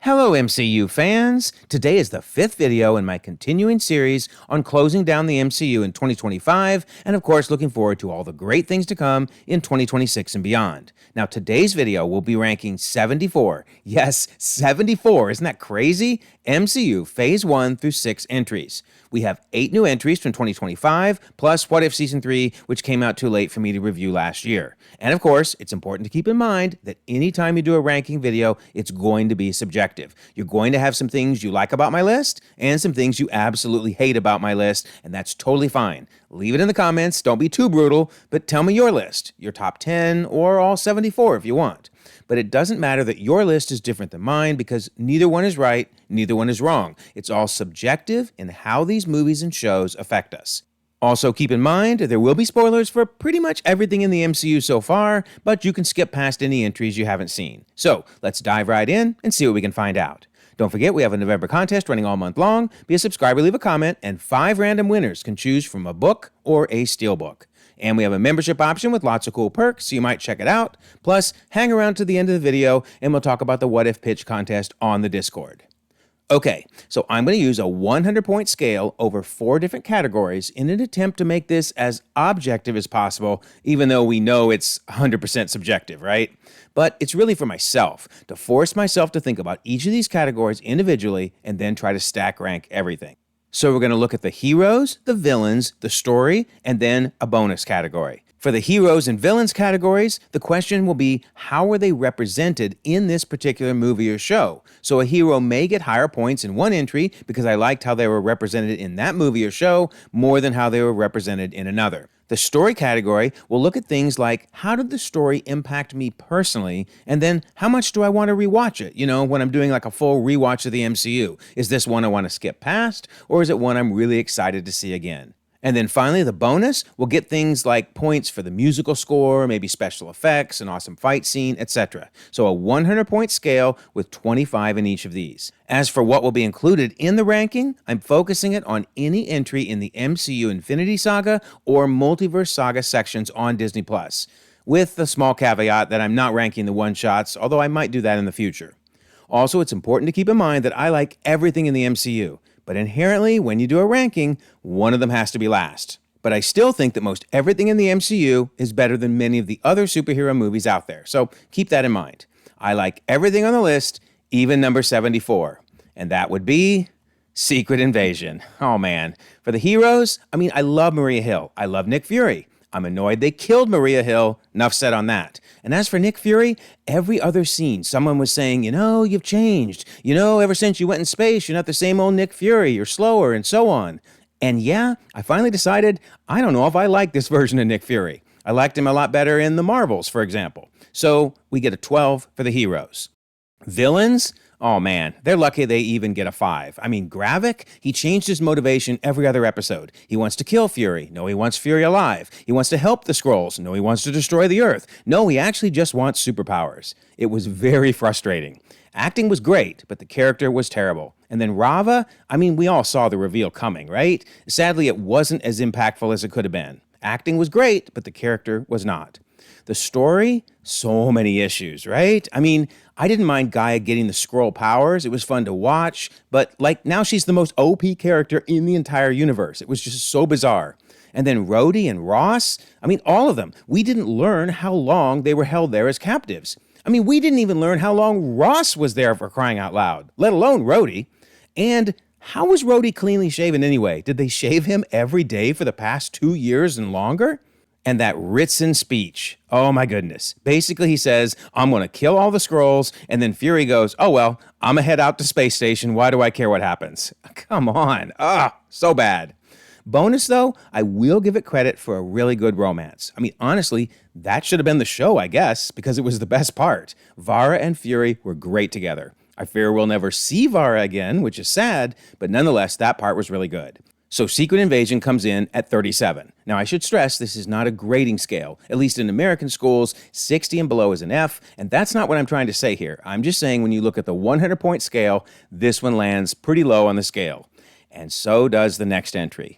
Hello MCU fans! Today is the 5th video in my continuing series on closing down the MCU in 2025, and of course looking forward to all the great things to come in 2026 and beyond. Now today's video will be ranking 74, yes 74, isn't that crazy? MCU Phase 1 through 6 entries. We have 8 new entries from 2025, plus What If Season 3, which came out too late for me to review last year. And of course, it's important to keep in mind that anytime you do a ranking video, it's going to be subjective. You're going to have some things you like about my list, and some things you absolutely hate about my list, and that's totally fine. Leave it in the comments, don't be too brutal, but tell me your list, your top 10, or all 74 if you want. But it doesn't matter that your list is different than mine because neither one is right, neither one is wrong. It's all subjective in how these movies and shows affect us. Also keep in mind, there will be spoilers for pretty much everything in the MCU so far, but you can skip past any entries you haven't seen. So let's dive right in and see what we can find out. Don't forget, we have a November contest running all month long. Be a subscriber, leave a comment, and 5 random winners can choose from a book or a steelbook. And we have a membership option with lots of cool perks, so you might check it out. Plus, hang around to the end of the video, and we'll talk about the What If Pitch contest on the Discord. Okay, so I'm going to use a 100-point scale over 4 different categories in an attempt to make this as objective as possible, even though we know it's 100% subjective, right? But it's really for myself, to force myself to think about each of these categories individually and then try to stack rank everything. So we're going to look at the heroes, the villains, the story, and then a bonus category. For the heroes and villains categories, the question will be, how are they represented in this particular movie or show? So a hero may get higher points in one entry because I liked how they were represented in that movie or show more than how they were represented in another. The story category will look at things like, how did the story impact me personally? And then, how much do I want to rewatch it? You know, when I'm doing like a full rewatch of the MCU. Is this one I want to skip past? Or is it one I'm really excited to see again? And then finally, the bonus will get things like points for the musical score, maybe special effects, an awesome fight scene, etc. So a 100-point scale with 25 in each of these. As for what will be included in the ranking, I'm focusing it on any entry in the MCU Infinity Saga or Multiverse Saga sections on Disney+, with the small caveat that I'm not ranking the one-shots, although I might do that in the future. Also, it's important to keep in mind that I like everything in the MCU. But inherently, when you do a ranking, one of them has to be last. But I still think that most everything in the MCU is better than many of the other superhero movies out there, so keep that in mind. I like everything on the list, even number 74. And that would be Secret Invasion. Oh man. For the heroes, I love Maria Hill. I love Nick Fury. I'm annoyed they killed Maria Hill. Enough said on that. And as for Nick Fury, every other scene, someone was saying, you've changed. Ever since you went in space, you're not the same old Nick Fury. You're slower and so on. And yeah, I finally decided, I don't know if I like this version of Nick Fury. I liked him a lot better in the Marvels, for example. So we get a 12 for the heroes. Villains? Oh man, they're lucky they even get a 5. Gravik, he changed his motivation every other episode. He wants to kill Fury. No, he wants Fury alive. He wants to help the Skrulls. No, he wants to destroy the Earth. No, he actually just wants superpowers. It was very frustrating. Acting was great, but the character was terrible. And then Rava, we all saw the reveal coming, right? Sadly, it wasn't as impactful as it could have been. Acting was great, but the character was not. The story, so many issues, right? I didn't mind Gaia getting the Skrull powers. It was fun to watch, but now she's the most OP character in the entire universe. It was just so bizarre. And then Rhodey and Ross, all of them. We didn't learn how long they were held there as captives. We didn't even learn how long Ross was there, for crying out loud, let alone Rhodey. And how was Rhodey cleanly shaven anyway? Did they shave him every day for the past 2 years and longer? And that Ritson speech, oh my goodness. Basically he says, I'm going to kill all the Skrulls, and then Fury goes, oh well, I'm going to head out to space station, why do I care what happens? Come on, so bad. Bonus though, I will give it credit for a really good romance. Honestly, that should have been the show, I guess, because it was the best part. Vara and Fury were great together. I fear we'll never see Vara again, which is sad, but nonetheless, that part was really good. So Secret Invasion comes in at 37. Now I should stress this is not a grading scale. At least in American schools, 60 and below is an F, and that's not what I'm trying to say here. I'm just saying when you look at the 100-point scale, this one lands pretty low on the scale. And so does the next entry.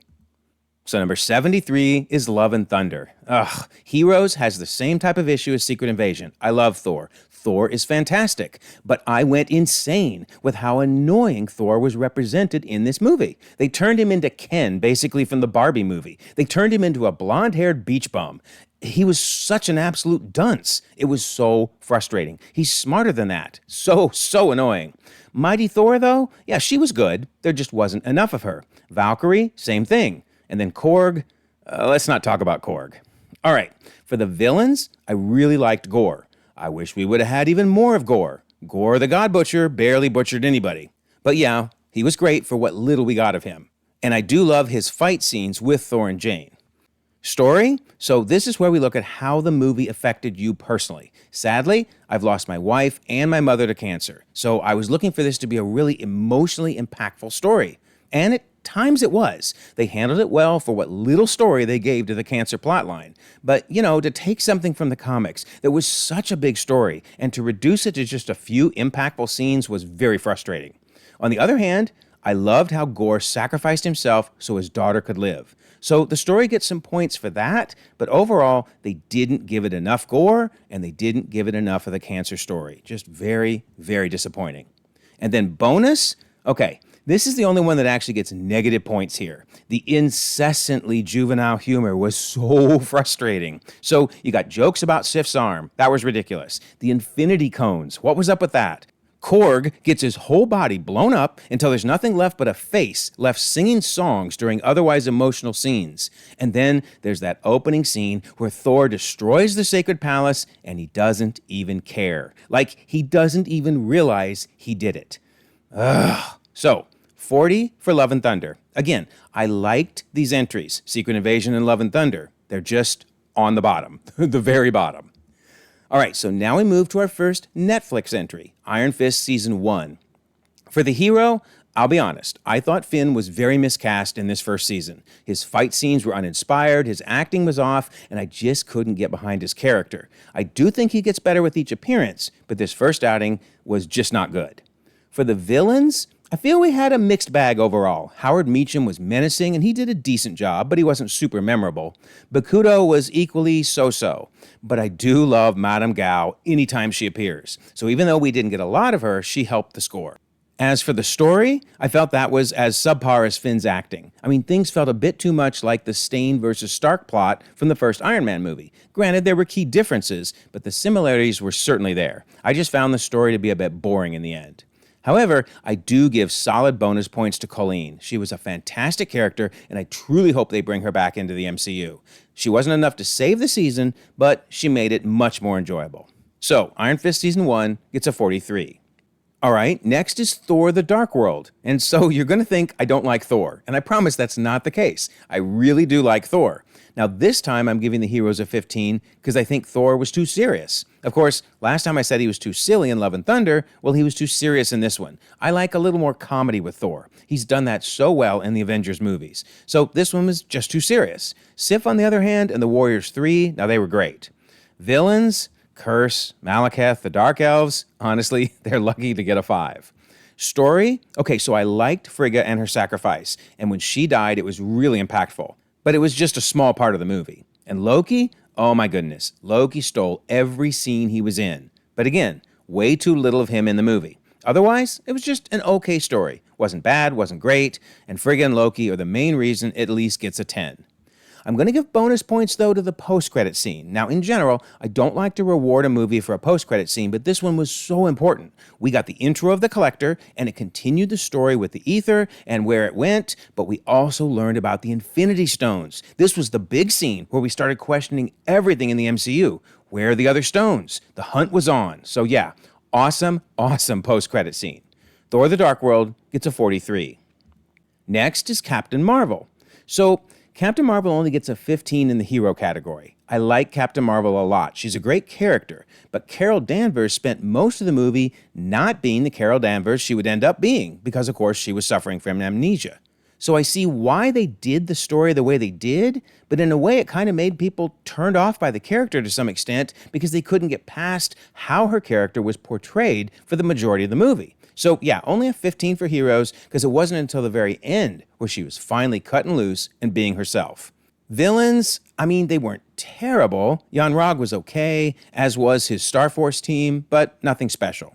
So number 73 is Love and Thunder. Ugh, Heroes has the same type of issue as Secret Invasion. I love Thor. Thor is fantastic, but I went insane with how annoying Thor was represented in this movie. They turned him into Ken, basically from the Barbie movie. They turned him into a blonde-haired beach bum. He was such an absolute dunce. It was so frustrating. He's smarter than that. So annoying. Mighty Thor, though? Yeah, she was good. There just wasn't enough of her. Valkyrie, same thing. And then Korg, let's not talk about Korg. All right, for the villains, I really liked Gore. I wish we would have had even more of Gore. Gore the God Butcher barely butchered anybody. But yeah, he was great for what little we got of him. And I do love his fight scenes with Thor and Jane. Story? So this is where we look at how the movie affected you personally. Sadly, I've lost my wife and my mother to cancer. So I was looking for this to be a really emotionally impactful story. And at times it was. They handled it well for what little story they gave to the cancer plotline. But, to take something from the comics that was such a big story and to reduce it to just a few impactful scenes was very frustrating. On the other hand, I loved how Gore sacrificed himself so his daughter could live. So the story gets some points for that, but overall, they didn't give it enough gore and they didn't give it enough of the cancer story. Just very, very disappointing. And then bonus? Okay, this is the only one that actually gets negative points here. The incessantly juvenile humor was so frustrating. So you got jokes about Sif's arm. That was ridiculous. The infinity cones. What was up with that? Korg gets his whole body blown up until there's nothing left but a face left singing songs during otherwise emotional scenes. And then there's that opening scene where Thor destroys the sacred palace and he doesn't even care. Like he doesn't even realize he did it. Ugh. So, 40 for Love and Thunder. Again, I liked these entries, Secret Invasion and Love and Thunder. They're just on the bottom, the very bottom. All right, so now we move to our first Netflix entry, Iron Fist Season 1. For the hero, I'll be honest, I thought Finn was very miscast in this first season. His fight scenes were uninspired, his acting was off, and I just couldn't get behind his character. I do think he gets better with each appearance, but this first outing was just not good. For the villains, I feel we had a mixed bag overall. Howard Meacham was menacing and he did a decent job, but he wasn't super memorable. Bakuto was equally so-so, but I do love Madame Gao anytime she appears. So even though we didn't get a lot of her, she helped the score. As for the story, I felt that was as subpar as Finn's acting. I mean, things felt a bit too much like the Stain versus Stark plot from the first Iron Man movie. Granted, there were key differences, but the similarities were certainly there. I just found the story to be a bit boring in the end. However, I do give solid bonus points to Colleen. She was a fantastic character, and I truly hope they bring her back into the MCU. She wasn't enough to save the season, but she made it much more enjoyable. So, Iron Fist Season 1 gets a 43. All right, next is Thor the Dark World. And so you're going to think I don't like Thor, and I promise that's not the case. I really do like Thor. Now, this time I'm giving the heroes a 15 because I think Thor was too serious. Of course, last time I said he was too silly in Love and Thunder, well, he was too serious in this one. I like a little more comedy with Thor. He's done that so well in the Avengers movies. So this one was just too serious. Sif, on the other hand, and the Warriors 3, now they were great. Villains, Curse, Malekith, the Dark Elves, honestly, they're lucky to get a 5. Story, okay, so I liked Frigga and her sacrifice, and when she died, it was really impactful. But it was just a small part of the movie. And Loki, oh my goodness, Loki stole every scene he was in. But again, way too little of him in the movie. Otherwise, it was just an okay story. Wasn't bad, wasn't great, and Frigga and Loki are the main reason it at least gets a 10. I'm going to give bonus points, though, to the post-credit scene. Now, in general, I don't like to reward a movie for a post-credit scene, but this one was so important. We got the intro of the Collector, and it continued the story with the Ether and where it went, but we also learned about the Infinity Stones. This was the big scene where we started questioning everything in the MCU. Where are the other stones? The hunt was on. So yeah, awesome post-credit scene. Thor the Dark World gets a 43. Next is Captain Marvel. So, Captain Marvel only gets a 15 in the hero category. I like Captain Marvel a lot. She's a great character, but Carol Danvers spent most of the movie not being the Carol Danvers she would end up being because, of course, she was suffering from amnesia. So I see why they did the story the way they did, but in a way it kind of made people turned off by the character to some extent because they couldn't get past how her character was portrayed for the majority of the movie. So yeah, only a 15 for heroes because it wasn't until the very end where she was finally cutting loose and being herself. Villains, I mean, they weren't terrible. Jan-Rog was okay, as was his Star Force team, but nothing special.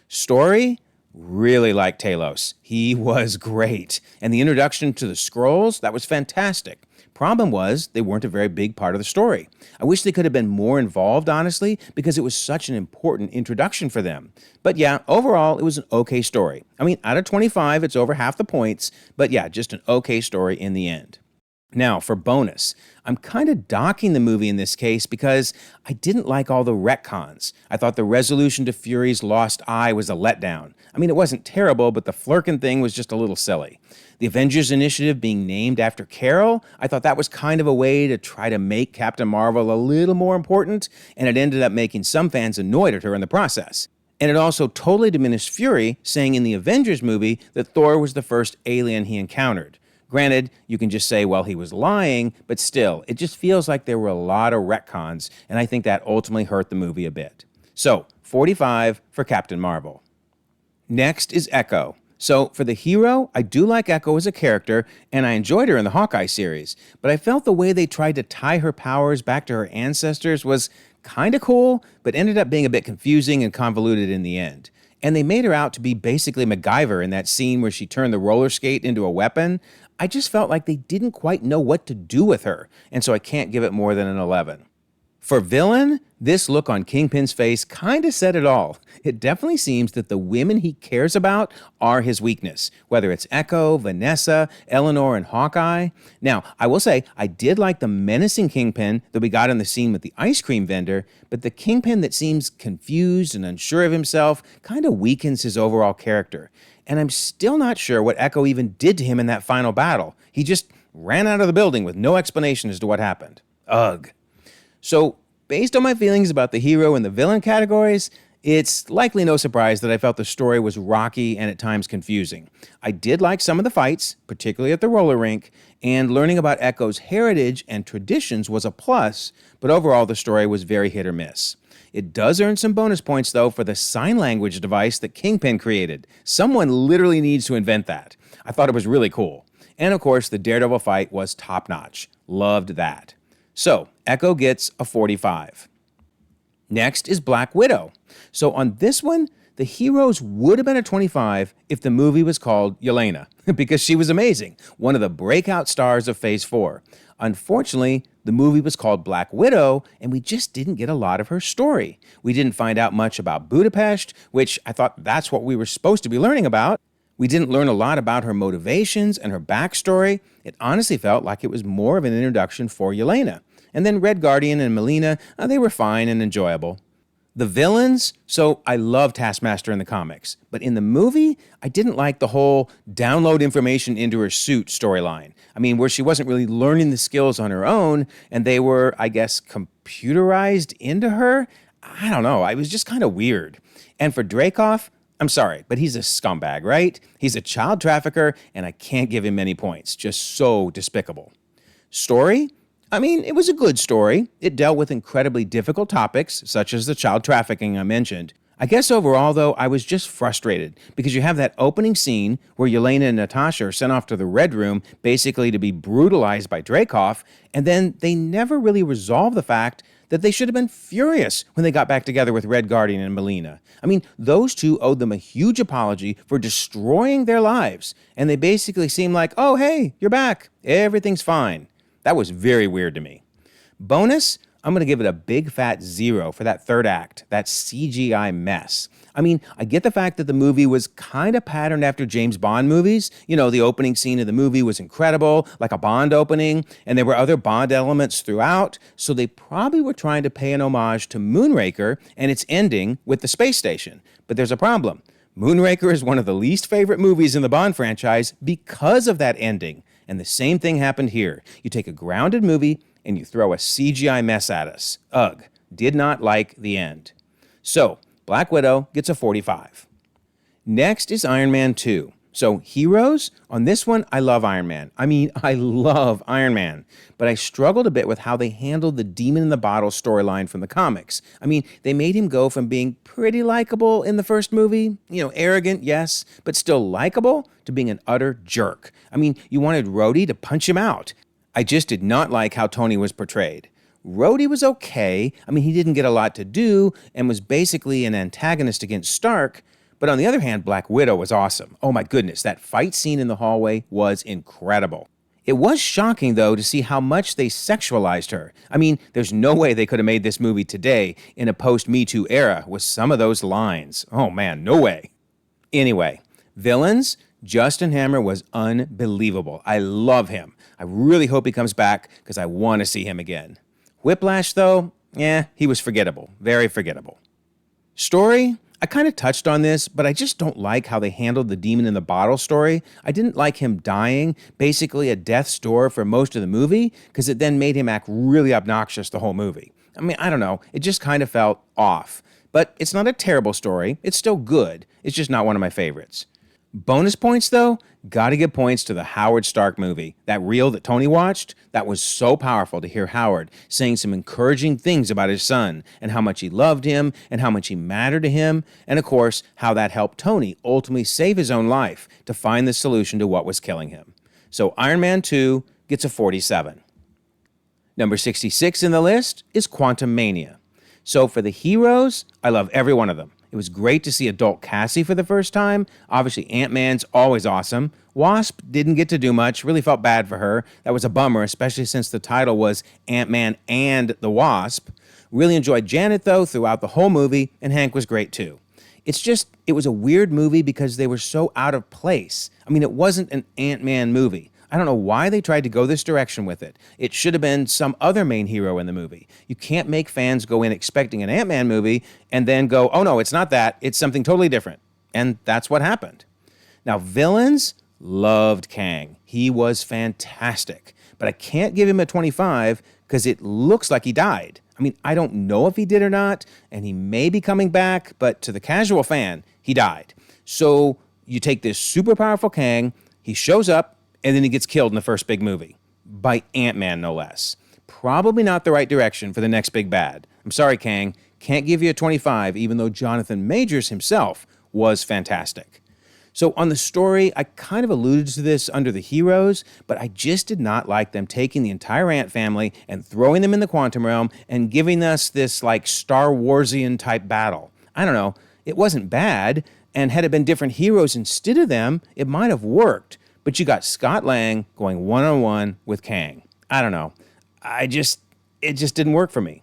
Story, really liked Talos. He was great. And the introduction to the Skrulls, that was fantastic. Problem was, they weren't a very big part of the story. I wish they could have been more involved, honestly, because it was such an important introduction for them. But yeah, overall, it was an okay story. I mean, out of 25, it's over half the points, but yeah, just an okay story in the end. Now, for bonus, I'm kind of docking the movie in this case because I didn't like all the retcons. I thought the resolution to Fury's lost eye was a letdown. I mean, it wasn't terrible, but the Flerken thing was just a little silly. The Avengers Initiative being named after Carol, I thought that was kind of a way to try to make Captain Marvel a little more important, and it ended up making some fans annoyed at her in the process. And it also totally diminished Fury, saying in the Avengers movie that Thor was the first alien he encountered. Granted, you can just say, well, he was lying, but still, it just feels like there were a lot of retcons, and I think that ultimately hurt the movie a bit. So, 45 for Captain Marvel. Next is Echo. So, for the hero, I do like Echo as a character, and I enjoyed her in the Hawkeye series, but I felt the way they tried to tie her powers back to her ancestors was kind of cool, but ended up being a bit confusing and convoluted in the end. And they made her out to be basically MacGyver in that scene where she turned the roller skate into a weapon. I just felt like they didn't quite know what to do with her, and so I can't give it more than an 11. For villain, this look on Kingpin's face kind of said it all. It definitely seems that the women he cares about are his weakness, whether it's Echo, Vanessa, Eleanor, and Hawkeye. Now, I will say, I did like the menacing Kingpin that we got in the scene with the ice cream vendor, but the Kingpin that seems confused and unsure of himself kind of weakens his overall character. And I'm still not sure what Echo even did to him in that final battle. He just ran out of the building with no explanation as to what happened. Ugh. So, based on my feelings about the hero and the villain categories, it's likely no surprise that I felt the story was rocky and at times confusing. I did like some of the fights, particularly at the roller rink, and learning about Echo's heritage and traditions was a plus, but overall the story was very hit or miss. It does earn some bonus points, though, for the sign language device that Kingpin created. Someone literally needs to invent that. I thought it was really cool. And of course, the Daredevil fight was top-notch. Loved that. So, Echo gets a 45. Next is Black Widow. So on this one, the heroes would have been a 25 if the movie was called Yelena, because she was amazing, one of the breakout stars of Phase 4. Unfortunately, the movie was called Black Widow, and we just didn't get a lot of her story. We didn't find out much about Budapest, which I thought that's what we were supposed to be learning about. We didn't learn a lot about her motivations and her backstory. It honestly felt like it was more of an introduction for Yelena. And then Red Guardian and Melina, they were fine and enjoyable. The villains, so I love Taskmaster in the comics, but in the movie, I didn't like the whole download information into her suit storyline. I mean, where she wasn't really learning the skills on her own, and they were, I guess, computerized into her. I don't know, it was just kind of weird. And for Dreykov, I'm sorry, but he's a scumbag, right? He's a child trafficker, and I can't give him many points. Just so despicable. Story? I mean, it was a good story. It dealt with incredibly difficult topics, such as the child trafficking I mentioned. I guess overall, though, I was just frustrated because you have that opening scene where Yelena and Natasha are sent off to the Red Room basically to be brutalized by Dreykov, and then they never really resolve the fact that they should have been furious when they got back together with Red Guardian and Melina. I mean, those two owed them a huge apology for destroying their lives, and they basically seem like, oh, hey, you're back. Everything's fine. That was very weird to me. Bonus, I'm going to give it a big fat 0 for that third act, that CGI mess. I mean, I get the fact that the movie was kind of patterned after James Bond movies. You know, the opening scene of the movie was incredible, like a Bond opening, and there were other Bond elements throughout, so they probably were trying to pay an homage to Moonraker and its ending with the space station. But there's a problem. Moonraker is one of the least favorite movies in the Bond franchise because of that ending. And the same thing happened here. You take a grounded movie and you throw a CGI mess at us. Ugh, did not like the end. So, Black Widow gets a 45. Next is Iron Man 2. So, heroes? On this one, I love Iron Man. I love Iron Man. But I struggled a bit with how they handled the Demon in the Bottle storyline from the comics. They made him go from being pretty likable in the first movie, arrogant, yes, but still likable, to being an utter jerk. You wanted Rhodey to punch him out. I just did not like how Tony was portrayed. Rhodey was okay. He didn't get a lot to do and was basically an antagonist against Stark. But on the other hand, Black Widow was awesome. Oh my goodness, that fight scene in the hallway was incredible. It was shocking, though, to see how much they sexualized her. There's no way they could have made this movie today in a post-Me Too era with some of those lines. Oh man, no way. Anyway, villains? Justin Hammer was unbelievable. I love him. I really hope he comes back because I want to see him again. Whiplash, though, he was forgettable. Very forgettable. Story? I kind of touched on this, but I just don't like how they handled the Demon in the Bottle story. I didn't like him dying, basically a death's door for most of the movie, because it then made him act really obnoxious the whole movie. I don't know. It just kind of felt off. But it's not a terrible story. It's still good. It's just not one of my favorites. Bonus points, though, gotta give points to the Howard Stark movie. That reel that Tony watched, that was so powerful to hear Howard saying some encouraging things about his son and how much he loved him and how much he mattered to him, and of course, how that helped Tony ultimately save his own life to find the solution to what was killing him. So Iron Man 2 gets a 47. Number 66 in the list is Quantumania. So for the heroes, I love every one of them. It was great to see adult Cassie for the first time. Obviously, Ant-Man's always awesome. Wasp didn't get to do much. Really felt bad for her. That was a bummer, especially since the title was Ant-Man and the Wasp. Really enjoyed Janet, though, throughout the whole movie, and Hank was great, too. It was a weird movie because they were so out of place. It wasn't an Ant-Man movie. I don't know why they tried to go this direction with it. It should have been some other main hero in the movie. You can't make fans go in expecting an Ant-Man movie and then go, oh no, it's not that, it's something totally different. And that's what happened. Now, villains, loved Kang. He was fantastic. But I can't give him a 25 because it looks like he died. I don't know if he did or not, and he may be coming back, but to the casual fan, he died. So you take this super powerful Kang, he shows up, and then he gets killed in the first big movie. By Ant-Man, no less. Probably not the right direction for the next big bad. I'm sorry, Kang. Can't give you a 25, even though Jonathan Majors himself was fantastic. So on the story, I kind of alluded to this under the heroes, but I just did not like them taking the entire Ant family and throwing them in the quantum realm and giving us this like Star Warsian type battle. I don't know. It wasn't bad, and had it been different heroes instead of them, it might have worked. But you got Scott Lang going one-on-one with Kang. I don't know. It just didn't work for me.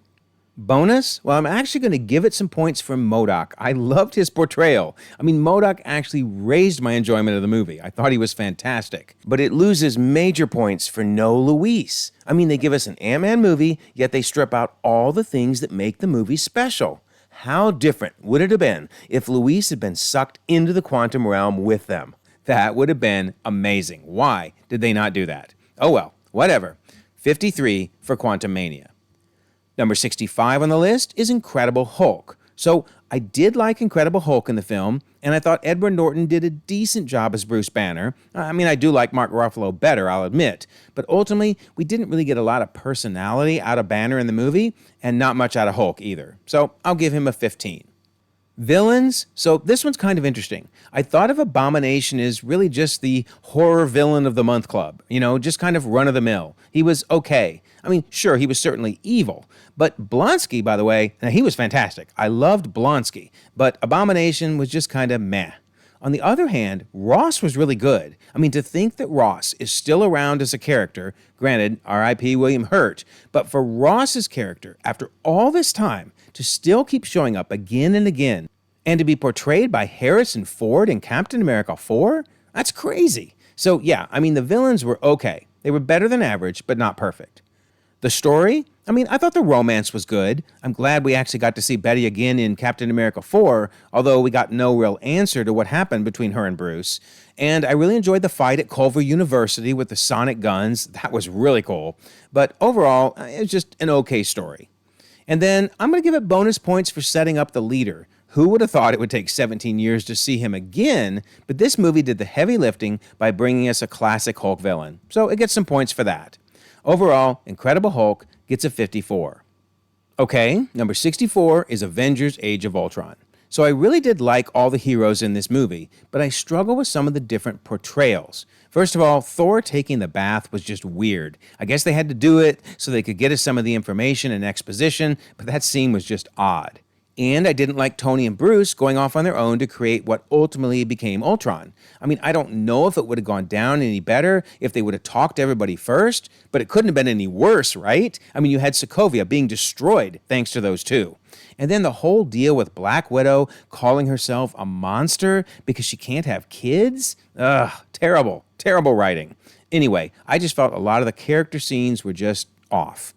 Bonus? Well, I'm actually going to give it some points for MODOK. I loved his portrayal. MODOK actually raised my enjoyment of the movie. I thought he was fantastic. But it loses major points for no Luis. They give us an Ant-Man movie, yet they strip out all the things that make the movie special. How different would it have been if Luis had been sucked into the quantum realm with them? That would have been amazing. Why did they not do that? Oh well, whatever. 53 for Quantumania. Number 65 on the list is Incredible Hulk. So I did like Incredible Hulk in the film, and I thought Edward Norton did a decent job as Bruce Banner. I do like Mark Ruffalo better, I'll admit. But ultimately, we didn't really get a lot of personality out of Banner in the movie, and not much out of Hulk either. So I'll give him a 15. Villains? So this one's kind of interesting. I thought of Abomination as really just the horror villain of the month club. Just kind of run-of-the-mill. He was okay. Sure, he was certainly evil. But Blonsky, by the way, he was fantastic. I loved Blonsky. But Abomination was just kind of meh. On the other hand, Ross was really good. To think that Ross is still around as a character, granted, R.I.P. William Hurt, but for Ross's character, after all this time, to still keep showing up again and again, and to be portrayed by Harrison Ford in Captain America 4? That's crazy. So yeah, the villains were okay. They were better than average, but not perfect. The story? I thought the romance was good. I'm glad we actually got to see Betty again in Captain America 4, although we got no real answer to what happened between her and Bruce. And I really enjoyed the fight at Culver University with the sonic guns. That was really cool. But overall, it was just an okay story. And then I'm going to give it bonus points for setting up the leader, Who would have thought it would take 17 years to see him again? But this movie did the heavy lifting by bringing us a classic Hulk villain, so it gets some points for that. Overall, Incredible Hulk gets a 54. Okay, number 64 is Avengers Age of Ultron. So I really did like all the heroes in this movie, but I struggle with some of the different portrayals. First of all, Thor taking the bath was just weird. I guess they had to do it so they could get us some of the information and exposition, but that scene was just odd. And I didn't like Tony and Bruce going off on their own to create what ultimately became Ultron. I mean, I don't know if it would have gone down any better if they would have talked to everybody first, but it couldn't have been any worse, right? I mean, you had Sokovia being destroyed thanks to those two. And then the whole deal with Black Widow calling herself a monster because she can't have kids? Ugh, terrible, terrible writing. Anyway, I just felt a lot of the character scenes were just off.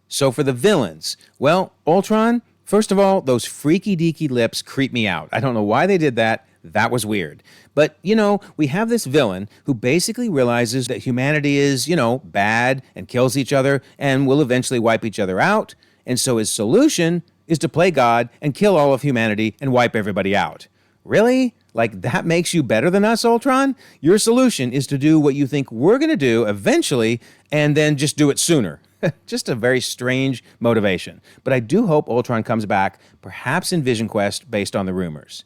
So for the villains, well, Ultron, first of all, those freaky-deaky lips creep me out. I don't know why they did that. That was weird. But, we have this villain who basically realizes that humanity is, bad and kills each other and will eventually wipe each other out. And so his solution is to play God and kill all of humanity and wipe everybody out. Really? Like, that makes you better than us, Ultron? Your solution is to do what you think we're going to do eventually and then just do it sooner. Just a very strange motivation. But I do hope Ultron comes back, perhaps in Vision Quest, based on the rumors.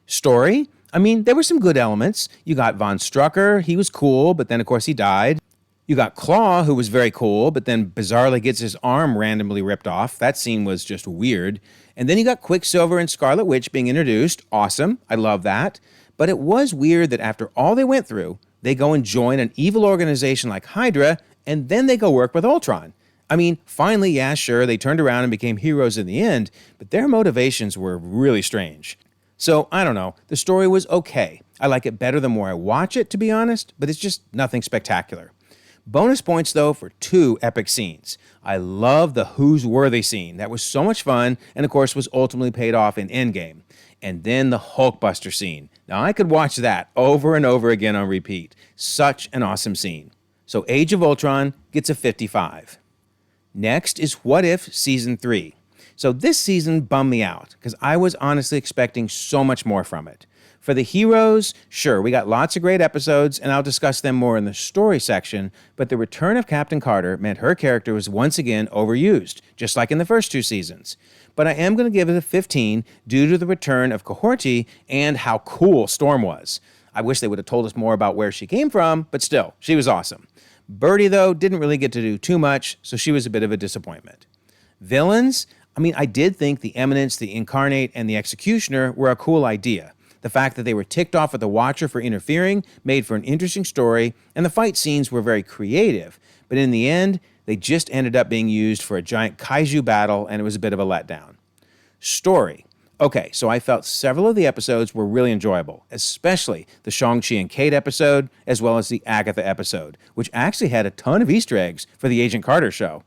Story? I mean, there were some good elements. You got Von Strucker. He was cool, but then, of course, he died. You got Claw, who was very cool, but then bizarrely gets his arm randomly ripped off. That scene was just weird. And then you got Quicksilver and Scarlet Witch being introduced. Awesome. I love that. But it was weird that after all they went through, they go and join an evil organization like Hydra, and then they go work with Ultron. I mean, finally, yeah, sure, they turned around and became heroes in the end, but their motivations were really strange. So, I don't know. The story was okay. I like it better the more I watch it, to be honest, but it's just nothing spectacular. Bonus points, though, for two epic scenes. I love the Who's Worthy scene. That was so much fun, and of course was ultimately paid off in Endgame. And then the Hulkbuster scene. Now, I could watch that over and over again on repeat. Such an awesome scene. So Age of Ultron gets a 55. Next is What If Season 3. So this season bummed me out, because I was honestly expecting so much more from it. For the heroes, sure, we got lots of great episodes, and I'll discuss them more in the story section, but the return of Captain Carter meant her character was once again overused, just like in the first two seasons. But I am going to give it a 15 due to the return of Cohorty and how cool Storm was. I wish they would have told us more about where she came from, but still, she was awesome. Birdie, though, didn't really get to do too much, so she was a bit of a disappointment. Villains? I mean, I did think the Eminence, the Incarnate, and the Executioner were a cool idea. The fact that they were ticked off at the Watcher for interfering made for an interesting story, and the fight scenes were very creative. But in the end, they just ended up being used for a giant kaiju battle, and it was a bit of a letdown. Story. Okay, so I felt several of the episodes were really enjoyable, especially the Shang-Chi and Kate episode, as well as the Agatha episode, which actually had a ton of Easter eggs for the Agent Carter show.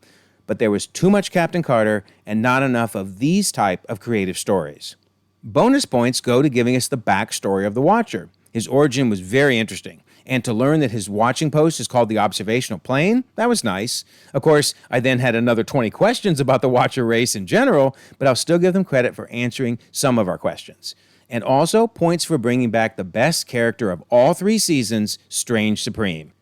But there was too much Captain Carter and not enough of these type of creative stories. Bonus points go to giving us the backstory of the Watcher. His origin was very interesting, and to learn that his watching post is called the Observational Plane, that was nice. Of course, I then had another 20 questions about the Watcher race in general, but I'll still give them credit for answering some of our questions. And also points for bringing back the best character of all three seasons, Strange Supreme.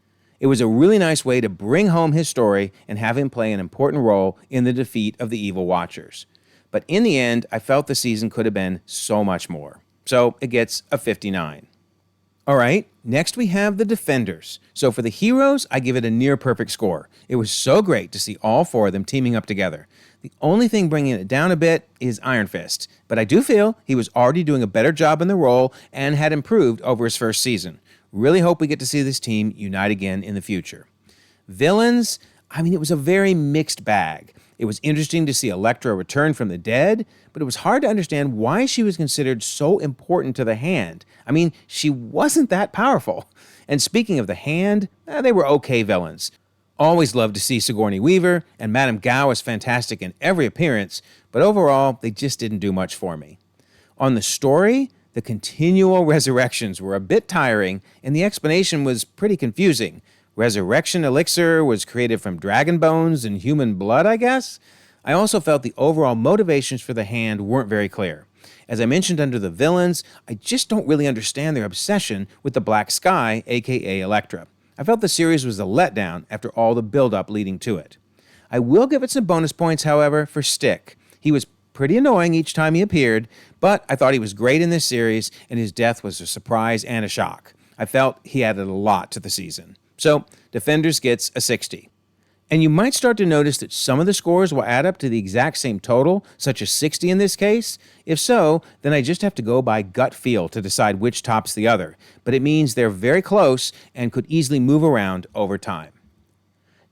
It was a really nice way to bring home his story and have him play an important role in the defeat of the evil Watchers. But in the end, I felt the season could have been so much more. So it gets a 59. All right, next we have the Defenders. So for the heroes, I give it a near perfect score. It was so great to see all four of them teaming up together. The only thing bringing it down a bit is Iron Fist, but I do feel he was already doing a better job in the role and had improved over his first season. Really hope we get to see this team unite again in the future. Villains, I mean, it was a very mixed bag. It was interesting to see Elektra return from the dead, but it was hard to understand why she was considered so important to the Hand. I mean, she wasn't that powerful. And speaking of the Hand, they were okay villains. Always loved to see Sigourney Weaver, and Madame Gao is fantastic in every appearance, but overall, they just didn't do much for me. On the story, the continual resurrections were a bit tiring, and the explanation was pretty confusing. Resurrection elixir was created from dragon bones and human blood, I guess? I also felt the overall motivations for the Hand weren't very clear. As I mentioned under the villains, I just don't really understand their obsession with the Black Sky, aka Elektra. I felt the series was a letdown after all the build-up leading to it. I will give it some bonus points, however, for Stick. He was pretty annoying each time he appeared, but I thought he was great in this series, and his death was a surprise and a shock. I felt he added a lot to the season. So, Defenders gets a 60. And you might start to notice that some of the scores will add up to the exact same total, such as 60 in this case. If so, then I just have to go by gut feel to decide which tops the other. But it means they're very close and could easily move around over time.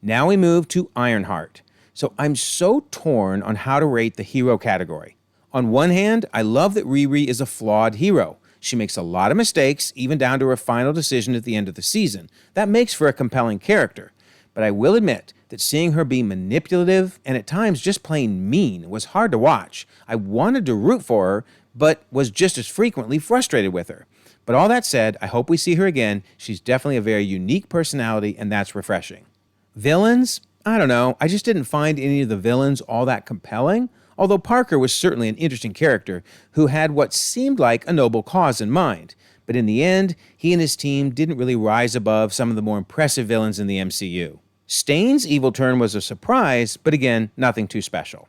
Now we move to Ironheart. So I'm so torn on how to rate the hero category. On one hand, I love that Riri is a flawed hero. She makes a lot of mistakes, even down to her final decision at the end of the season. That makes for a compelling character. But I will admit that seeing her be manipulative and at times just plain mean was hard to watch. I wanted to root for her, but was just as frequently frustrated with her. But all that said, I hope we see her again. She's definitely a very unique personality, and that's refreshing. Villains? I don't know. I just didn't find any of the villains all that compelling. Although Parker was certainly an interesting character who had what seemed like a noble cause in mind. But in the end, he and his team didn't really rise above some of the more impressive villains in the MCU. Stane's evil turn was a surprise, but again, nothing too special.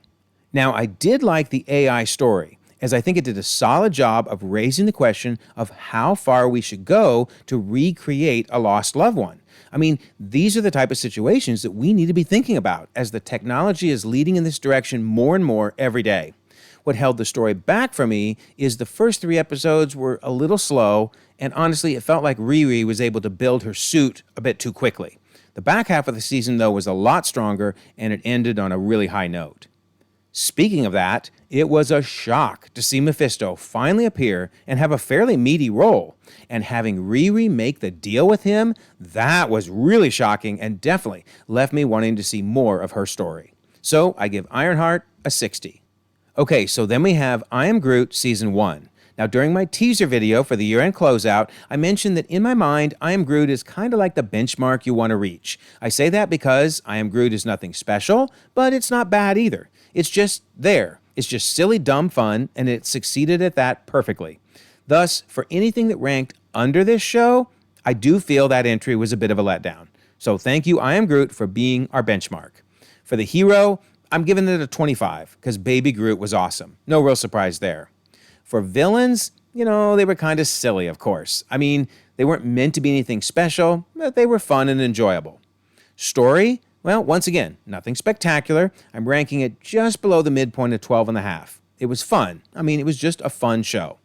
Now, I did like the AI story, as I think it did a solid job of raising the question of how far we should go to recreate a lost loved one. I mean, these are the type of situations that we need to be thinking about as the technology is leading in this direction more and more every day. What held the story back for me is the first 3 episodes were a little slow, and honestly, it felt like Riri was able to build her suit a bit too quickly. The back half of the season, though, was a lot stronger, and it ended on a really high note. Speaking of that, it was a shock to see Mephisto finally appear and have a fairly meaty role. And having Riri make the deal with him, that was really shocking and definitely left me wanting to see more of her story. So I give Ironheart a 60. Okay, so then we have I Am Groot Season 1. Now, during my teaser video for the year-end closeout, I mentioned that in my mind, I Am Groot is kind of like the benchmark you want to reach. I say that because I Am Groot is nothing special, but it's not bad either. It's just there. It's just silly, dumb fun, and it succeeded at that perfectly. Thus, for anything that ranked under this show, I do feel that entry was a bit of a letdown. So thank you, I Am Groot, for being our benchmark. For the hero, I'm giving it a 25, because Baby Groot was awesome. No real surprise there. For villains, they were kind of silly, of course. I mean, they weren't meant to be anything special, but they were fun and enjoyable. Story? Well, once again, nothing spectacular. I'm ranking it just below the midpoint of 12.5. It was fun. It was just a fun show.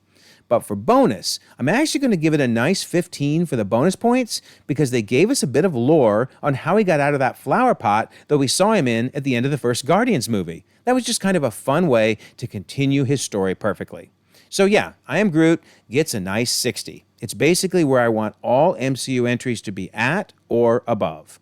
But for bonus, I'm actually going to give it a nice 15 for the bonus points because they gave us a bit of lore on how he got out of that flower pot that we saw him in at the end of the first Guardians movie. That was just kind of a fun way to continue his story perfectly. So yeah, I Am Groot gets a nice 60. It's basically where I want all MCU entries to be at or above.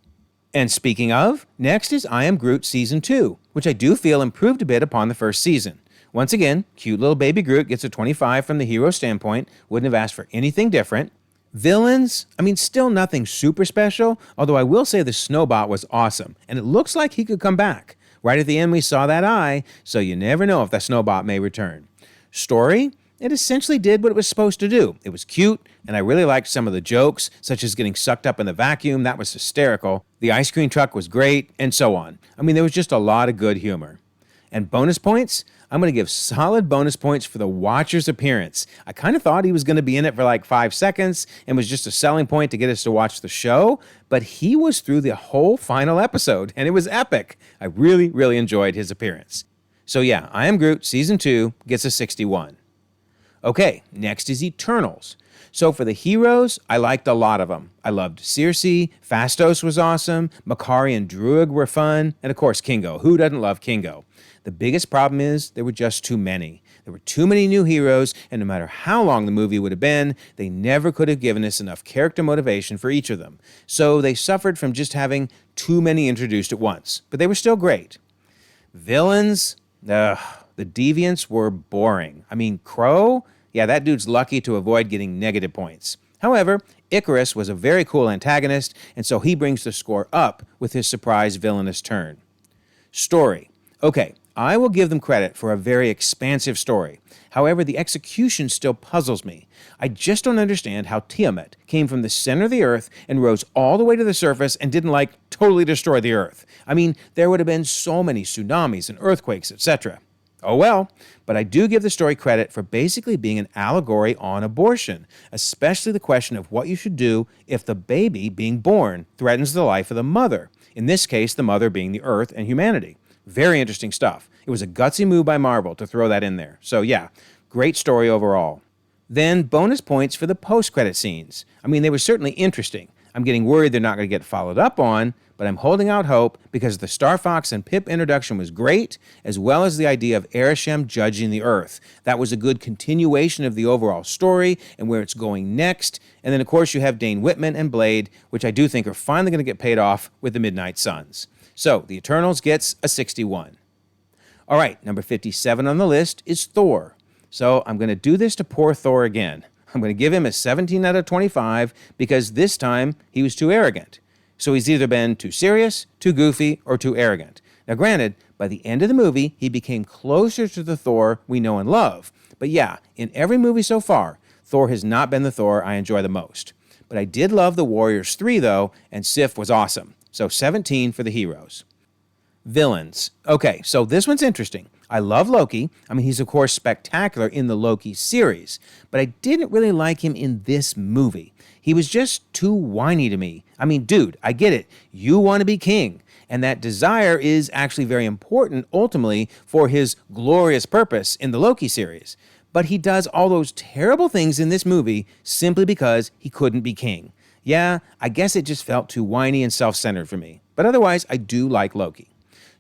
And speaking of, next is I Am Groot Season 2, which I do feel improved a bit upon the first season. Once again, cute little baby Groot gets a 25 from the hero standpoint, wouldn't have asked for anything different. Villains, still nothing super special, although I will say the Snowbot was awesome, and it looks like he could come back. Right at the end we saw that eye, so you never know if the Snowbot may return. Story? It essentially did what it was supposed to do. It was cute, and I really liked some of the jokes, such as getting sucked up in the vacuum. That was hysterical. The ice cream truck was great, and so on. There was just a lot of good humor. And bonus points? I'm going to give solid bonus points for the Watcher's appearance. I kind of thought he was going to be in it for like 5 seconds and was just a selling point to get us to watch the show, but he was through the whole final episode, and it was epic. I really, really enjoyed his appearance. So yeah, I Am Groot Season 2 gets a 61. Okay, next is Eternals. So for the heroes, I liked a lot of them. I loved Circe, Phastos was awesome, Makari and Druig were fun, and of course Kingo. Who doesn't love Kingo? The biggest problem is there were just too many. There were too many new heroes, and no matter how long the movie would have been, they never could have given us enough character motivation for each of them. So they suffered from just having too many introduced at once, but they were still great. Villains? The deviants were boring. Crow? Yeah, that dude's lucky to avoid getting negative points. However, Icarus was a very cool antagonist, and so he brings the score up with his surprise villainous turn. Story. Okay, I will give them credit for a very expansive story. However, the execution still puzzles me. I just don't understand how Tiamat came from the center of the Earth and rose all the way to the surface and didn't, totally destroy the Earth. I mean, there would have been so many tsunamis and earthquakes, etc. Oh well, but I do give the story credit for basically being an allegory on abortion, especially the question of what you should do if the baby being born threatens the life of the mother, in this case, the mother being the Earth and humanity. Very interesting stuff. It was a gutsy move by Marvel to throw that in there. So yeah, great story overall. Then bonus points for the post-credit scenes. I mean, they were certainly interesting. I'm getting worried they're not going to get followed up on, but I'm holding out hope because the Star Fox and Pip introduction was great, as well as the idea of Arishem judging the Earth. That was a good continuation of the overall story and where it's going next. And then, of course, you have Dane Whitman and Blade, which I do think are finally going to get paid off with the Midnight Suns. So, the Eternals gets a 61. All right, number 57 on the list is Thor. So, I'm going to do this to poor Thor again. I'm going to give him a 17 out of 25 because this time he was too arrogant. So he's either been too serious, too goofy, or too arrogant. Now granted, by the end of the movie, he became closer to the Thor we know and love. But yeah, in every movie so far, Thor has not been the Thor I enjoy the most. But I did love the Warriors 3 though, and Sif was awesome. So 17 for the heroes. Villains. Okay, so this one's interesting. I love Loki. I mean, he's of course spectacular in the Loki series, but I didn't really like him in this movie. He was just too whiny to me. I mean, dude, I get it. You want to be king, and that desire is actually very important ultimately for his glorious purpose in the Loki series. But he does all those terrible things in this movie simply because he couldn't be king. Yeah, I guess it just felt too whiny and self-centered for me. But otherwise, I do like Loki.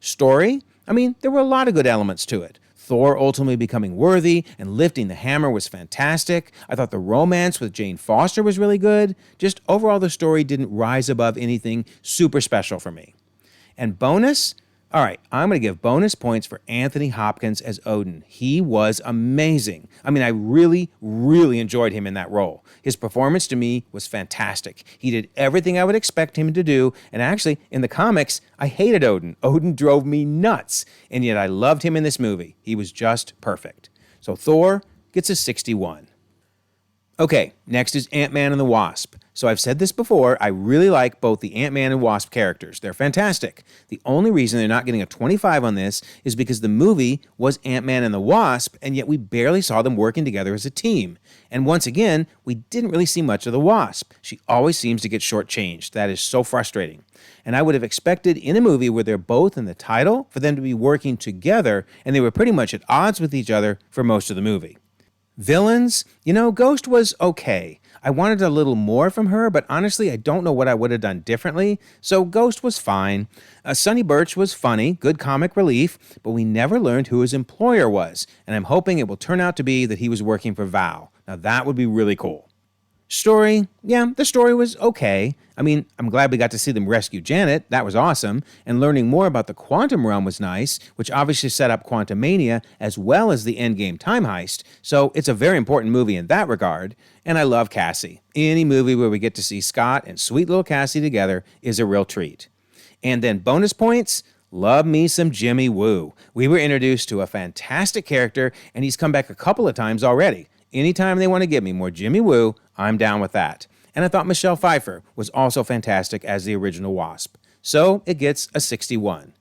Story? I mean, there were a lot of good elements to it. Thor ultimately becoming worthy and lifting the hammer was fantastic. I thought the romance with Jane Foster was really good. Just overall, the story didn't rise above anything super special for me. And bonus? All right, I'm going to give bonus points for Anthony Hopkins as Odin. He was amazing. I mean, I really, really enjoyed him in that role. His performance to me was fantastic. He did everything I would expect him to do, and actually, in the comics, I hated Odin. Odin drove me nuts, and yet I loved him in this movie. He was just perfect. So Thor gets a 61. Okay, next is Ant-Man and the Wasp. So I've said this before, I really like both the Ant-Man and Wasp characters. They're fantastic. The only reason they're not getting a 25 on this is because the movie was Ant-Man and the Wasp, and yet we barely saw them working together as a team. And once again, we didn't really see much of the Wasp. She always seems to get shortchanged. That is so frustrating. And I would have expected in a movie where they're both in the title for them to be working together, and they were pretty much at odds with each other for most of the movie. Villains? Ghost was okay. I wanted a little more from her, but honestly, I don't know what I would have done differently, so Ghost was fine. Sonny Birch was funny, good comic relief, but we never learned who his employer was, and I'm hoping it will turn out to be that he was working for Val. Now that would be really cool. Story? Yeah, the story was okay. I mean, I'm glad we got to see them rescue Janet. That was awesome. And learning more about the quantum realm was nice, which obviously set up Quantumania as well as the Endgame time heist. So it's a very important movie in that regard. And I love Cassie. Any movie where we get to see Scott and sweet little Cassie together is a real treat. And then bonus points? Love me some Jimmy Woo. We were introduced to a fantastic character, and he's come back a couple of times already. Anytime they want to give me more Jimmy Woo, I'm down with that. And I thought Michelle Pfeiffer was also fantastic as the original Wasp. So it gets a 61.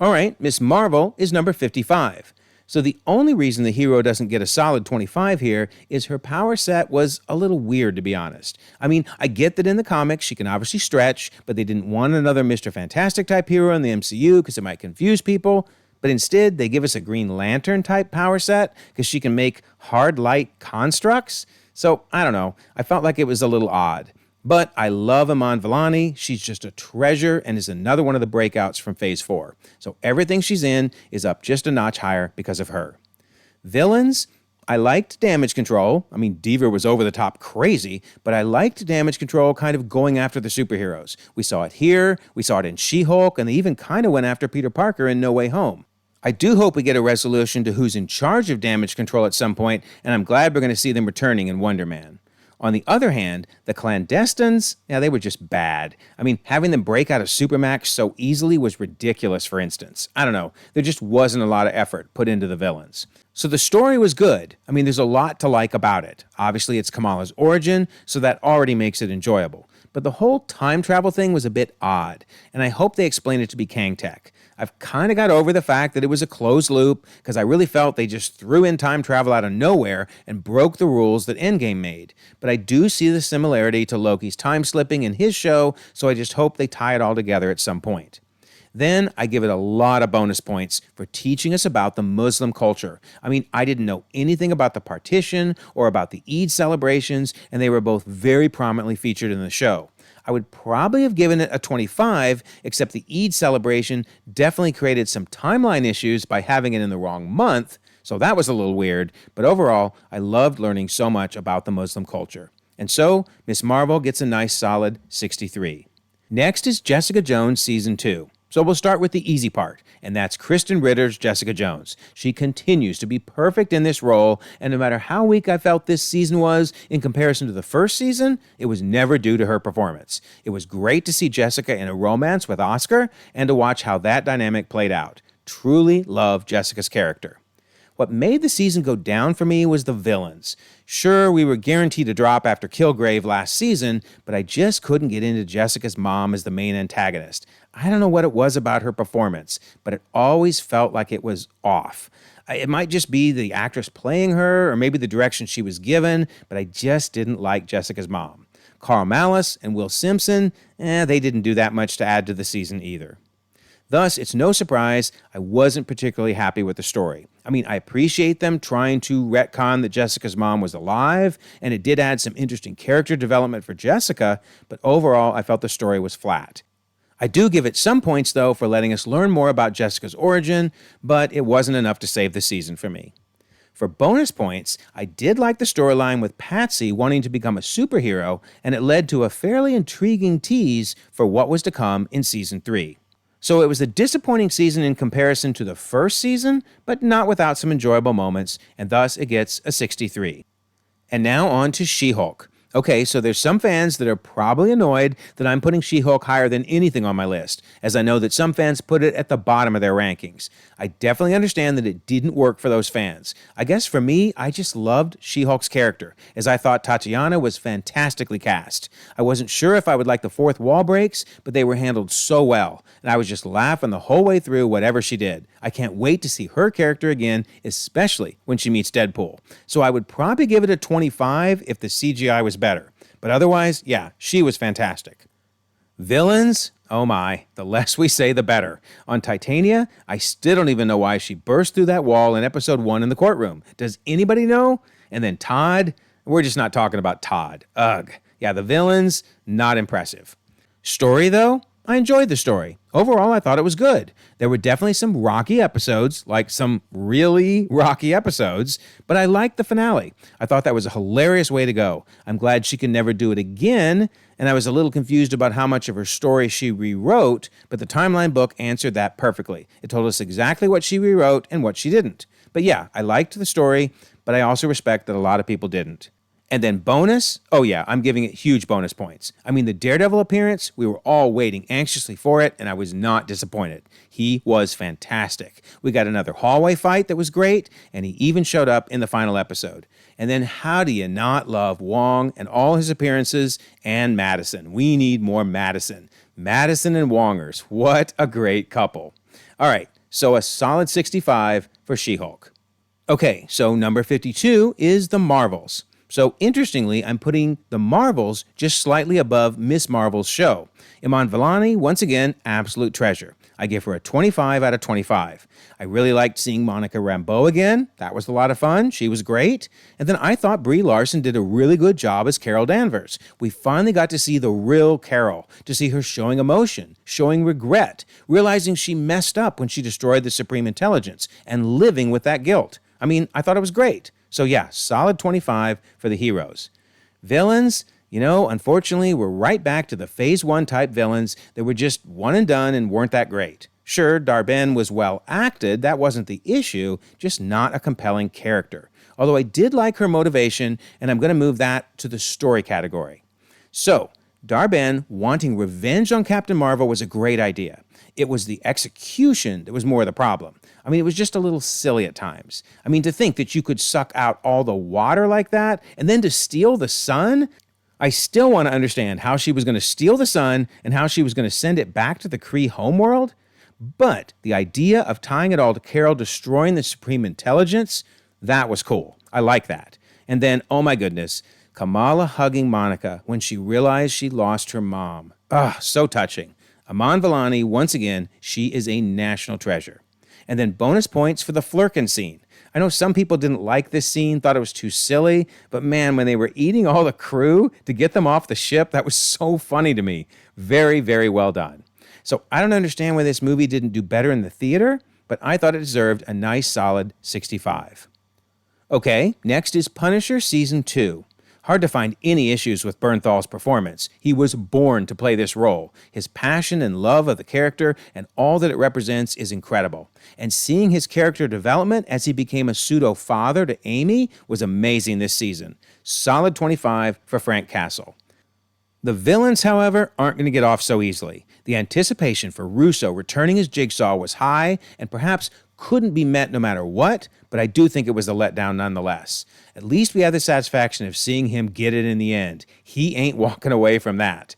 All right, Miss Marvel is number 55. So the only reason the hero doesn't get a solid 25 here is her power set was a little weird, to be honest. I mean, I get that in the comics she can obviously stretch, but they didn't want another Mr. Fantastic type hero in the MCU because it might confuse people. But instead, they give us a Green Lantern-type power set because she can make hard light constructs. So, I don't know. I felt like it was a little odd. But I love Iman Vellani. She's just a treasure and is another one of the breakouts from Phase 4. So everything she's in is up just a notch higher because of her. Villains? I liked Damage Control. I mean, Deaver was over the top crazy, but I liked Damage Control kind of going after the superheroes. We saw it here, we saw it in She-Hulk, and they even kind of went after Peter Parker in No Way Home. I do hope we get a resolution to who's in charge of Damage Control at some point, and I'm glad we're going to see them returning in Wonder Man. On the other hand, the clandestines, yeah, they were just bad. I mean, having them break out of Supermax so easily was ridiculous, for instance. I don't know, there just wasn't a lot of effort put into the villains. So the story was good. I mean, there's a lot to like about it. Obviously, it's Kamala's origin, so that already makes it enjoyable. But the whole time travel thing was a bit odd, and I hope they explain it to be Kang Tech. I've kind of got over the fact that it was a closed loop, because I really felt they just threw in time travel out of nowhere and broke the rules that Endgame made. But I do see the similarity to Loki's time slipping in his show, so I just hope they tie it all together at some point. Then I give it a lot of bonus points for teaching us about the Muslim culture. I mean, I didn't know anything about the partition or about the Eid celebrations, and they were both very prominently featured in the show. I would probably have given it a 25, except the Eid celebration definitely created some timeline issues by having it in the wrong month, so that was a little weird, but overall, I loved learning so much about the Muslim culture. And so, Ms. Marvel gets a nice solid 63. Next is Jessica Jones Season 2. So we'll start with the easy part, and that's Kristen Ritter's Jessica Jones. She continues to be perfect in this role, and no matter how weak I felt this season was in comparison to the first season, it was never due to her performance. It was great to see Jessica in a romance with Oscar, and to watch how that dynamic played out. Truly love Jessica's character. What made the season go down for me was the villains. Sure, we were guaranteed a drop after Kilgrave last season, but I just couldn't get into Jessica's mom as the main antagonist. I don't know what it was about her performance, but it always felt like it was off. It might just be the actress playing her, or maybe the direction she was given, but I just didn't like Jessica's mom. Carl Mallis and Will Simpson, they didn't do that much to add to the season either. Thus, it's no surprise I wasn't particularly happy with the story. I mean, I appreciate them trying to retcon that Jessica's mom was alive, and it did add some interesting character development for Jessica, but overall, I felt the story was flat. I do give it some points, though, for letting us learn more about Jessica's origin, but it wasn't enough to save the season for me. For bonus points, I did like the storyline with Patsy wanting to become a superhero, and it led to a fairly intriguing tease for what was to come in Season 3. So it was a disappointing season in comparison to the first season, but not without some enjoyable moments, and thus it gets a 63. And now on to She-Hulk. Okay, so there's some fans that are probably annoyed that I'm putting She-Hulk higher than anything on my list, as I know that some fans put it at the bottom of their rankings. I definitely understand that it didn't work for those fans. I guess for me, I just loved She-Hulk's character, as I thought Tatiana was fantastically cast. I wasn't sure if I would like the fourth wall breaks, but they were handled so well, and I was just laughing the whole way through whatever she did. I can't wait to see her character again, especially when she meets Deadpool. So I would probably give it a 25 if the CGI was better. But otherwise, yeah, she was fantastic. Villains? Oh my, the less we say, the better. On Titania, I still don't even know why she burst through that wall in episode 1 in the courtroom. Does anybody know? And then Todd? We're just not talking about Todd. Ugh. Yeah, the villains, not impressive. Story, though? I enjoyed the story. Overall, I thought it was good. There were definitely some rocky episodes, like some really rocky episodes, but I liked the finale. I thought that was a hilarious way to go. I'm glad she can never do it again, and I was a little confused about how much of her story she rewrote, but the timeline book answered that perfectly. It told us exactly what she rewrote and what she didn't. But yeah, I liked the story, but I also respect that a lot of people didn't. And then bonus, oh yeah, I'm giving it huge bonus points. I mean, the Daredevil appearance, we were all waiting anxiously for it, and I was not disappointed. He was fantastic. We got another hallway fight that was great, and he even showed up in the final episode. And then how do you not love Wong and all his appearances and Madison? We need more Madison. Madison and Wongers, what a great couple. All right, so a solid 65 for She-Hulk. Okay, so number 52 is The Marvels. So interestingly, I'm putting The Marvels just slightly above Miss Marvel's show. Iman Vellani, once again, absolute treasure. I give her a 25 out of 25. I really liked seeing Monica Rambeau again. That was a lot of fun. She was great. And then I thought Brie Larson did a really good job as Carol Danvers. We finally got to see the real Carol, to see her showing emotion, showing regret, realizing she messed up when she destroyed the Supreme Intelligence, and living with that guilt. I mean, I thought it was great. So yeah, solid 25 for the heroes. Villains, unfortunately, we're right back to the Phase 1 type villains that were just one and done and weren't that great. Sure, Dar-Benn was well acted, that wasn't the issue, just not a compelling character. although I did like her motivation, and I'm going to move that to the story category. So, Dar-Benn wanting revenge on Captain Marvel was a great idea. It was the execution that was more the problem. I mean, it was just a little silly at times. I mean, to think that you could suck out all the water like that, and then to steal the sun? I still want to understand how she was going to steal the sun and how she was going to send it back to the Kree homeworld. But the idea of tying it all to Carol destroying the Supreme Intelligence, that was cool. I like that. And then, oh my goodness, Kamala hugging Monica when she realized she lost her mom. So touching. Iman Vellani, once again, she is a national treasure. And then bonus points for the Flurkin scene. I know some people didn't like this scene, thought it was too silly, but man, when they were eating all the crew to get them off the ship, that was so funny to me. Very, very well done. So I don't understand why this movie didn't do better in the theater, but I thought it deserved a nice solid 65. Okay, next is Punisher Season 2. Hard to find any issues with Bernthal's performance. He was born to play this role. His passion and love of the character and all that it represents is incredible. And seeing his character development as he became a pseudo-father to Amy was amazing this season. Solid 25 for Frank Castle. The villains, however, aren't going to get off so easily. The anticipation for Russo returning as Jigsaw was high and perhaps couldn't be met no matter what, but I do think it was a letdown nonetheless. At least we have the satisfaction of seeing him get it in the end. He ain't walking away from that.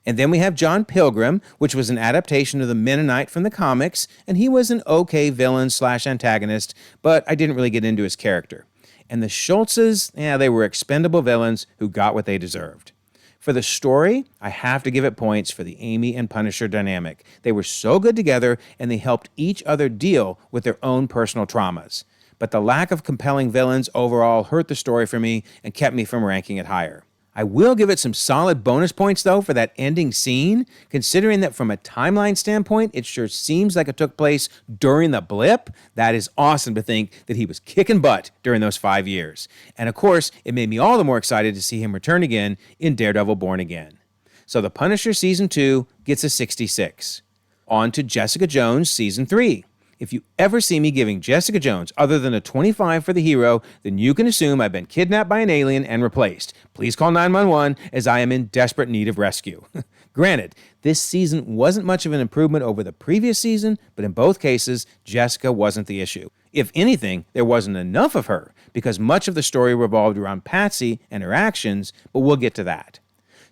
And then we have John Pilgrim, which was an adaptation of the Mennonite from the comics, and he was an okay villain/antagonist, but I didn't really get into his character. And the Schultzes, they were expendable villains who got what they deserved. For the story, I have to give it points for the Amy and Punisher dynamic. They were so good together, and they helped each other deal with their own personal traumas. But the lack of compelling villains overall hurt the story for me and kept me from ranking it higher. I will give it some solid bonus points, though, for that ending scene, considering that from a timeline standpoint, it sure seems like it took place during the blip. That is awesome to think that he was kicking butt during those 5 years. And of course, it made me all the more excited to see him return again in Daredevil Born Again. So The Punisher Season 2 gets a 66. On to Jessica Jones Season 3. If you ever see me giving Jessica Jones other than a 25 for the hero, then you can assume I've been kidnapped by an alien and replaced. Please call 911 as I am in desperate need of rescue. Granted, this season wasn't much of an improvement over the previous season, but in both cases, Jessica wasn't the issue. If anything, there wasn't enough of her, because much of the story revolved around Patsy and her actions, but we'll get to that.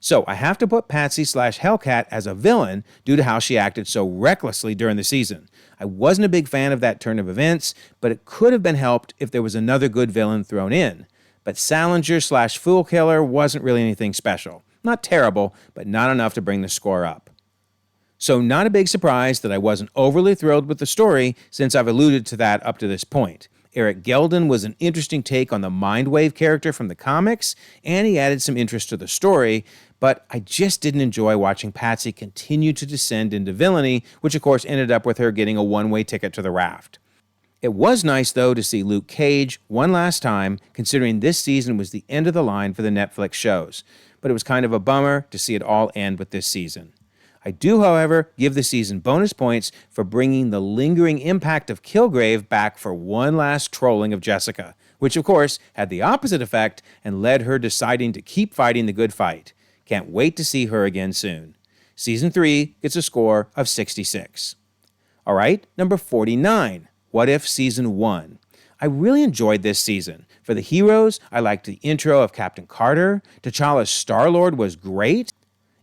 So I have to put Patsy/Hellcat as a villain due to how she acted so recklessly during the season. I wasn't a big fan of that turn of events, but it could have been helped if there was another good villain thrown in. But Salinger/Fool Killer wasn't really anything special. Not terrible, but not enough to bring the score up. So not a big surprise that I wasn't overly thrilled with the story, since I've alluded to that up to this point. Eric Geldin was an interesting take on the Mindwave character from the comics, and he added some interest to the story, but I just didn't enjoy watching Patsy continue to descend into villainy, which of course ended up with her getting a one-way ticket to the raft. It was nice, though, to see Luke Cage one last time, considering this season was the end of the line for the Netflix shows, but it was kind of a bummer to see it all end with this season. I do, however, give the season bonus points for bringing the lingering impact of Kilgrave back for one last trolling of Jessica, which of course had the opposite effect and led her deciding to keep fighting the good fight. Can't wait to see her again soon. Season 3 gets a score of 66. All right, number 49, What If Season 1. I really enjoyed this season. For the heroes, I liked the intro of Captain Carter. T'Challa's Star-Lord was great.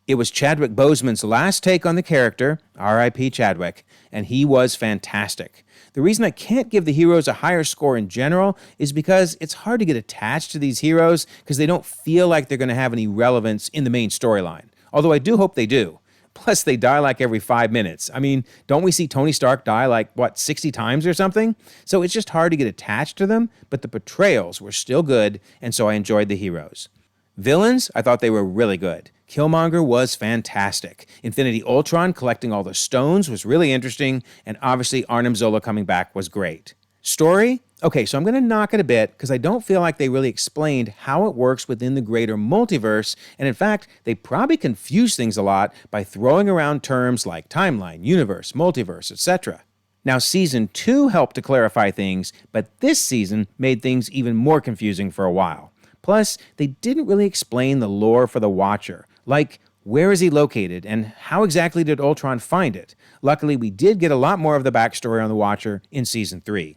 It was Chadwick Boseman's last take on the character, R.I.P. Chadwick, and he was fantastic. The reason I can't give the heroes a higher score in general is because it's hard to get attached to these heroes because they don't feel like they're going to have any relevance in the main storyline, although I do hope they do. Plus, they die like every 5 minutes. I mean, don't we see Tony Stark die like, 60 times or something? So it's just hard to get attached to them, but the portrayals were still good, and so I enjoyed the heroes. Villains, I thought they were really good. Killmonger was fantastic. Infinity Ultron collecting all the stones was really interesting, and obviously Arnim Zola coming back was great. Story? Okay, so I'm going to knock it a bit because I don't feel like they really explained how it works within the greater multiverse, and in fact, they probably confuse things a lot by throwing around terms like timeline, universe, multiverse, etc. Now, Season 2 helped to clarify things, but this season made things even more confusing for a while. Plus, they didn't really explain the lore for the Watcher, like where is he located and how exactly did Ultron find it? Luckily, we did get a lot more of the backstory on the Watcher in Season 3.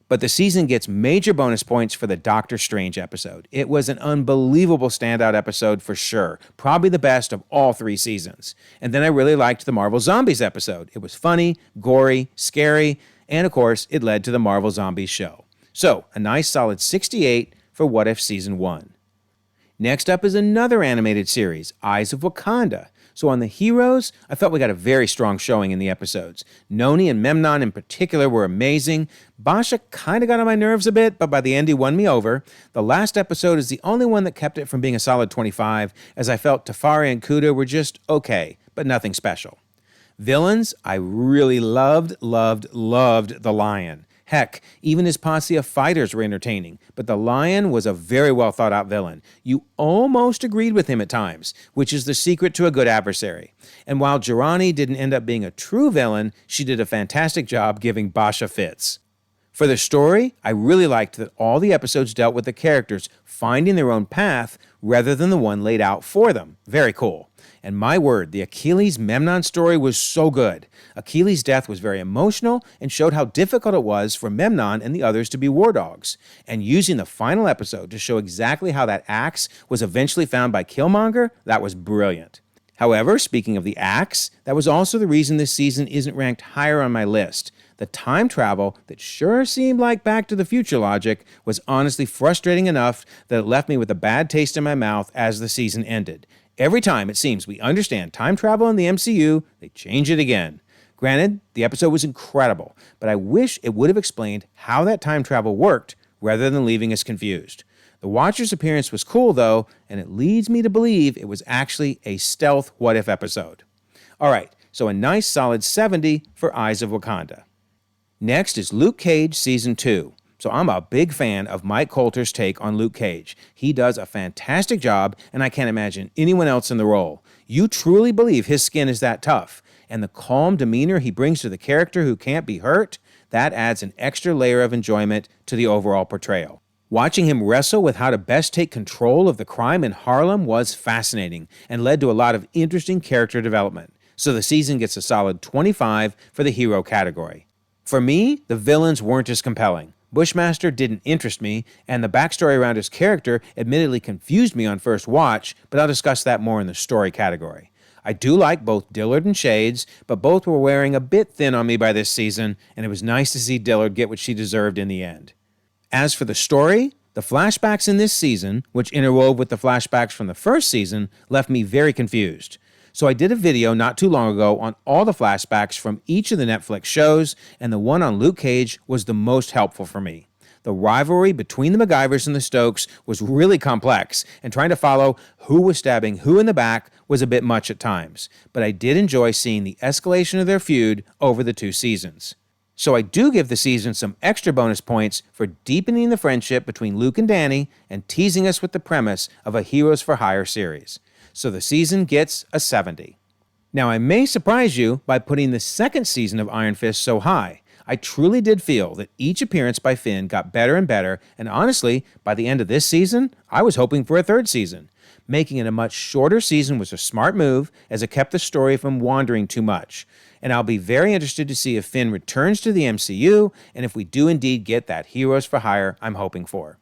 But the season gets major bonus points for the Doctor Strange episode. It was an unbelievable standout episode for sure, probably the best of all 3 seasons. And then I really liked the Marvel Zombies episode. It was funny, gory, scary, and of course, it led to the Marvel Zombies show. So, a nice solid 68 for What If Season 1. Next up is another animated series, Eyes of Wakanda. So on the heroes, I felt we got a very strong showing in the episodes. Noni and Memnon in particular were amazing. Basha kind of got on my nerves a bit, but by the end he won me over. The last episode is the only one that kept it from being a solid 25, as I felt Tafari and Kuda were just okay, but nothing special. Villains, I really loved the Lion. Heck, even his posse of fighters were entertaining, but the Lion was a very well thought out villain. You almost agreed with him at times, which is the secret to a good adversary. And while Jirani didn't end up being a true villain, she did a fantastic job giving Basha fits. For the story, I really liked that all the episodes dealt with the characters finding their own path rather than the one laid out for them. Very cool. And my word, the Achilles Memnon story was so good. Achilles' death was very emotional and showed how difficult it was for Memnon and the others to be war dogs. And using the final episode to show exactly how that axe was eventually found by Killmonger, that was brilliant. However, speaking of the axe, that was also the reason this season isn't ranked higher on my list. The time travel that sure seemed like Back to the Future logic was honestly frustrating enough that it left me with a bad taste in my mouth as the season ended. Every time it seems we understand time travel in the MCU, they change it again. Granted, the episode was incredible, but I wish it would have explained how that time travel worked rather than leaving us confused. The Watcher's appearance was cool though, and it leads me to believe it was actually a stealth what-if episode. Alright, so a nice solid 70 for Eyes of Wakanda. Next is Luke Cage Season 2. So I'm a big fan of Mike Coulter's take on Luke Cage. He does a fantastic job, and I can't imagine anyone else in the role. You truly believe his skin is that tough, and the calm demeanor he brings to the character who can't be hurt, that adds an extra layer of enjoyment to the overall portrayal. Watching him wrestle with how to best take control of the crime in Harlem was fascinating and led to a lot of interesting character development. So the season gets a solid 25 for the hero category. For me, the villains weren't as compelling. Bushmaster didn't interest me, and the backstory around his character admittedly confused me on first watch, but I'll discuss that more in the story category. I do like both Dillard and Shades, but both were wearing a bit thin on me by this season, and it was nice to see Dillard get what she deserved in the end. As for the story, the flashbacks in this season, which interwove with the flashbacks from the first season, left me very confused. So I did a video not too long ago on all the flashbacks from each of the Netflix shows, and the one on Luke Cage was the most helpful for me. The rivalry between the MacGyvers and the Stokes was really complex, and trying to follow who was stabbing who in the back was a bit much at times, but I did enjoy seeing the escalation of their feud over the 2 seasons. So I do give the season some extra bonus points for deepening the friendship between Luke and Danny and teasing us with the premise of a Heroes for Hire series. So the season gets a 70. Now I may surprise you by putting the second season of Iron Fist so high. I truly did feel that each appearance by Finn got better and better, and honestly, by the end of this season, I was hoping for a third season. Making it a much shorter season was a smart move, as it kept the story from wandering too much. And I'll be very interested to see if Finn returns to the MCU, and if we do indeed get that Heroes for Hire I'm hoping for.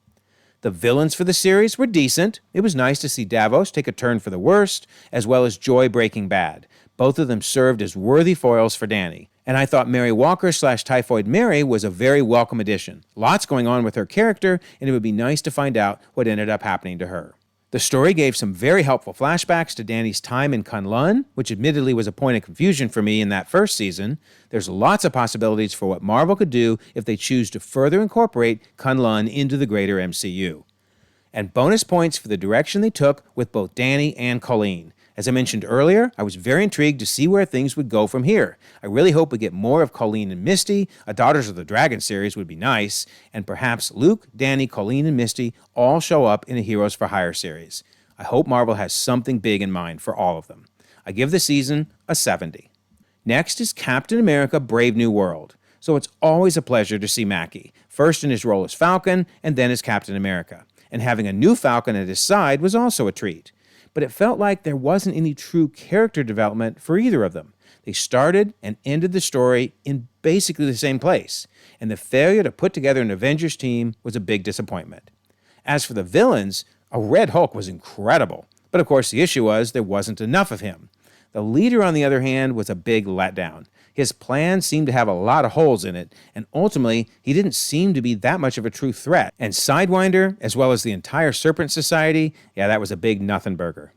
The villains for the series were decent. It was nice to see Davos take a turn for the worst, as well as Joy breaking bad. Both of them served as worthy foils for Danny. And I thought Mary Walker / Typhoid Mary was a very welcome addition. Lots going on with her character, and it would be nice to find out what ended up happening to her. The story gave some very helpful flashbacks to Danny's time in Kunlun, which admittedly was a point of confusion for me in that first season. There's lots of possibilities for what Marvel could do if they choose to further incorporate Kunlun into the greater MCU. And bonus points for the direction they took with both Danny and Colleen. As I mentioned earlier, I was very intrigued to see where things would go from here. I really hope we get more of Colleen and Misty. A Daughters of the Dragon series would be nice. And perhaps Luke, Danny, Colleen, and Misty all show up in a Heroes for Hire series. I hope Marvel has something big in mind for all of them. I give the season a 70. Next is Captain America Brave New World. so it's always a pleasure to see Mackie, first in his role as Falcon and then as Captain America. And having a new Falcon at his side was also a treat. But it felt like there wasn't any true character development for either of them. They started and ended the story in basically the same place, and the failure to put together an Avengers team was a big disappointment. As for the villains, a Red Hulk was incredible, but of course the issue was there wasn't enough of him. The leader, on the other hand, was a big letdown. His plan seemed to have a lot of holes in it, and ultimately, he didn't seem to be that much of a true threat. And Sidewinder, as well as the entire Serpent Society, that was a big nothing burger.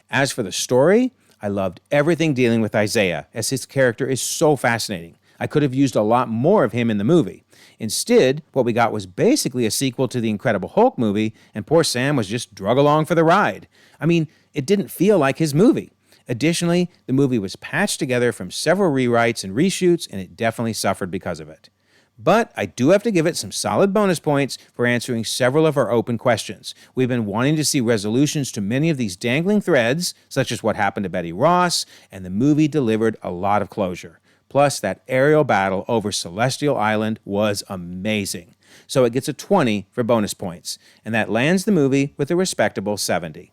As for the story, I loved everything dealing with Isaiah, as his character is so fascinating. I could have used a lot more of him in the movie. Instead, what we got was basically a sequel to the Incredible Hulk movie, and poor Sam was just drug along for the ride. I mean, it didn't feel like his movie. Additionally, the movie was patched together from several rewrites and reshoots, and it definitely suffered because of it. But I do have to give it some solid bonus points for answering several of our open questions. We've been wanting to see resolutions to many of these dangling threads, such as what happened to Betty Ross, and the movie delivered a lot of closure. Plus, that aerial battle over Celestial Island was amazing. So it gets a 20 for bonus points, and that lands the movie with a respectable 70.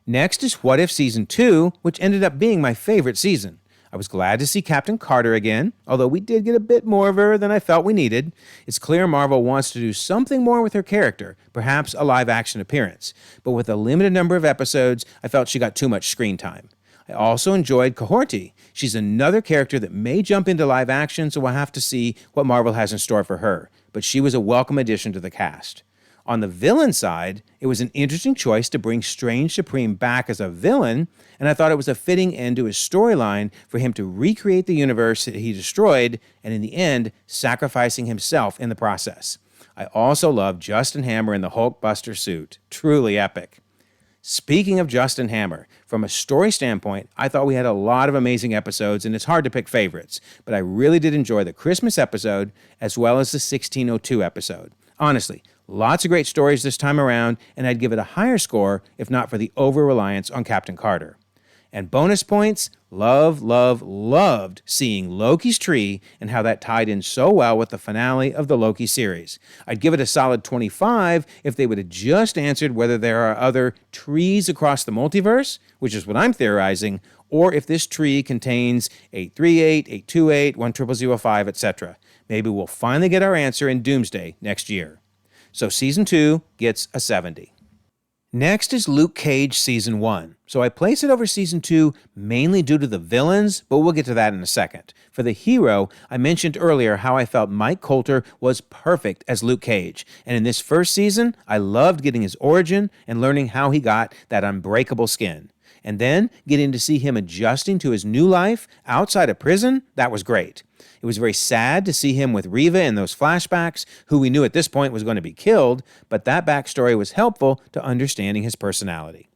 Next is What If Season 2, which ended up being my favorite season. I was glad to see Captain Carter again, although we did get a bit more of her than I felt we needed. It's clear Marvel wants to do something more with her character, perhaps a live-action appearance. But with a limited number of episodes, I felt she got too much screen time. I also enjoyed Cohorty. She's another character that may jump into live action, so we'll have to see what Marvel has in store for her. But she was a welcome addition to the cast. On the villain side, it was an interesting choice to bring Strange Supreme back as a villain, and I thought it was a fitting end to his storyline for him to recreate the universe that he destroyed, and in the end, sacrificing himself in the process. I also loved Justin Hammer in the Hulkbuster suit. Truly epic. Speaking of Justin Hammer, from a story standpoint, I thought we had a lot of amazing episodes, and it's hard to pick favorites, but I really did enjoy the Christmas episode as well as the 1602 episode. Honestly, lots of great stories this time around, and I'd give it a higher score if not for the over-reliance on Captain Carter. And bonus points, loved seeing Loki's tree and how that tied in so well with the finale of the Loki series. I'd give it a solid 25 if they would have just answered whether there are other trees across the multiverse, which is what I'm theorizing, or if this tree contains 838, 828, 10005, etc. Maybe we'll finally get our answer in Doomsday next year. So Season 2 gets a 70. Next is Luke Cage Season 1. So I place it over Season 2 mainly due to the villains, but we'll get to that in a second. For the hero, I mentioned earlier how I felt Mike Colter was perfect as Luke Cage. And in this first season, I loved getting his origin and learning how he got that unbreakable skin. And then getting to see him adjusting to his new life outside of prison, that was great. It was very sad to see him with Reva in those flashbacks, who we knew at this point was going to be killed, but that backstory was helpful to understanding his personality.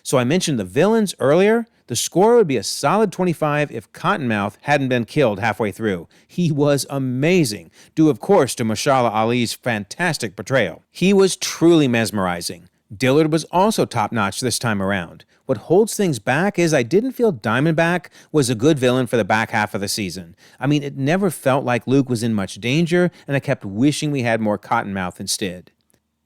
So I mentioned the villains earlier. The score would be a solid 25 if Cottonmouth hadn't been killed halfway through. He was amazing, due of course to Mashallah Ali's fantastic portrayal. He was truly mesmerizing. Dillard was also top-notch this time around. What holds things back is I didn't feel Diamondback was a good villain for the back half of the season. I mean, it never felt like Luke was in much danger, and I kept wishing we had more Cottonmouth instead.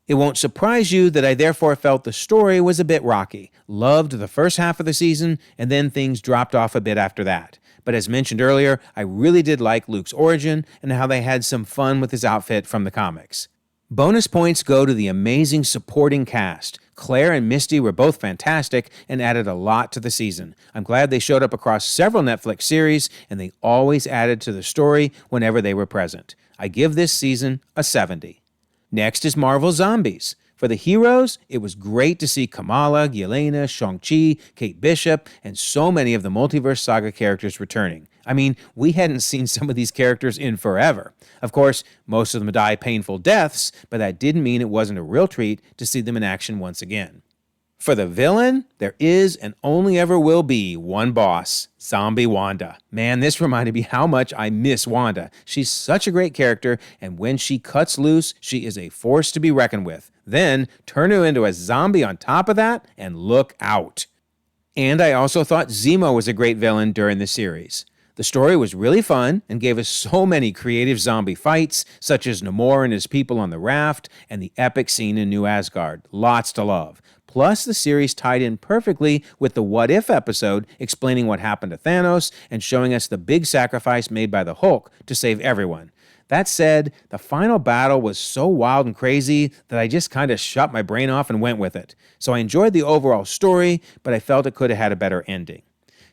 It won't surprise you that I therefore felt the story was a bit rocky. Loved the first half of the season, and then things dropped off a bit after that. But as mentioned earlier, I really did like Luke's origin and how they had some fun with his outfit from the comics. Bonus points go to the amazing supporting cast. Claire and Misty were both fantastic and added a lot to the season. I'm glad they showed up across several Netflix series, and they always added to the story whenever they were present. I give this season a 70. Next is Marvel Zombies. For the heroes, it was great to see Kamala, Yelena, Shang-Chi, Kate Bishop, and so many of the Multiverse Saga characters returning. I mean, we hadn't seen some of these characters in forever. Of course, most of them die painful deaths, but that didn't mean it wasn't a real treat to see them in action once again. For the villain, there is and only ever will be one boss, Zombie Wanda. Man, this reminded me how much I miss Wanda. She's such a great character, and when she cuts loose, she is a force to be reckoned with. Then, turn her into a zombie on top of that, and look out. And I also thought Zemo was a great villain during the series. The story was really fun and gave us so many creative zombie fights, such as Namor and his people on the raft and the epic scene in New Asgard. Lots to love. Plus, the series tied in perfectly with the What If episode, explaining what happened to Thanos and showing us the big sacrifice made by the Hulk to save everyone. That said, the final battle was so wild and crazy that I just kind of shut my brain off and went with it. So I enjoyed the overall story, but I felt it could have had a better ending.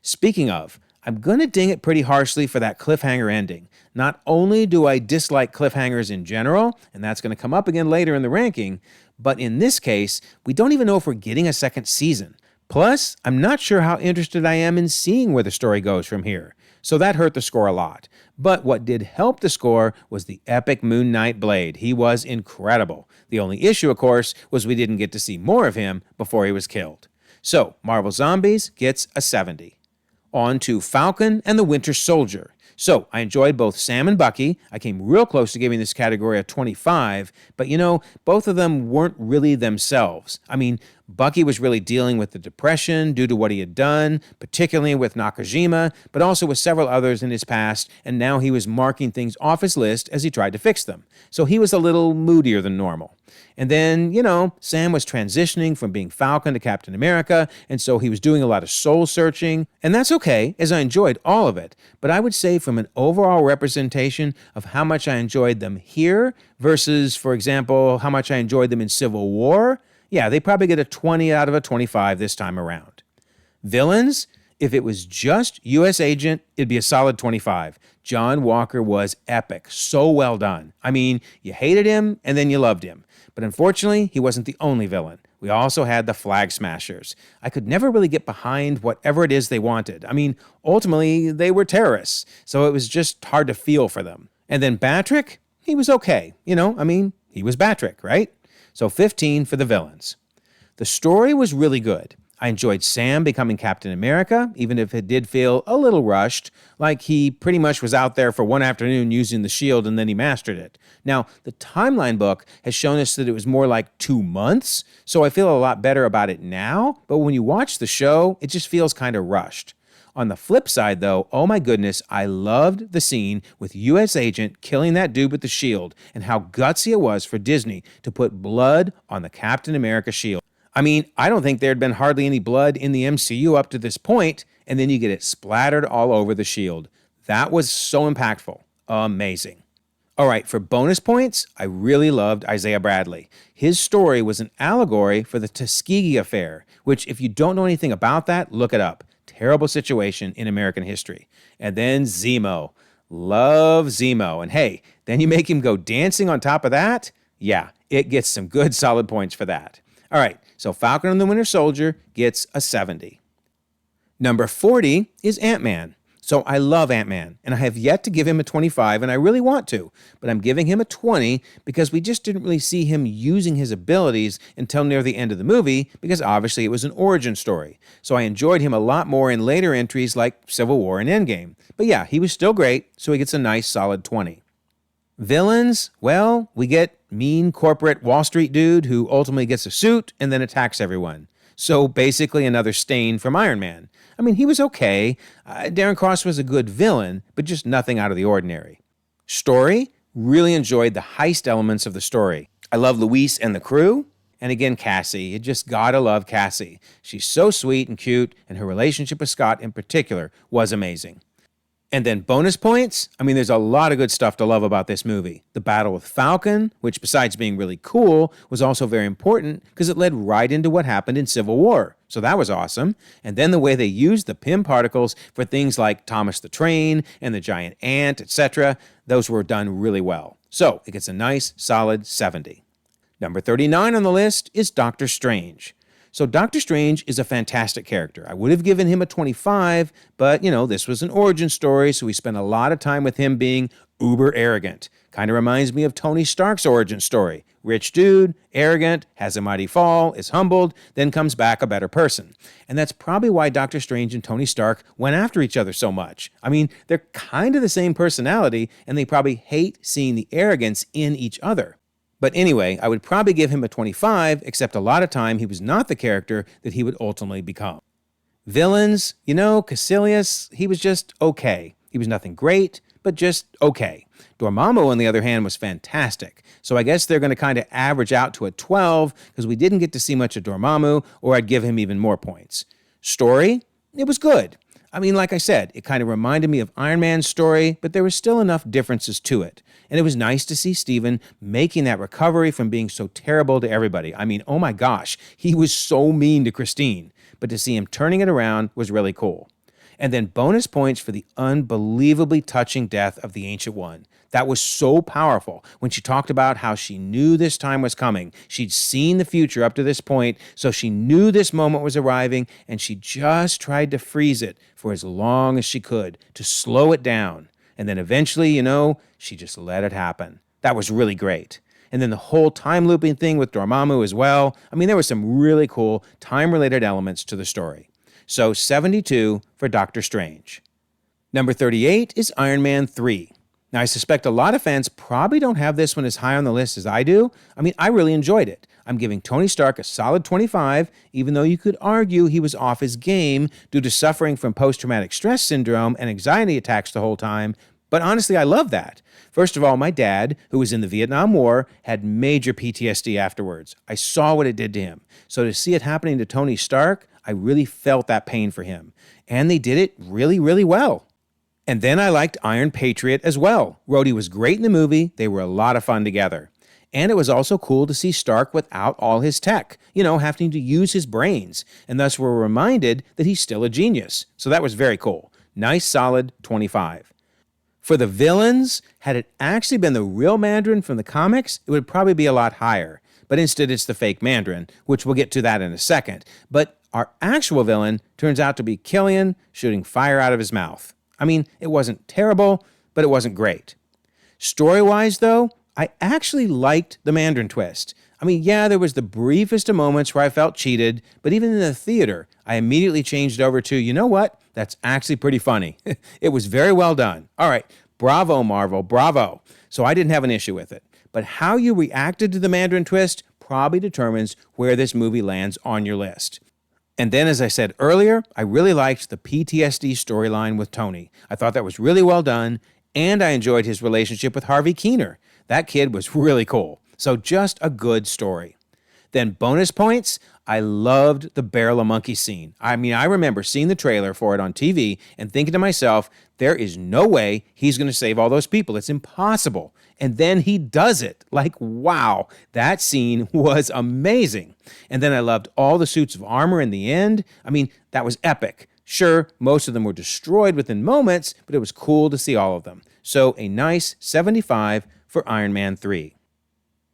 Speaking of, I'm going to ding it pretty harshly for that cliffhanger ending. Not only do I dislike cliffhangers in general, and that's going to come up again later in the ranking, but in this case, we don't even know if we're getting a second season. Plus, I'm not sure how interested I am in seeing where the story goes from here. So that hurt the score a lot. But what did help the score was the epic Moon Knight Blade. He was incredible. The only issue, of course, was we didn't get to see more of him before he was killed. So, Marvel Zombies gets a 70. On to Falcon and the Winter Soldier. So, I enjoyed both Sam and Bucky. I came real close to giving this category a 25, but both of them weren't really themselves. I mean, Bucky was really dealing with the depression due to what he had done, particularly with Nakajima, but also with several others in his past, and now he was marking things off his list as he tried to fix them. So he was a little moodier than normal. And then, Sam was transitioning from being Falcon to Captain America, and so he was doing a lot of soul searching, and that's okay, as I enjoyed all of it. But I would say from an overall representation of how much I enjoyed them here versus, for example, how much I enjoyed them in Civil War, yeah, they probably get a 20 out of a 25 this time around. Villains, if it was just U.S. Agent, it'd be a solid 25. John Walker was epic. So well done. I mean, you hated him and then you loved him. But unfortunately, he wasn't the only villain. We also had the Flag Smashers. I could never really get behind whatever it is they wanted. I mean, ultimately, they were terrorists, so it was just hard to feel for them. And then Batrick, he was okay. He was Batrick, right? So 15 for the villains. The story was really good. I enjoyed Sam becoming Captain America, even if it did feel a little rushed, like he pretty much was out there for one afternoon using the shield and then he mastered it. Now, the timeline book has shown us that it was more like 2 months, so I feel a lot better about it now, but when you watch the show, it just feels kind of rushed. On the flip side, though, oh my goodness, I loved the scene with U.S. Agent killing that dude with the shield and how gutsy it was for Disney to put blood on the Captain America shield. I mean, I don't think there had been hardly any blood in the MCU up to this point, and then you get it splattered all over the shield. That was so impactful. Amazing. All right, for bonus points, I really loved Isaiah Bradley. His story was an allegory for the Tuskegee Affair, which if you don't know anything about that, look it up. Terrible situation in American history. And then Zemo. Love Zemo. And hey, then you make him go dancing on top of that? Yeah, it gets some good solid points for that. All right, so Falcon and the Winter Soldier gets a 70. Number 40 is Ant-Man. So I love Ant-Man, and I have yet to give him a 25, and I really want to, but I'm giving him a 20 because we just didn't really see him using his abilities until near the end of the movie, because obviously it was an origin story. So I enjoyed him a lot more in later entries like Civil War and Endgame. But yeah, he was still great, so he gets a nice solid 20. Villains, well, we get mean corporate Wall Street dude who ultimately gets a suit and then attacks everyone. So basically another Stain from Iron Man. I mean, he was okay. Darren Cross was a good villain, but just nothing out of the ordinary. Story, really enjoyed the heist elements of the story. I love Luis and the crew. And again, Cassie. You just gotta love Cassie. She's so sweet and cute, and her relationship with Scott in particular was amazing. And then bonus points, I mean, there's a lot of good stuff to love about this movie. The battle with Falcon, which besides being really cool, was also very important because it led right into what happened in Civil War. So that was awesome. And then the way they used the Pym particles for things like Thomas the Train and the giant ant, etc., those were done really well. So it gets a nice, solid 70. Number 39 on the list is Doctor Strange. So Doctor Strange is a fantastic character. I would have given him a 25, but, this was an origin story, so we spent a lot of time with him being uber arrogant. Kind of reminds me of Tony Stark's origin story. Rich dude, arrogant, has a mighty fall, is humbled, then comes back a better person. And that's probably why Doctor Strange and Tony Stark went after each other so much. I mean, they're kind of the same personality, and they probably hate seeing the arrogance in each other. But anyway, I would probably give him a 25, except a lot of time he was not the character that he would ultimately become. Villains, Caecilius, he was just okay. He He was nothing great, but just okay. Dormammu, on the other hand, was fantastic. So I guess they're going to kind of average out to a 12 because we didn't get to see much of Dormammu, or I'd give him even more points. Story? It was good. I mean, like I said, it kind of reminded me of Iron Man's story, but there was still enough differences to it. And it was nice to see Steven making that recovery from being so terrible to everybody. I mean, oh my gosh, he was so mean to Christine. But to see him turning it around was really cool. And then bonus points for the unbelievably touching death of the Ancient One. That was so powerful when she talked about how she knew this time was coming. She'd seen the future up to this point, so she knew this moment was arriving, and she just tried to freeze it for as long as she could, to slow it down. And then eventually, she just let it happen. That was really great. And then the whole time looping thing with Dormammu as well. I mean, there were some really cool time-related elements to the story. So 72 for Doctor Strange. Number 38 is Iron Man 3. Now, I suspect a lot of fans probably don't have this one as high on the list as I do. I mean, I really enjoyed it. I'm giving Tony Stark a solid 25, even though you could argue he was off his game due to suffering from post-traumatic stress syndrome and anxiety attacks the whole time. But honestly, I love that. First of all, my dad, who was in the Vietnam War, had major PTSD afterwards. I saw what it did to him. So to see it happening to Tony Stark, I really felt that pain for him. And they did it really, really well. And then I liked Iron Patriot as well. Rhodey was great in the movie. They were a lot of fun together. And it was also cool to see Stark without all his tech, having to use his brains. And thus we're reminded that he's still a genius. So that was very cool. Nice, solid 25. For the villains, had it actually been the real Mandarin from the comics, it would probably be a lot higher. But instead it's the fake Mandarin, which we'll get to that in a second. But our actual villain turns out to be Killian shooting fire out of his mouth. I mean, it wasn't terrible, but it wasn't great. Story-wise, though, I actually liked the Mandarin twist. I mean, yeah, there was the briefest of moments where I felt cheated, but even in the theater, I immediately changed over to, you know what? That's actually pretty funny. It was very well done. All right, bravo, Marvel, bravo. So I didn't have an issue with it. But how you reacted to the Mandarin twist probably determines where this movie lands on your list. And then, as I said earlier, I really liked the PTSD storyline with Tony. I thought that was really well done, and I enjoyed his relationship with Harvey Keener. That kid was really cool. So just a good story. Then bonus points, I loved the barrel of monkey scene. I mean, I remember seeing the trailer for it on TV and thinking to myself, there is no way he's going to save all those people. It's impossible. And then he does it. Like, wow, that scene was amazing. And then I loved all the suits of armor in the end. I mean, that was epic. Sure, most of them were destroyed within moments, but it was cool to see all of them. So a nice 75 for Iron Man 3.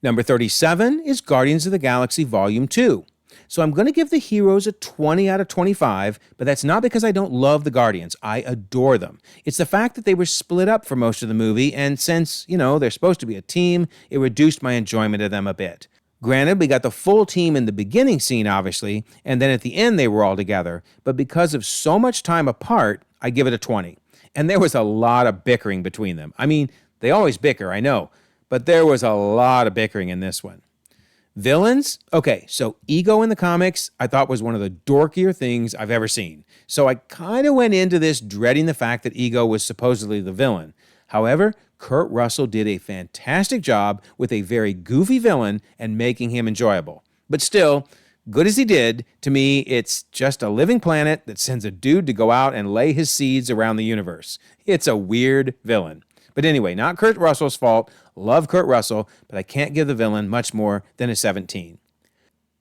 Number 37 is Guardians of the Galaxy Volume 2. So I'm going to give the heroes a 20 out of 25, but that's not because I don't love the Guardians. I adore them. It's the fact that they were split up for most of the movie, and since, they're supposed to be a team, it reduced my enjoyment of them a bit. Granted, we got the full team in the beginning scene, obviously, and then at the end they were all together, but because of so much time apart, I give it a 20. And there was a lot of bickering between them. I mean, they always bicker, I know, but there was a lot of bickering in this one. Villains? Okay, so Ego in the comics I thought was one of the dorkier things I've ever seen. So I kind of went into this dreading the fact that Ego was supposedly the villain. However, Kurt Russell did a fantastic job with a very goofy villain and making him enjoyable. But still, good as he did, to me, it's just a living planet that sends a dude to go out and lay his seeds around the universe. It's a weird villain. But anyway, not Kurt Russell's fault. Love Kurt Russell, but I can't give the villain much more than a 17.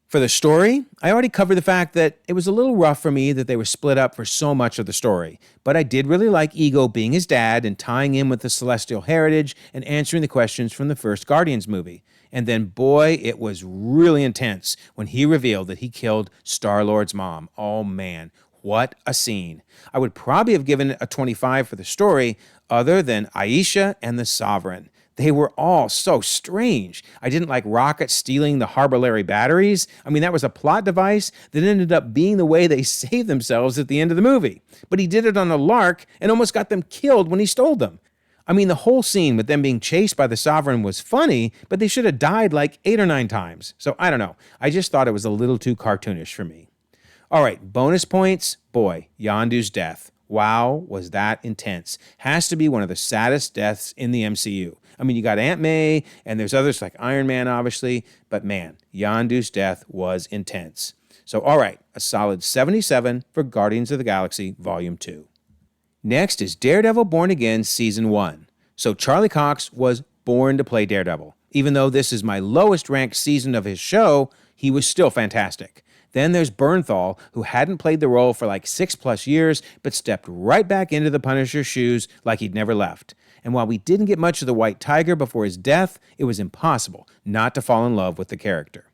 For the story, I already covered the fact that it was a little rough for me that they were split up for so much of the story. But I did really like Ego being his dad and tying in with the celestial heritage and answering the questions from the first Guardians movie. And then, boy, it was really intense when he revealed that he killed Star-Lord's mom. Oh, man, what a scene. I would probably have given it a 25 for the story, other than Aisha and the Sovereign. They were all so strange. I didn't like Rocket stealing the Harbor Larry batteries. I mean, that was a plot device that ended up being the way they saved themselves at the end of the movie. But he did it on a lark and almost got them killed when he stole them. I mean, the whole scene with them being chased by the Sovereign was funny, but they should have died like 8 or 9 times. So I don't know. I just thought it was a little too cartoonish for me. All right, bonus points. Boy, Yondu's death. Wow, was that intense. Has to be one of the saddest deaths in the MCU. I mean, you got Aunt May, and there's others like Iron Man, obviously, but man, Yondu's death was intense. So, all right, a solid 77 for Guardians of the Galaxy Volume 2. Next is Daredevil Born Again Season 1. So Charlie Cox was born to play Daredevil. Even though this is my lowest ranked season of his show, he was still fantastic. Then there's Bernthal, who hadn't played the role for like 6+ years, but stepped right back into the Punisher's shoes like he'd never left. And while we didn't get much of the White Tiger before his death, it was impossible not to fall in love with the character.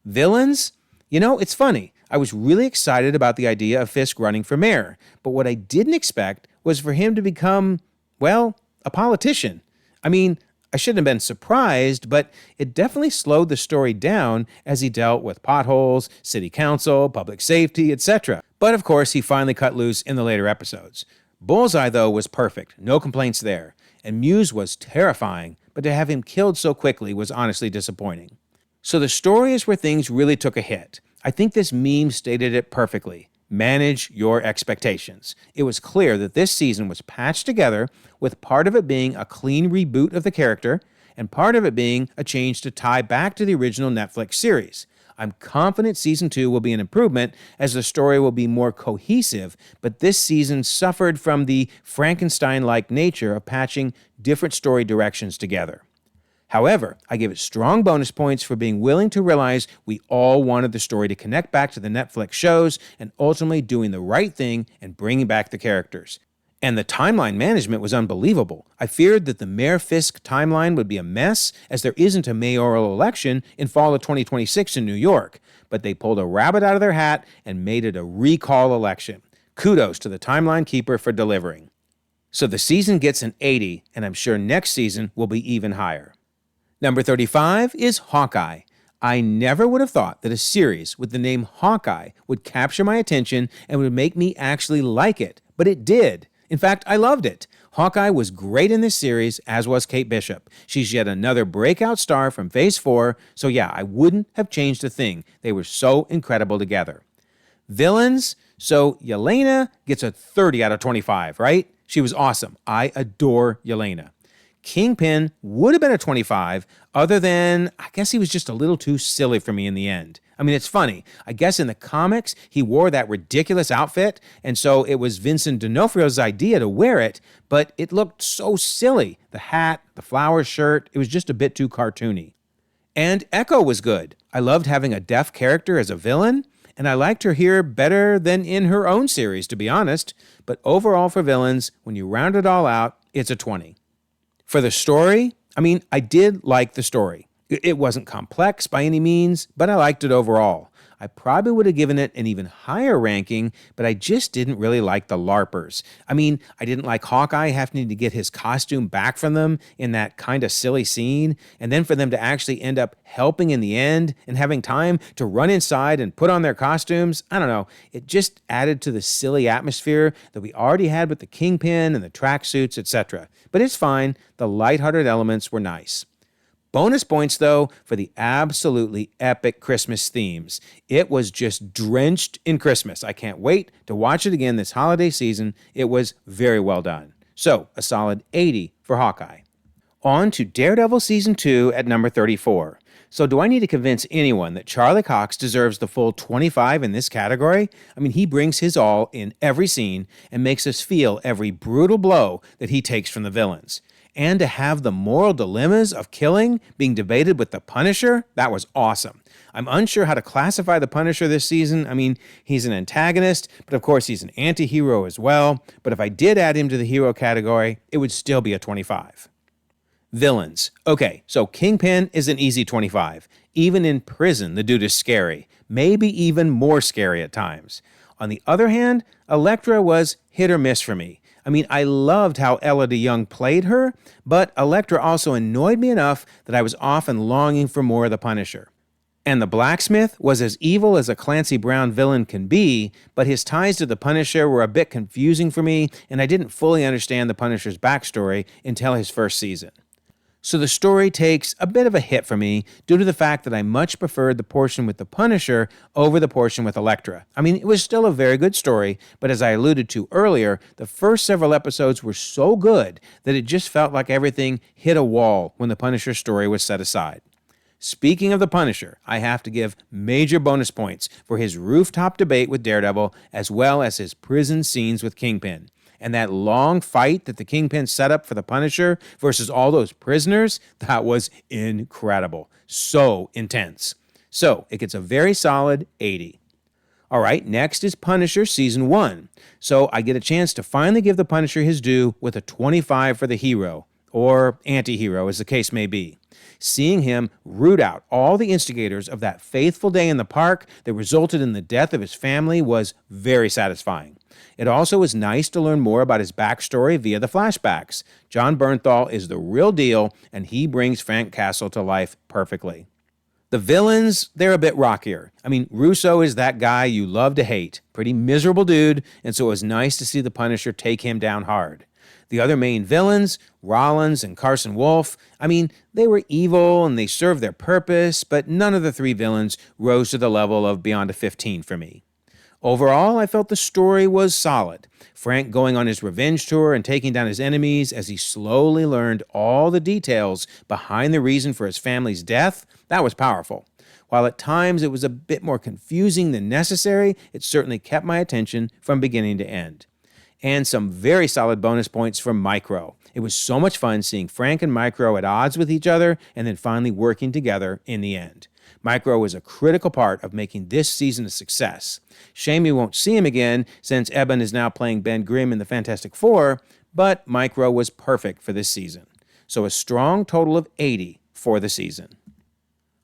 Villains? You know, it's funny. I was really excited about the idea of Fisk running for mayor, but what I didn't expect was for him to become, well, a politician. I mean, I shouldn't have been surprised, but it definitely slowed the story down as he dealt with potholes, city council, public safety, etc. But of course, he finally cut loose in the later episodes. Bullseye, though, was perfect. No complaints there. And Muse was terrifying, but to have him killed so quickly was honestly disappointing. So the story is where things really took a hit. I think this meme stated it perfectly. Manage your expectations. It was clear that this season was patched together, with part of it being a clean reboot of the character, and part of it being a change to tie back to the original Netflix series. I'm confident Season 2 will be an improvement, as the story will be more cohesive, but this season suffered from the Frankenstein-like nature of patching different story directions together. However, I give it strong bonus points for being willing to realize we all wanted the story to connect back to the Netflix shows and ultimately doing the right thing and bringing back the characters. And the timeline management was unbelievable. I feared that the Mayor Fisk timeline would be a mess, as there isn't a mayoral election in fall of 2026 in New York, but they pulled a rabbit out of their hat and made it a recall election. Kudos to the timeline keeper for delivering. So the season gets an 80, and I'm sure next season will be even higher. Number 35 is Hawkeye. I never would have thought that a series with the name Hawkeye would capture my attention and would make me actually like it, but it did. In fact, I loved it. Hawkeye was great in this series, as was Kate Bishop. She's yet another breakout star from Phase 4, so yeah, I wouldn't have changed a thing. They were so incredible together. Villains? So Yelena gets a 30 out of 25, right? She was awesome. I adore Yelena. Kingpin would have been a 25, other than, I guess he was just a little too silly for me in the end. I mean, it's funny. I guess in the comics, he wore that ridiculous outfit, and so it was Vincent D'Onofrio's idea to wear it, but it looked so silly. The hat, the flower shirt, it was just a bit too cartoony. And Echo was good. I loved having a deaf character as a villain, and I liked her here better than in her own series, to be honest. But overall for villains, when you round it all out, it's a 20. For the story, I mean, I did like the story. It wasn't complex by any means, but I liked it overall. I probably would have given it an even higher ranking, but I just didn't really like the LARPers. I mean, I didn't like Hawkeye having to get his costume back from them in that kind of silly scene, and then for them to actually end up helping in the end and having time to run inside and put on their costumes. I don't know. It just added to the silly atmosphere that we already had with the Kingpin and the tracksuits, etc. But it's fine. The lighthearted elements were nice. Bonus points, though, for the absolutely epic Christmas themes. It was just drenched in Christmas. I can't wait to watch it again this holiday season. It was very well done. So, a solid 80 for Hawkeye. On to Daredevil Season 2 at number 34. So do I need to convince anyone that Charlie Cox deserves the full 25 in this category? I mean, he brings his all in every scene and makes us feel every brutal blow that he takes from the villains. And to have the moral dilemmas of killing being debated with the Punisher, that was awesome. I'm unsure how to classify the Punisher this season. I mean, he's an antagonist, but of course he's an anti-hero as well. But if I did add him to the hero category, it would still be a 25. Villains. Okay, so Kingpin is an easy 25. Even in prison, the dude is scary. Maybe even more scary at times. On the other hand, Elektra was hit or miss for me. I mean, I loved how Ella DeYoung played her, but Elektra also annoyed me enough that I was often longing for more of the Punisher. And the Blacksmith was as evil as a Clancy Brown villain can be, but his ties to the Punisher were a bit confusing for me, and I didn't fully understand the Punisher's backstory until his first season. So the story takes a bit of a hit for me due to the fact that I much preferred the portion with the Punisher over the portion with Elektra. I mean, it was still a very good story, but as I alluded to earlier, the first several episodes were so good that it just felt like everything hit a wall when the Punisher story was set aside. Speaking of the Punisher, I have to give major bonus points for his rooftop debate with Daredevil as well as his prison scenes with Kingpin. And that long fight that the Kingpin set up for the Punisher versus all those prisoners, that was incredible. So intense. So it gets a very solid 80. All right, next is Punisher Season 1. So I get a chance to finally give the Punisher his due with a 25 for the hero, or anti-hero as the case may be. Seeing him root out all the instigators of that faithful day in the park that resulted in the death of his family was very satisfying. It also was nice to learn more about his backstory via the flashbacks. John Bernthal is the real deal, and he brings Frank Castle to life perfectly. The villains, they're a bit rockier. I mean, Russo is that guy you love to hate. Pretty miserable dude, and so it was nice to see the Punisher take him down hard. The other main villains, Rollins and Carson Wolf, I mean, they were evil and they served their purpose, but none of the three villains rose to the level of beyond a 15 for me. Overall, I felt the story was solid. Frank going on his revenge tour and taking down his enemies as he slowly learned all the details behind the reason for his family's death, that was powerful. While at times it was a bit more confusing than necessary, it certainly kept my attention from beginning to end. And some very solid bonus points from Micro. It was so much fun seeing Frank and Micro at odds with each other and then finally working together in the end. Micro was a critical part of making this season a success. Shame we won't see him again since Eben is now playing Ben Grimm in the Fantastic Four, but Micro was perfect for this season. So a strong total of 80 for the season.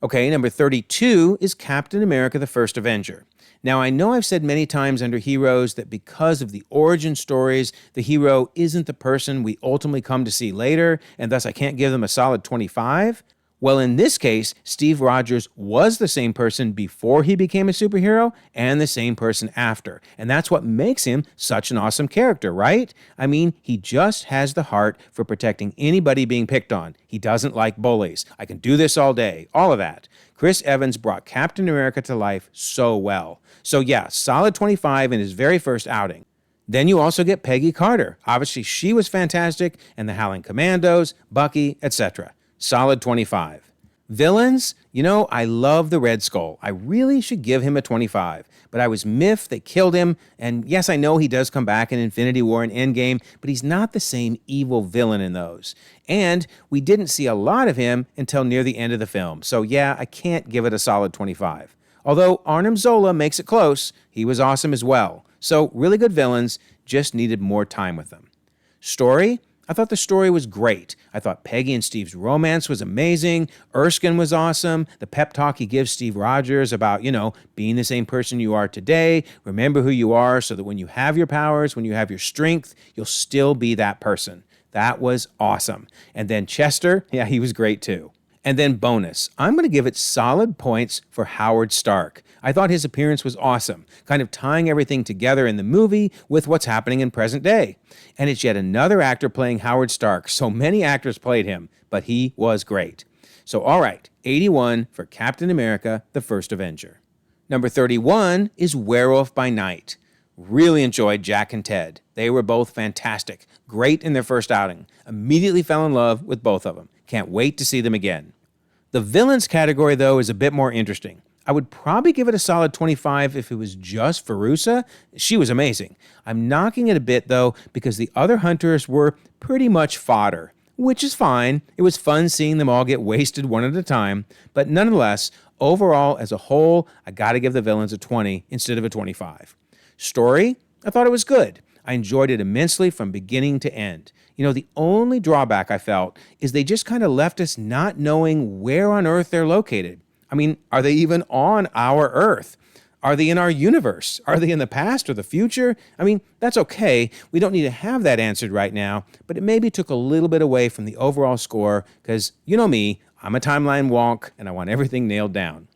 Okay, number 32 is Captain America: The First Avenger. Now, I know I've said many times under heroes that because of the origin stories, the hero isn't the person we ultimately come to see later, and thus I can't give them a solid 25. Well, in this case, Steve Rogers was the same person before he became a superhero and the same person after. And that's what makes him such an awesome character, right? I mean, he just has the heart for protecting anybody being picked on. He doesn't like bullies. I can do this all day. All of that. Chris Evans brought Captain America to life so well. So yeah, solid 25 in his very first outing. Then you also get Peggy Carter. Obviously, she was fantastic, and the Howling Commandos, Bucky, etc. Solid 25. Villains, I love the Red Skull. I really should give him a 25, but I was miffed they killed him, and yes, I know he does come back in Infinity War and Endgame, but he's not the same evil villain in those. And we didn't see a lot of him until near the end of the film, so yeah, I can't give it a solid 25. Although Arnim Zola makes it close, he was awesome as well. So really good villains, just needed more time with them. Story? I thought the story was great. I thought Peggy and Steve's romance was amazing. Erskine was awesome. The pep talk he gives Steve Rogers about, being the same person you are today. Remember who you are so that when you have your powers, when you have your strength, you'll still be that person. That was awesome. And then Chester, yeah, he was great too. And then bonus, I'm going to give it solid points for Howard Stark. I thought his appearance was awesome, kind of tying everything together in the movie with what's happening in present day. And it's yet another actor playing Howard Stark. So many actors played him, but he was great. So all right, 81 for Captain America: The First Avenger. Number 31 is Werewolf by Night. Really enjoyed Jack and Ted. They were both fantastic, great in their first outing. Immediately fell in love with both of them. Can't wait to see them again. The villains category, though, is a bit more interesting. I would probably give it a solid 25 if it was just Verussa. She was amazing. I'm knocking it a bit, though, because the other hunters were pretty much fodder, which is fine. It was fun seeing them all get wasted one at a time, but nonetheless, overall, as a whole, I gotta give the villains a 20 instead of a 25. Story? I thought it was good. I enjoyed it immensely from beginning to end. The only drawback I felt is they just kind of left us not knowing where on Earth they're located. I mean, are they even on our Earth? Are they in our universe? Are they in the past or the future? I mean, that's okay. We don't need to have that answered right now, but it maybe took a little bit away from the overall score because, you know me, I'm a timeline wonk and I want everything nailed down.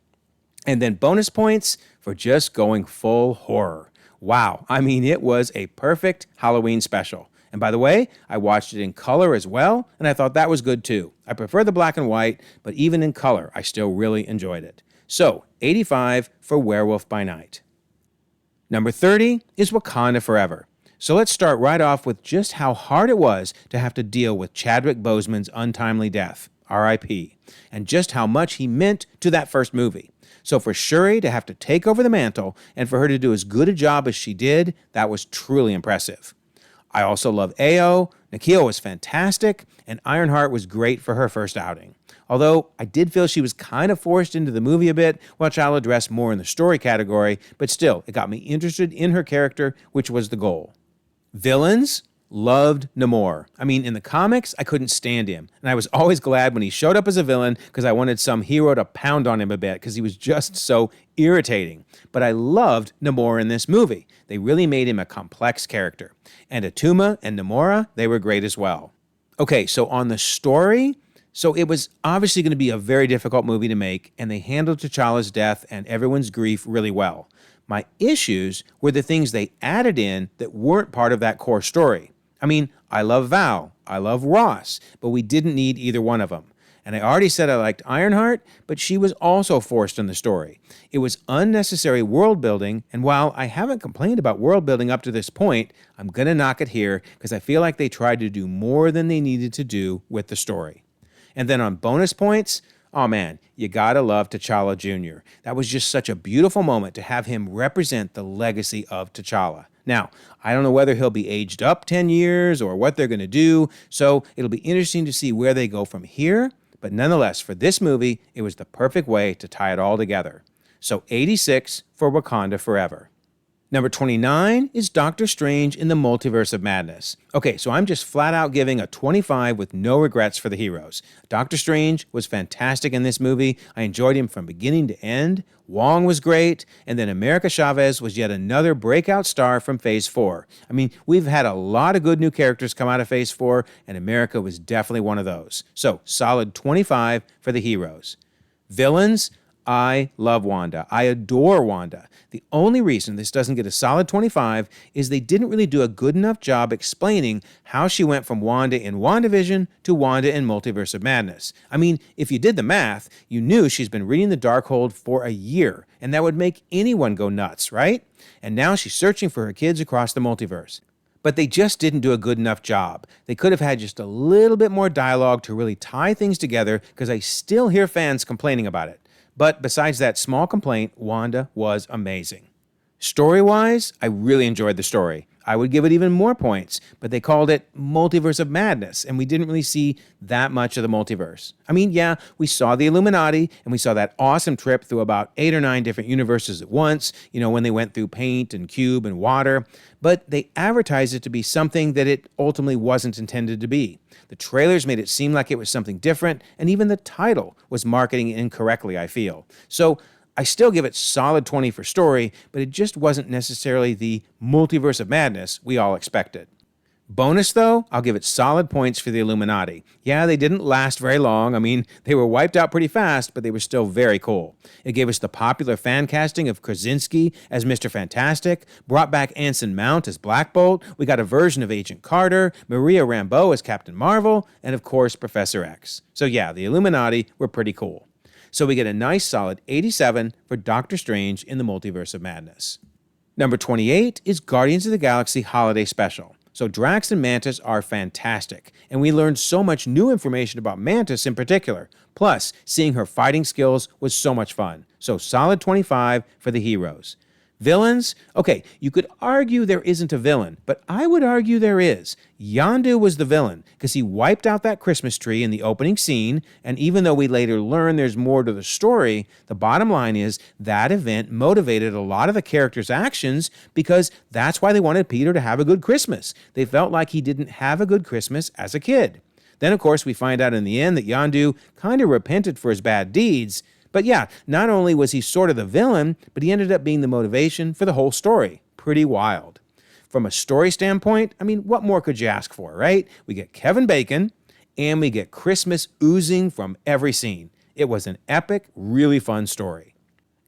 And then bonus points for just going full horror. Wow, I mean, it was a perfect Halloween special. And by the way, I watched it in color as well, and I thought that was good too. I prefer the black and white, but even in color, I still really enjoyed it. So, 85 for Werewolf by Night. Number 30 is Wakanda Forever. So let's start right off with just how hard it was to have to deal with Chadwick Boseman's untimely death, R.I.P., and just how much he meant to that first movie. So for Shuri to have to take over the mantle and for her to do as good a job as she did, that was truly impressive. I also love Ayo, Nakia was fantastic, and Ironheart was great for her first outing. Although I did feel she was kind of forced into the movie a bit, which I'll address more in the story category, but still, it got me interested in her character, which was the goal. Villains? Loved Namor. I mean, in the comics, I couldn't stand him, and I was always glad when he showed up as a villain because I wanted some hero to pound on him a bit because he was just so irritating. But I loved Namor in this movie. They really made him a complex character. And Atuma and Namora, they were great as well. Okay, so on the story, so it was obviously going to be a very difficult movie to make, and they handled T'Challa's death and everyone's grief really well. My issues were the things they added in that weren't part of that core story. I mean, I love Val, I love Ross, but we didn't need either one of them. And I already said I liked Ironheart, but she was also forced in the story. It was unnecessary world building, and while I haven't complained about world building up to this point, I'm gonna knock it here because I feel like they tried to do more than they needed to do with the story. And then on bonus points, oh man, you gotta love T'Challa Jr. That was just such a beautiful moment to have him represent the legacy of T'Challa. Now, I don't know whether he'll be aged up 10 years or what they're going to do, so it'll be interesting to see where they go from here. But nonetheless, for this movie, it was the perfect way to tie it all together. So 86 for Wakanda Forever. Number 29 is Doctor Strange in the Multiverse of Madness. Okay, so I'm just flat out giving a 25 with no regrets for the heroes. Doctor Strange was fantastic in this movie. I enjoyed him from beginning to end. Wong was great, and then America Chavez was yet another breakout star from Phase 4. I mean, we've had a lot of good new characters come out of Phase 4, and America was definitely one of those. So, solid 25 for the heroes. Villains? I love Wanda. I adore Wanda. The only reason this doesn't get a solid 25 is they didn't really do a good enough job explaining how she went from Wanda in WandaVision to Wanda in Multiverse of Madness. I mean, if you did the math, you knew she's been reading the Darkhold for a year, and that would make anyone go nuts, right? And now she's searching for her kids across the multiverse. But they just didn't do a good enough job. They could have had just a little bit more dialogue to really tie things together because I still hear fans complaining about it. But besides that small complaint, Wanda was amazing. Story-wise, I really enjoyed the story. I would give it even more points, but they called it Multiverse of Madness, and we didn't really see that much of the multiverse. I mean, yeah, we saw the Illuminati, and we saw that awesome trip through about 8 or 9 different universes at once, when they went through paint and cube and water, but they advertised it to be something that it ultimately wasn't intended to be. The trailers made it seem like it was something different, and even the title was marketing incorrectly, I feel. So I still give it solid 20 for story, but it just wasn't necessarily the Multiverse of Madness we all expected. Bonus, though, I'll give it solid points for the Illuminati. Yeah, they didn't last very long. I mean, they were wiped out pretty fast, but they were still very cool. It gave us the popular fan casting of Krasinski as Mr. Fantastic, brought back Anson Mount as Black Bolt, we got a version of Agent Carter, Maria Rambeau as Captain Marvel, and of course, Professor X. So yeah, the Illuminati were pretty cool. So we get a nice solid 87 for Doctor Strange in the Multiverse of Madness. Number 28 is Guardians of the Galaxy Holiday Special. So Drax and Mantis are fantastic, and we learned so much new information about Mantis in particular. Plus, seeing her fighting skills was so much fun. So solid 25 for the heroes. Villains? Okay, you could argue there isn't a villain, but I would argue there is. Yondu was the villain, because he wiped out that Christmas tree in the opening scene, and even though we later learn there's more to the story, the bottom line is that event motivated a lot of the characters' actions because that's why they wanted Peter to have a good Christmas. They felt like he didn't have a good Christmas as a kid. Then, of course, we find out in the end that Yondu kind of repented for his bad deeds. But yeah, not only was he sort of the villain, but he ended up being the motivation for the whole story. Pretty wild. From a story standpoint, I mean, what more could you ask for, right? We get Kevin Bacon, and we get Christmas oozing from every scene. It was an epic, really fun story.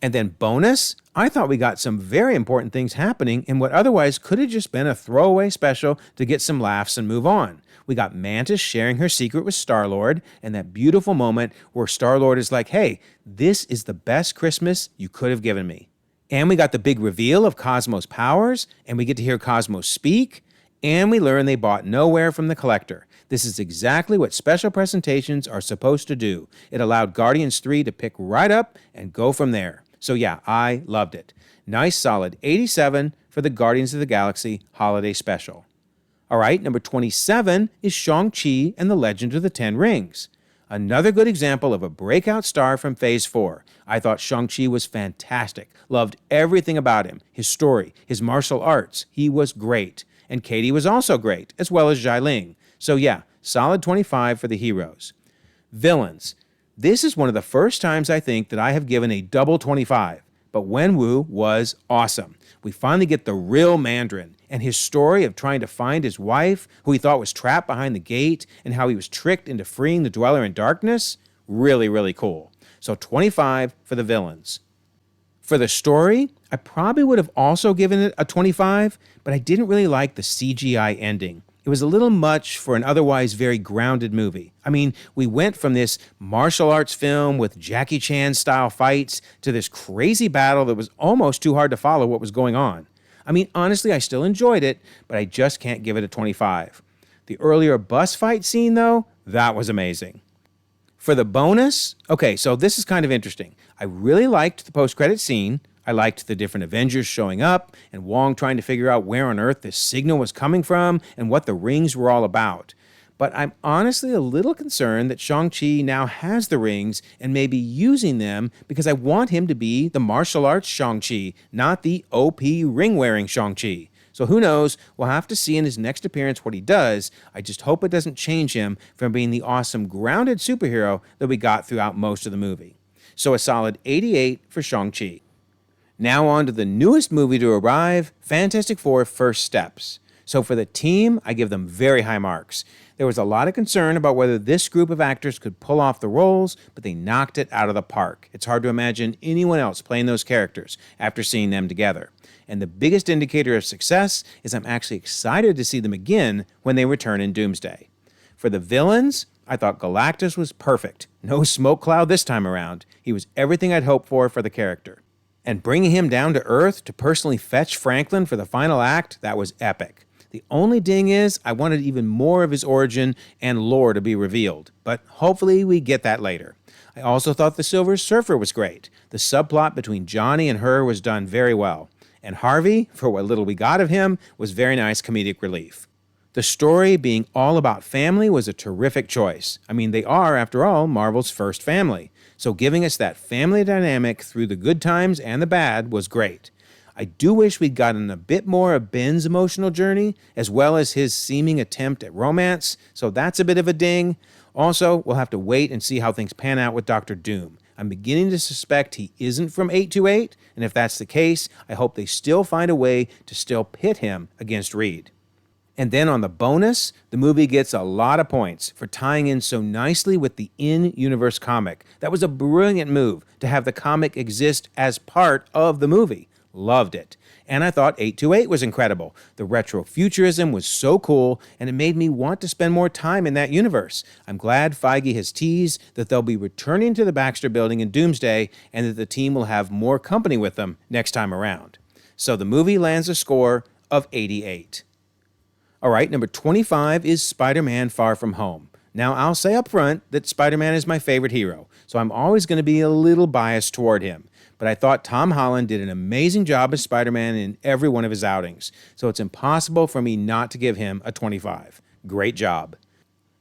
And then bonus, I thought we got some very important things happening in what otherwise could have just been a throwaway special to get some laughs and move on. We got Mantis sharing her secret with Star-Lord, and that beautiful moment where Star-Lord is like, hey, this is the best Christmas you could have given me. And we got the big reveal of Cosmo's powers, and we get to hear Cosmo speak, and we learn they bought nowhere from the Collector. This is exactly what special presentations are supposed to do. It allowed Guardians 3 to pick right up and go from there. So yeah, I loved it. Nice solid 87 for the Guardians of the Galaxy Holiday Special. All right, number 27 is Shang-Chi and the Legend of the Ten Rings. Another good example of a breakout star from Phase 4. I thought Shang-Chi was fantastic. Loved everything about him. His story, his martial arts. He was great. And Katie was also great, as well as Xialing. So yeah, solid 25 for the heroes. Villains. This is one of the first times I think that I have given a double 25. But Wenwu was awesome. We finally get the real Mandarin and his story of trying to find his wife, who he thought was trapped behind the gate, and how he was tricked into freeing the Dweller in Darkness. Really, really cool. So 25 for the villains. For the story, I probably would have also given it a 25, but I didn't really like the CGI ending. It was a little much for an otherwise very grounded movie. I mean, we went from this martial arts film with Jackie Chan-style fights to this crazy battle that was almost too hard to follow what was going on. I mean, honestly, I still enjoyed it, but I just can't give it a 25. The earlier bus fight scene, though, that was amazing. For the bonus, okay, so this is kind of interesting. I really liked the post-credit scene. I liked the different Avengers showing up and Wong trying to figure out where on Earth this signal was coming from and what the rings were all about. But I'm honestly a little concerned that Shang-Chi now has the rings and may be using them because I want him to be the martial arts Shang-Chi, not the OP ring-wearing Shang-Chi. So who knows, we'll have to see in his next appearance what he does. I just hope it doesn't change him from being the awesome grounded superhero that we got throughout most of the movie. So a solid 88 for Shang-Chi. Now on to the newest movie to arrive, Fantastic Four First Steps. So for the team, I give them very high marks. There was a lot of concern about whether this group of actors could pull off the roles, but they knocked it out of the park. It's hard to imagine anyone else playing those characters after seeing them together. And the biggest indicator of success is I'm actually excited to see them again when they return in Doomsday. For the villains, I thought Galactus was perfect. No smoke cloud this time around. He was everything I'd hoped for the character. And bringing him down to Earth to personally fetch Franklin for the final act, that was epic. The only ding is I wanted even more of his origin and lore to be revealed, but hopefully we get that later. I also thought the Silver Surfer was great. The subplot between Johnny and her was done very well. And Harvey, for what little we got of him, was very nice comedic relief. The story being all about family was a terrific choice. I mean, they are, after all, Marvel's first family. So giving us that family dynamic through the good times and the bad was great. I do wish we'd gotten a bit more of Ben's emotional journey, as well as his seeming attempt at romance, so that's a bit of a ding. Also, we'll have to wait and see how things pan out with Dr. Doom. I'm beginning to suspect he isn't from 828, and if that's the case, I hope they still find a way to still pit him against Reed. And then on the bonus, the movie gets a lot of points for tying in so nicely with the in-universe comic. That was a brilliant move to have the comic exist as part of the movie. Loved it. And I thought 828 was incredible. The retrofuturism was so cool, and it made me want to spend more time in that universe. I'm glad Feige has teased that they'll be returning to the Baxter Building in Doomsday, and that the team will have more company with them next time around. So the movie lands a score of 88. All right, number 25 is Spider-Man Far From Home. Now, I'll say up front that Spider-Man is my favorite hero, so I'm always going to be a little biased toward him. But I thought Tom Holland did an amazing job as Spider-Man in every one of his outings, so it's impossible for me not to give him a 25. Great job.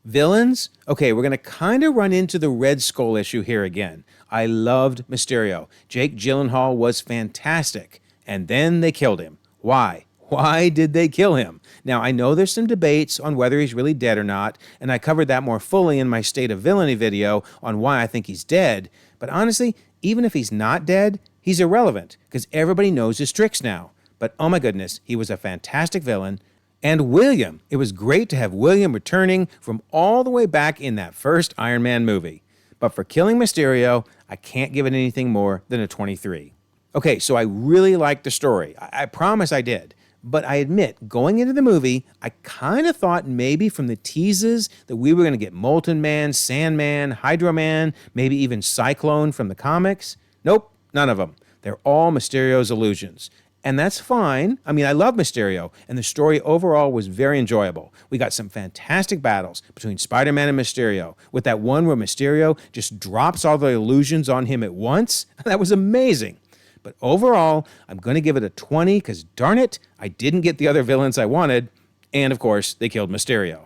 Villains? Okay, we're going to kind of run into the Red Skull issue here again. I loved Mysterio. Jake Gyllenhaal was fantastic. And then they killed him. Why? Why did they kill him? Now, I know there's some debates on whether he's really dead or not, and I covered that more fully in my State of Villainy video on why I think he's dead. But honestly, even if he's not dead, he's irrelevant, because everybody knows his tricks now. But oh my goodness, he was a fantastic villain. And William, it was great to have William returning from all the way back in that first Iron Man movie. But for killing Mysterio, I can't give it anything more than a 23. Okay, so I really liked the story. I promise I did. But I admit, going into the movie, I kind of thought maybe from the teases that we were going to get Molten Man, Sandman, Hydro Man, maybe even Cyclone from the comics. Nope, none of them. They're all Mysterio's illusions. And that's fine. I mean, I love Mysterio, and the story overall was very enjoyable. We got some fantastic battles between Spider-Man and Mysterio, with that one where Mysterio just drops all the illusions on him at once. That was amazing. But overall, I'm going to give it a 20 because, darn it, I didn't get the other villains I wanted. And, of course, they killed Mysterio.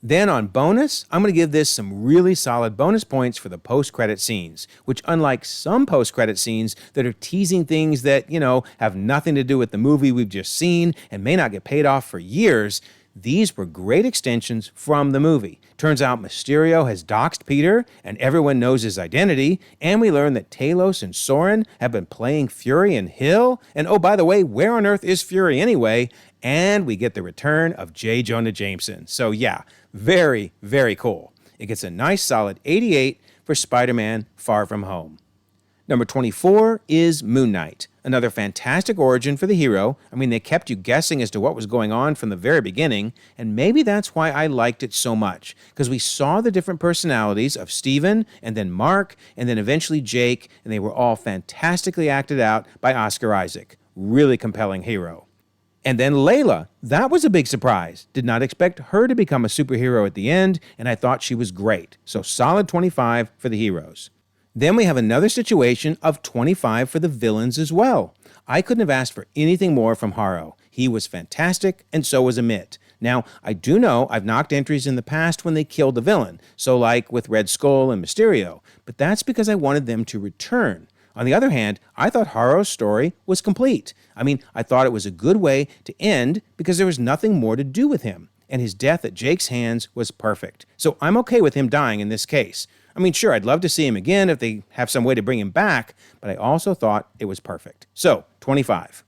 Then on bonus, I'm going to give this some really solid bonus points for the post-credit scenes, which unlike some post-credit scenes that are teasing things that, have nothing to do with the movie we've just seen and may not get paid off for years, these were great extensions from the movie. Turns out Mysterio has doxed Peter, and everyone knows his identity, and we learn that Talos and Soren have been playing Fury and Hill, and oh, by the way, where on earth is Fury anyway? And we get the return of J. Jonah Jameson. So yeah, very, very cool. It gets a nice solid 88 for Spider-Man Far From Home. Number 24 is Moon Knight. Another fantastic origin for the hero. I mean, they kept you guessing as to what was going on from the very beginning, and maybe that's why I liked it so much, because we saw the different personalities of Steven, and then Mark, and then eventually Jake, and they were all fantastically acted out by Oscar Isaac. Really compelling hero. And then Layla. That was a big surprise. Did not expect her to become a superhero at the end, and I thought she was great. So solid 25 for the heroes. Then we have another situation of 25 for the villains as well. I couldn't have asked for anything more from Haro. He was fantastic, and so was Amit. Now, I do know I've knocked entries in the past when they killed the villain, so like with Red Skull and Mysterio, but that's because I wanted them to return. On the other hand, I thought Haro's story was complete. I mean, I thought it was a good way to end because there was nothing more to do with him, and his death at Jake's hands was perfect. So I'm okay with him dying in this case. I mean, sure, I'd love to see him again if they have some way to bring him back, but I also thought it was perfect. So, 25.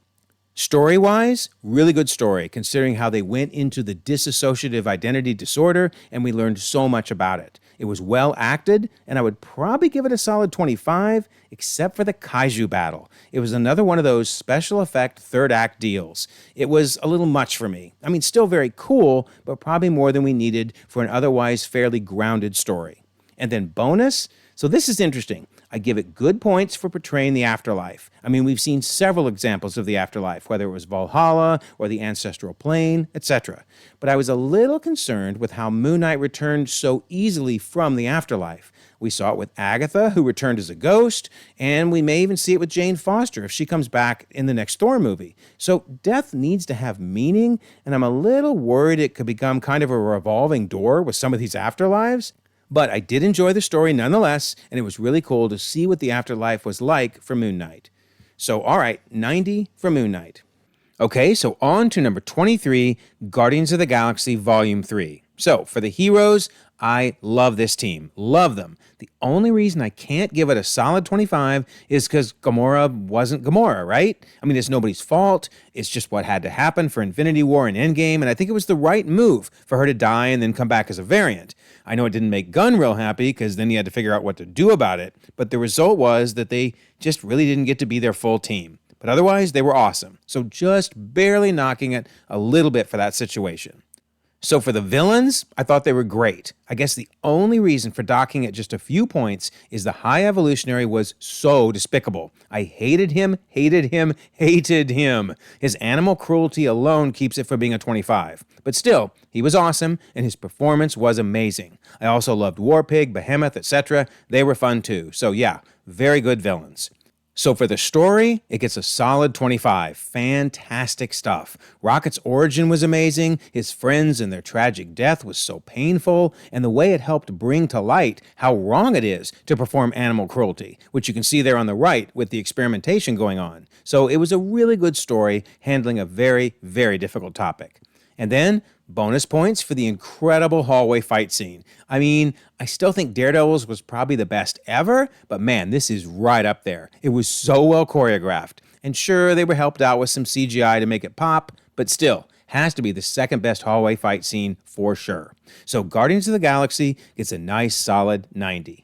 Story-wise, really good story, considering how they went into the dissociative identity disorder, and we learned so much about it. It was well acted, and I would probably give it a solid 25, except for the kaiju battle. It was another one of those special effect third act deals. It was a little much for me. I mean, still very cool, but probably more than we needed for an otherwise fairly grounded story. And then bonus, so this is interesting. I give it good points for portraying the afterlife. I mean, we've seen several examples of the afterlife, whether it was Valhalla or the ancestral plane, etc. But I was a little concerned with how Moon Knight returned so easily from the afterlife. We saw it with Agatha, who returned as a ghost, and we may even see it with Jane Foster if she comes back in the next Thor movie. So death needs to have meaning, and I'm a little worried it could become kind of a revolving door with some of these afterlives. But I did enjoy the story nonetheless, and it was really cool to see what the afterlife was like for Moon Knight. So, all right, 90 for Moon Knight. Okay, so on to number 23, Guardians of the Galaxy Volume 3. So, for the heroes, I love this team. Love them. The only reason I can't give it a solid 25 is because Gamora wasn't Gamora, right? I mean, it's nobody's fault. It's just what had to happen for Infinity War and Endgame, and I think it was the right move for her to die and then come back as a variant. I know it didn't make Gunn real happy because then he had to figure out what to do about it, but the result was that they just really didn't get to be their full team. But otherwise, they were awesome. So just barely knocking it a little bit for that situation. So for the villains, I thought they were great. I guess the only reason for docking at just a few points is the High Evolutionary was so despicable. I hated him, hated him, hated him. His animal cruelty alone keeps it from being a 25. But still, he was awesome, and his performance was amazing. I also loved Warpig, Behemoth, etc. They were fun too. So yeah, very good villains. So for the story, it gets a solid 25. Fantastic stuff. Rocket's origin was amazing, his friends and their tragic death was so painful, and the way it helped bring to light how wrong it is to perform animal cruelty, which you can see there on the right with the experimentation going on. So it was a really good story handling a very, very difficult topic. And then, bonus points for the incredible hallway fight scene. I mean, I still think Daredevil's was probably the best ever, but man, this is right up there. It was so well choreographed. And sure, they were helped out with some CGI to make it pop, but still, has to be the second best hallway fight scene for sure. So Guardians of the Galaxy gets a nice solid 90.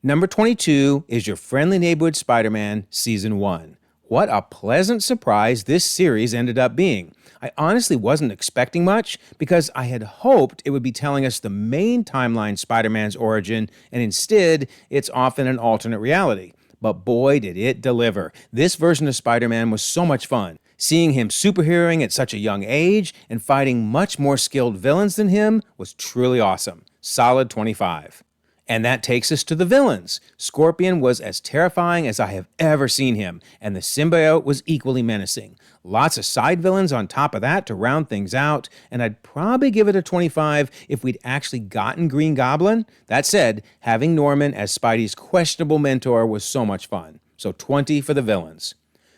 Number 22 is Your Friendly Neighborhood Spider-Man Season 1. What a pleasant surprise this series ended up being. I honestly wasn't expecting much because I had hoped it would be telling us the main timeline Spider-Man's origin, and instead, it's often an alternate reality. But boy, did it deliver. This version of Spider-Man was so much fun. Seeing him superheroing at such a young age and fighting much more skilled villains than him was truly awesome. Solid 25. And that takes us to the villains. Scorpion was as terrifying as I have ever seen him, and the symbiote was equally menacing. Lots of side villains on top of that to round things out, and I'd probably give it a 25 if we'd actually gotten Green Goblin. That said, having Norman as Spidey's questionable mentor was so much fun. So 20 for the villains.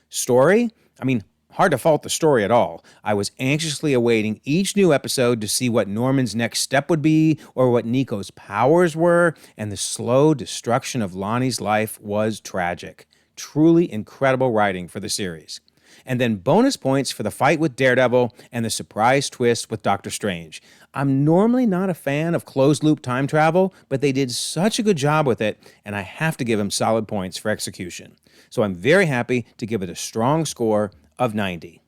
Story? Hard to fault the story at all. I was anxiously awaiting each new episode to see what Norman's next step would be or what Nico's powers were, and the slow destruction of Lonnie's life was tragic. Truly incredible writing for the series. And then bonus points for the fight with Daredevil and the surprise twist with Doctor Strange. I'm normally not a fan of closed-loop time travel, but they did such a good job with it, and I have to give them solid points for execution. So I'm very happy to give it a strong score of 90.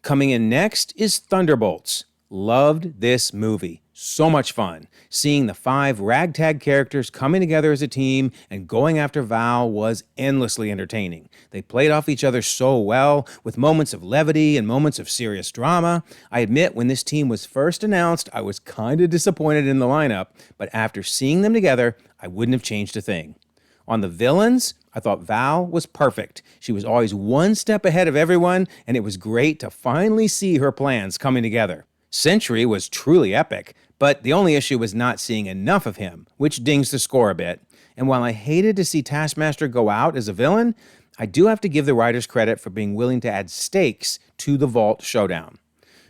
Coming in next is Thunderbolts. Loved this movie. So much fun. Seeing the 5 ragtag characters coming together as a team and going after Val was endlessly entertaining. They played off each other so well, with moments of levity and moments of serious drama. I admit, when this team was first announced, I was kind of disappointed in the lineup, but after seeing them together, I wouldn't have changed a thing. On the villains, I thought Val was perfect. She was always one step ahead of everyone, and it was great to finally see her plans coming together. Sentry was truly epic, but the only issue was not seeing enough of him, which dings the score a bit. And while I hated to see Taskmaster go out as a villain, I do have to give the writers credit for being willing to add stakes to the Vault showdown.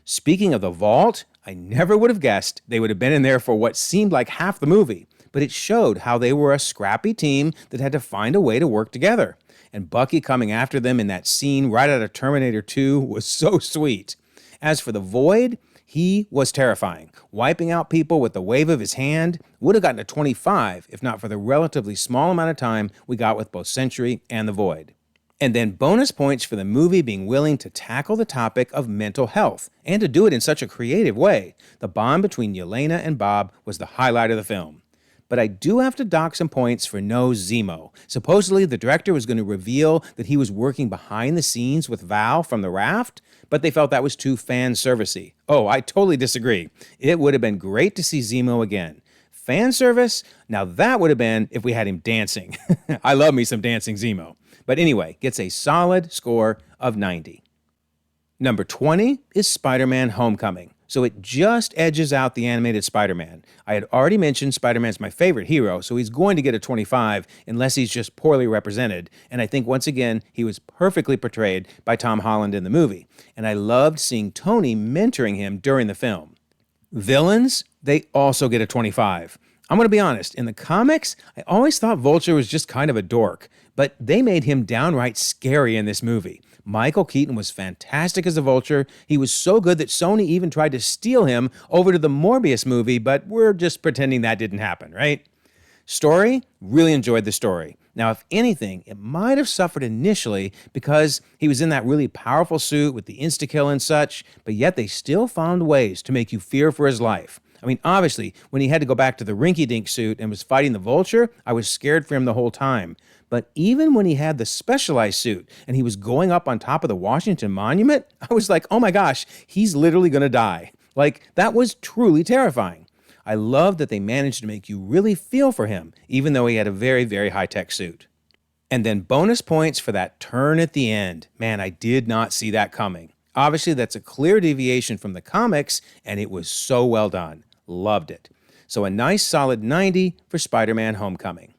Speaking of the Vault, I never would have guessed they would have been in there for what seemed like half the movie, but it showed how they were a scrappy team that had to find a way to work together. And Bucky coming after them in that scene right out of Terminator 2 was so sweet. As for the Void, he was terrifying. Wiping out people with the wave of his hand would have gotten a 25 if not for the relatively small amount of time we got with both Sentry and the Void. And then bonus points for the movie being willing to tackle the topic of mental health and to do it in such a creative way. The bond between Yelena and Bob was the highlight of the film. But I do have to dock some points for no Zemo. Supposedly, the director was going to reveal that he was working behind the scenes with Val from the raft, but they felt that was too fan-servicey. Oh, I totally disagree. It would have been great to see Zemo again. Fan service? Now that would have been if we had him dancing. I love me some dancing Zemo. But anyway, gets a solid score of 90. Number 20 is Spider-Man Homecoming. So it just edges out the animated Spider-Man. I had already mentioned Spider-Man's my favorite hero, so he's going to get a 25 unless he's just poorly represented. And I think once again, he was perfectly portrayed by Tom Holland in the movie. And I loved seeing Tony mentoring him during the film. Villains, they also get a 25. I'm going to be honest, in the comics, I always thought Vulture was just kind of a dork, but they made him downright scary in this movie. Michael Keaton was fantastic as a Vulture. He was so good that Sony even tried to steal him over to the Morbius movie, but we're just pretending that didn't happen, right? Story? Really enjoyed the story. Now, if anything, it might have suffered initially because he was in that really powerful suit with the insta-kill and such, but yet they still found ways to make you fear for his life. I mean, obviously, when he had to go back to the rinky-dink suit and was fighting the Vulture, I was scared for him the whole time. But even when he had the specialized suit and he was going up on top of the Washington Monument, I was like, oh my gosh, he's literally going to die. Like, that was truly terrifying. I love that they managed to make you really feel for him, even though he had a very, very high-tech suit. And then bonus points for that turn at the end. Man, I did not see that coming. Obviously, that's a clear deviation from the comics, and it was so well done. Loved it. So a nice solid 90 for Spider-Man Homecoming.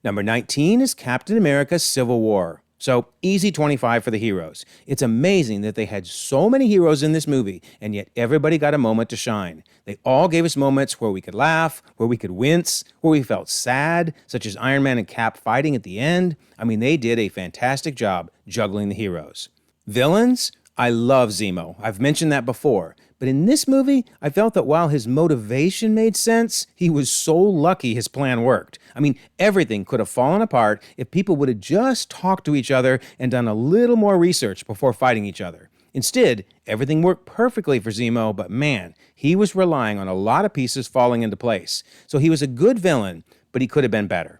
Number 19 is Captain America Civil War. So easy 25 for the heroes. It's amazing that they had so many heroes in this movie, and yet everybody got a moment to shine. They all gave us moments where we could laugh, where we could wince, where we felt sad, such as Iron Man and Cap fighting at the end. I mean, they did a fantastic job juggling the heroes. Villains? I love Zemo. I've mentioned that before. But in this movie, I felt that while his motivation made sense, he was so lucky his plan worked. I mean, everything could have fallen apart if people would have just talked to each other and done a little more research before fighting each other. Instead, everything worked perfectly for Zemo, but man, he was relying on a lot of pieces falling into place. So he was a good villain, but he could have been better.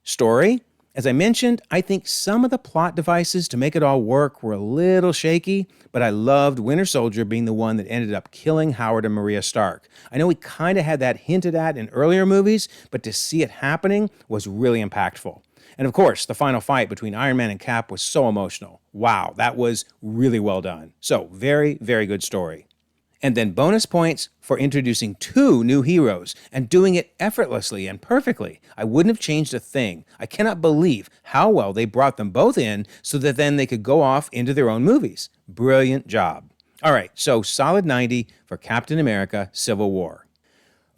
Story? As I mentioned, I think some of the plot devices to make it all work were a little shaky, but I loved Winter Soldier being the one that ended up killing Howard and Maria Stark. I know we kind of had that hinted at in earlier movies, but to see it happening was really impactful. And of course, the final fight between Iron Man and Cap was so emotional. Wow, that was really well done. So, very, very good story. And then bonus points for introducing 2 new heroes and doing it effortlessly and perfectly. I wouldn't have changed a thing. I cannot believe how well they brought them both in so that then they could go off into their own movies. Brilliant job. All right, so solid 90 for Captain America Civil War.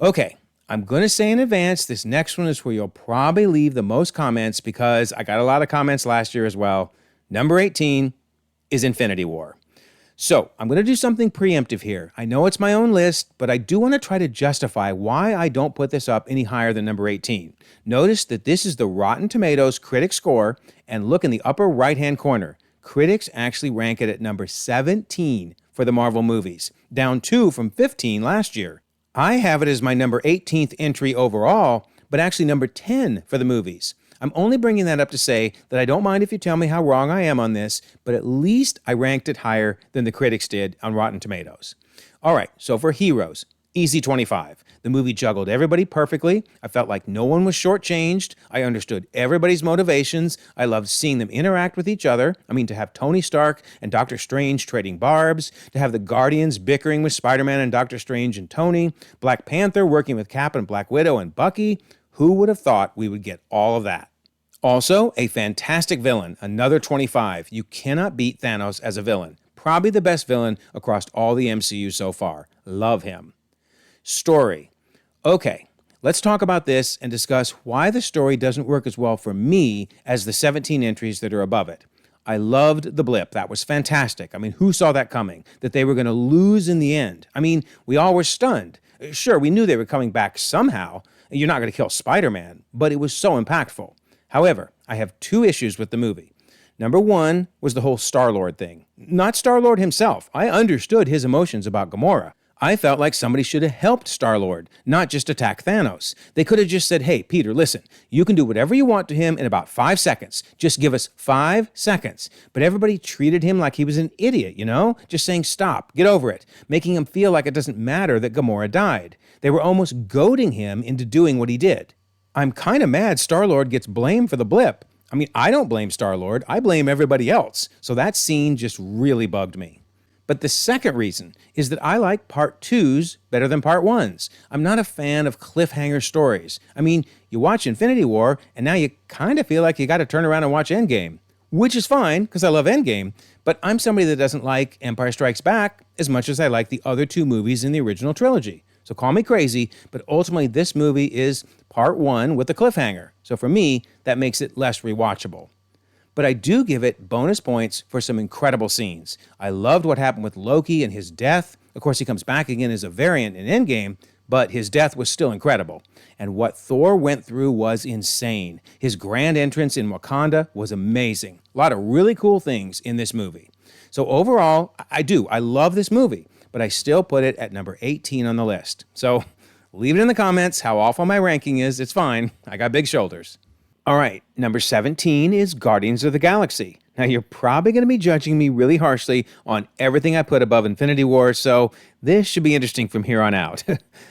Okay, I'm going to say in advance, this next one is where you'll probably leave the most comments because I got a lot of comments last year as well. Number 18 is Infinity War. So, I'm going to do something preemptive here. I know it's my own list, but I do want to try to justify why I don't put this up any higher than number 18. Notice that this is the Rotten Tomatoes critic score, and look in the upper right-hand corner. Critics actually rank it at number 17 for the Marvel movies, down 2 from 15 last year. I have it as my number 18th entry overall, but actually number 10 for the movies. I'm only bringing that up to say that I don't mind if you tell me how wrong I am on this, but at least I ranked it higher than the critics did on Rotten Tomatoes. All right, so for heroes, easy 25. The movie juggled everybody perfectly. I felt like no one was shortchanged. I understood everybody's motivations. I loved seeing them interact with each other. I mean, to have Tony Stark and Doctor Strange trading barbs, to have the Guardians bickering with Spider-Man and Doctor Strange and Tony, Black Panther working with Cap and Black Widow and Bucky. Who would have thought we would get all of that? Also, a fantastic villain, another 25. You cannot beat Thanos as a villain. Probably the best villain across all the MCU so far. Love him. Story. Okay, let's talk about this and discuss why the story doesn't work as well for me as the 17 entries that are above it. I loved the blip. That was fantastic. I mean, who saw that coming? That they were going to lose in the end. I mean, we all were stunned. Sure, we knew they were coming back somehow. You're not going to kill Spider-Man, but it was so impactful. However, I have 2 issues with the movie. Number 1 was the whole Star-Lord thing. Not Star-Lord himself. I understood his emotions about Gamora. I felt like somebody should have helped Star-Lord, not just attack Thanos. They could have just said, hey, Peter, listen, you can do whatever you want to him in about 5 seconds. Just give us 5 seconds. But everybody treated him like he was an idiot, you know? Just saying, stop, get over it, making him feel like it doesn't matter that Gamora died. They were almost goading him into doing what he did. I'm kind of mad Star-Lord gets blamed for the blip. I mean, I don't blame Star-Lord, I blame everybody else. So that scene just really bugged me. But the second reason is that I like part 2s better than part 1s. I'm not a fan of cliffhanger stories. I mean, you watch Infinity War, and now you kind of feel like you got to turn around and watch Endgame. Which is fine, because I love Endgame, but I'm somebody that doesn't like Empire Strikes Back as much as I like the other 2 movies in the original trilogy. So call me crazy, but ultimately this movie is part 1 with a cliffhanger. So for me, that makes it less rewatchable. But I do give it bonus points for some incredible scenes. I loved what happened with Loki and his death. Of course, he comes back again as a variant in Endgame, but his death was still incredible. And what Thor went through was insane. His grand entrance in Wakanda was amazing. A lot of really cool things in this movie. So overall, I love this movie, but I still put it at number 18 on the list. So leave it in the comments how awful my ranking is. It's fine. I got big shoulders. All right, number 17 is Guardians of the Galaxy. Now, you're probably going to be judging me really harshly on everything I put above Infinity War, so this should be interesting from here on out.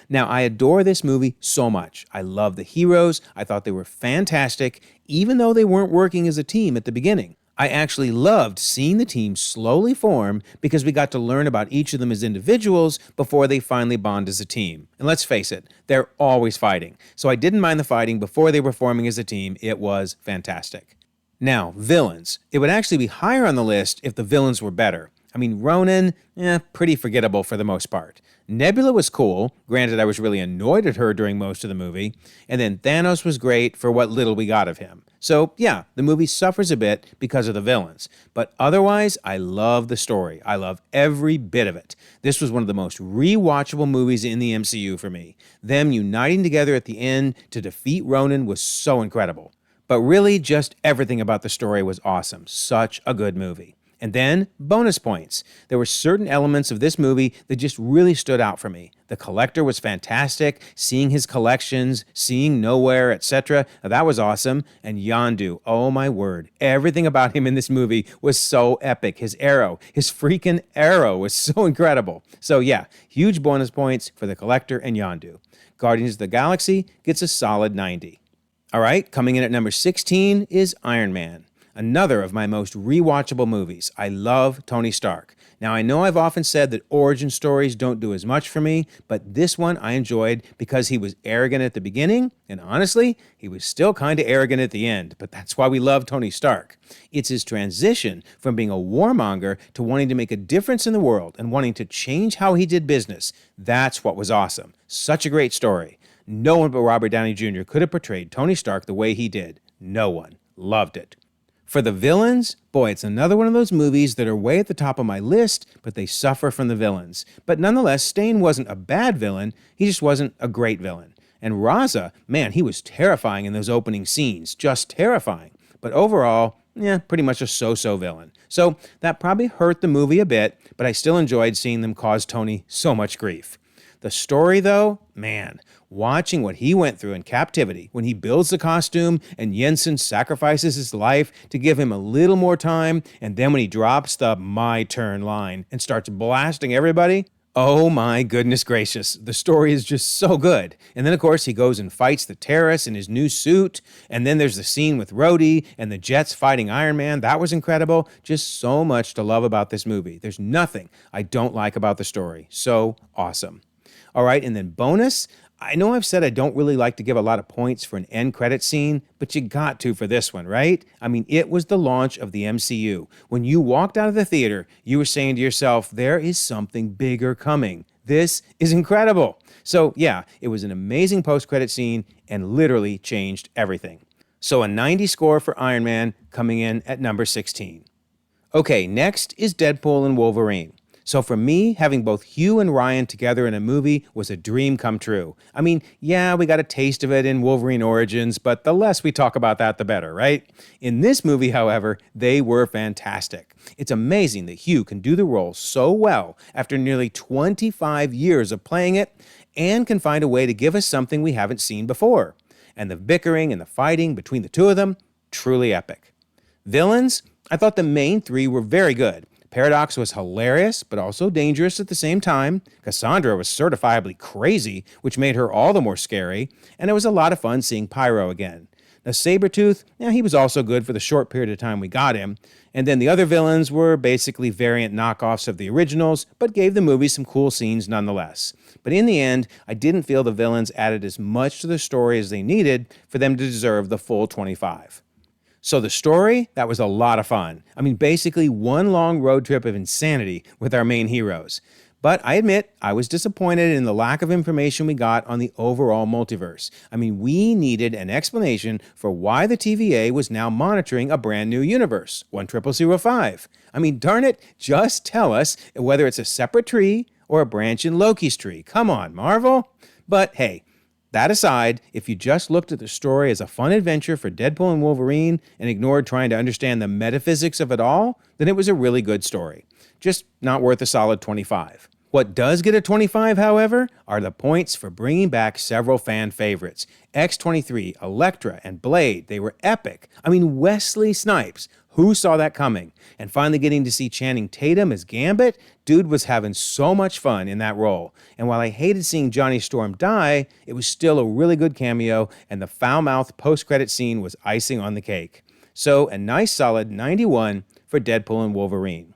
Now, I adore this movie so much. I love the heroes. I thought they were fantastic, even though they weren't working as a team at the beginning. I actually loved seeing the team slowly form because we got to learn about each of them as individuals before they finally bond as a team. And let's face it, they're always fighting. So I didn't mind the fighting before they were forming as a team. It was fantastic. Now, villains. It would actually be higher on the list if the villains were better. I mean, Ronan, pretty forgettable for the most part. Nebula was cool, granted I was really annoyed at her during most of the movie, and then Thanos was great for what little we got of him. So yeah, the movie suffers a bit because of the villains, but otherwise I love the story. I love every bit of it. This was one of the most rewatchable movies in the MCU for me. Them uniting together at the end to defeat Ronan was so incredible. But really, just everything about the story was awesome. Such a good movie. And then, bonus points. There were certain elements of this movie that just really stood out for me. The Collector was fantastic, seeing his collections, seeing Nowhere, etc. That was awesome. And Yondu, oh my word, everything about him in this movie was so epic. His arrow, his freaking arrow was so incredible. So yeah, huge bonus points for the Collector and Yondu. Guardians of the Galaxy gets a solid 90. All right, coming in at number 16 is Iron Man. Another of my most rewatchable movies. I love Tony Stark. Now, I know I've often said that origin stories don't do as much for me, but this one I enjoyed because he was arrogant at the beginning, and honestly, he was still kind of arrogant at the end, but that's why we love Tony Stark. It's his transition from being a warmonger to wanting to make a difference in the world and wanting to change how he did business. That's what was awesome. Such a great story. No one but Robert Downey Jr. could have portrayed Tony Stark the way he did. No one. Loved it. For the villains, boy, it's another one of those movies that are way at the top of my list, but they suffer from the villains. But nonetheless, Stain wasn't a bad villain, he just wasn't a great villain. And Raza, man, he was terrifying in those opening scenes, just terrifying. But overall, pretty much a so-so villain. So that probably hurt the movie a bit, but I still enjoyed seeing them cause Tony so much grief. The story, though, man, watching what he went through in captivity when he builds the costume and Jensen sacrifices his life to give him a little more time, and then when he drops the "my turn" line and starts blasting everybody, oh my goodness gracious, the story is just so good. And then, of course, he goes and fights the terrorists in his new suit, and then there's the scene with Rhodey and the Jets fighting Iron Man. That was incredible. Just so much to love about this movie. There's nothing I don't like about the story. So awesome. All right, and then bonus, I know I've said I don't really like to give a lot of points for an end credit scene, but you got to for this one, right? I mean, it was the launch of the MCU. When you walked out of the theater, you were saying to yourself, there is something bigger coming. This is incredible. So yeah, it was an amazing post-credit scene and literally changed everything. So a 90 score for Iron Man coming in at number 16. Okay, next is Deadpool and Wolverine. So for me, having both Hugh and Ryan together in a movie was a dream come true. I mean, yeah, we got a taste of it in Wolverine Origins, but the less we talk about that, the better, right? In this movie, however, they were fantastic. It's amazing that Hugh can do the role so well after nearly 25 years of playing it and can find a way to give us something we haven't seen before. And the bickering and the fighting between the two of them, truly epic. Villains, I thought the main three were very good. Paradox was hilarious, but also dangerous at the same time. Cassandra was certifiably crazy, which made her all the more scary. And it was a lot of fun seeing Pyro again. Now, Sabretooth, he was also good for the short period of time we got him. And then the other villains were basically variant knockoffs of the originals, but gave the movie some cool scenes nonetheless. But in the end, I didn't feel the villains added as much to the story as they needed for them to deserve the full 25. So the story, that was a lot of fun. I mean, basically one long road trip of insanity with our main heroes. But I admit, I was disappointed in the lack of information we got on the overall multiverse. I mean, we needed an explanation for why the TVA was now monitoring a brand new universe, 10005. I mean, darn it, just tell us whether it's a separate tree or a branch in Loki's tree. Come on, Marvel. But hey, that aside, if you just looked at the story as a fun adventure for Deadpool and Wolverine and ignored trying to understand the metaphysics of it all, then it was a really good story. Just not worth a solid 25. What does get a 25, however, are the points for bringing back several fan favorites. X-23, Elektra, and Blade, they were epic. I mean, Wesley Snipes, who saw that coming? And finally getting to see Channing Tatum as Gambit, dude was having so much fun in that role. And while I hated seeing Johnny Storm die, it was still a really good cameo, and the foul-mouthed post-credit scene was icing on the cake. So a nice solid 91 for Deadpool and Wolverine.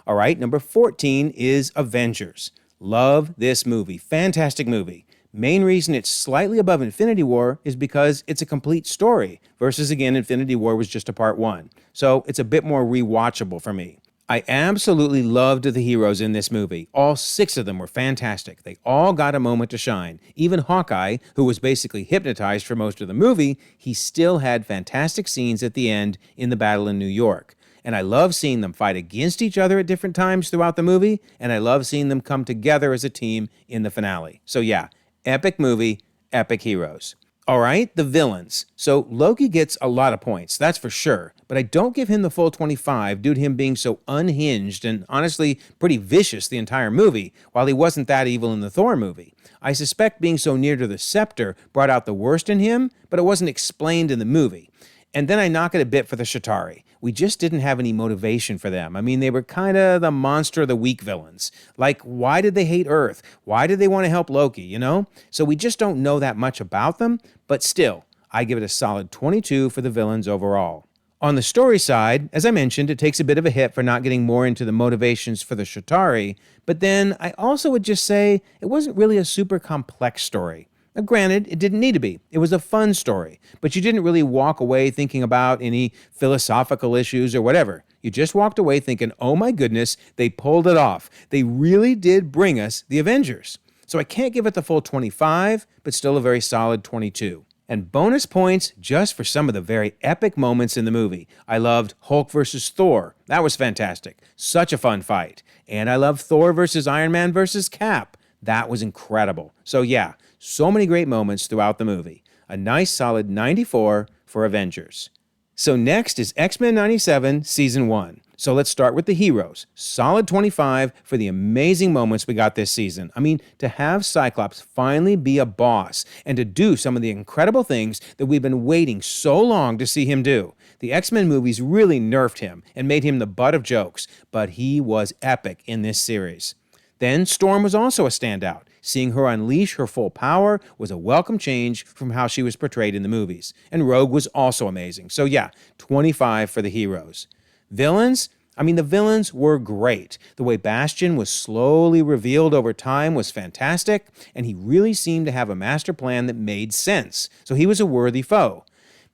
All right, number 14 is Avengers. Love this movie. Fantastic movie. Main reason it's slightly above Infinity War is because it's a complete story, versus again, Infinity War was just a part one. So it's a bit more rewatchable for me. I absolutely loved the heroes in this movie. All 6 of them were fantastic. They all got a moment to shine. Even Hawkeye, who was basically hypnotized for most of the movie, he still had fantastic scenes at the end in the battle in New York. And I love seeing them fight against each other at different times throughout the movie, and I love seeing them come together as a team in the finale. So yeah, epic movie, epic heroes. All right, the villains. So Loki gets a lot of points, that's for sure, but I don't give him the full 25 due to him being so unhinged and honestly pretty vicious the entire movie, while he wasn't that evil in the Thor movie. I suspect being so near to the scepter brought out the worst in him, but it wasn't explained in the movie. And then I knock it a bit for the Chitauri. We just didn't have any motivation for them. I mean, they were kind of the monster of the week villains. Like, why did they hate Earth? Why did they want to help Loki, you know? So we just don't know that much about them, but still, I give it a solid 22 for the villains overall. On the story side, as I mentioned, it takes a bit of a hit for not getting more into the motivations for the Chitauri, but then I also would just say it wasn't really a super complex story. Now, granted, it didn't need to be. It was a fun story, but you didn't really walk away thinking about any philosophical issues or whatever. You just walked away thinking, oh my goodness, they pulled it off. They really did bring us the Avengers. So I can't give it the full 25, but still a very solid 22. And bonus points just for some of the very epic moments in the movie. I loved Hulk versus Thor. That was fantastic. Such a fun fight. And I loved Thor versus Iron Man versus Cap. That was incredible. So yeah, so many great moments throughout the movie. A nice solid 94 for Avengers. So next is X-Men 97 Season 1. So let's start with the heroes. Solid 25 for the amazing moments we got this season. I mean, to have Cyclops finally be a boss and to do some of the incredible things that we've been waiting so long to see him do. The X-Men movies really nerfed him and made him the butt of jokes, but he was epic in this series. Then Storm was also a standout. Seeing her unleash her full power was a welcome change from how she was portrayed in the movies. And Rogue was also amazing. So yeah, 25 for the heroes. Villains? I mean, the villains were great. The way Bastion was slowly revealed over time was fantastic, and he really seemed to have a master plan that made sense. So he was a worthy foe.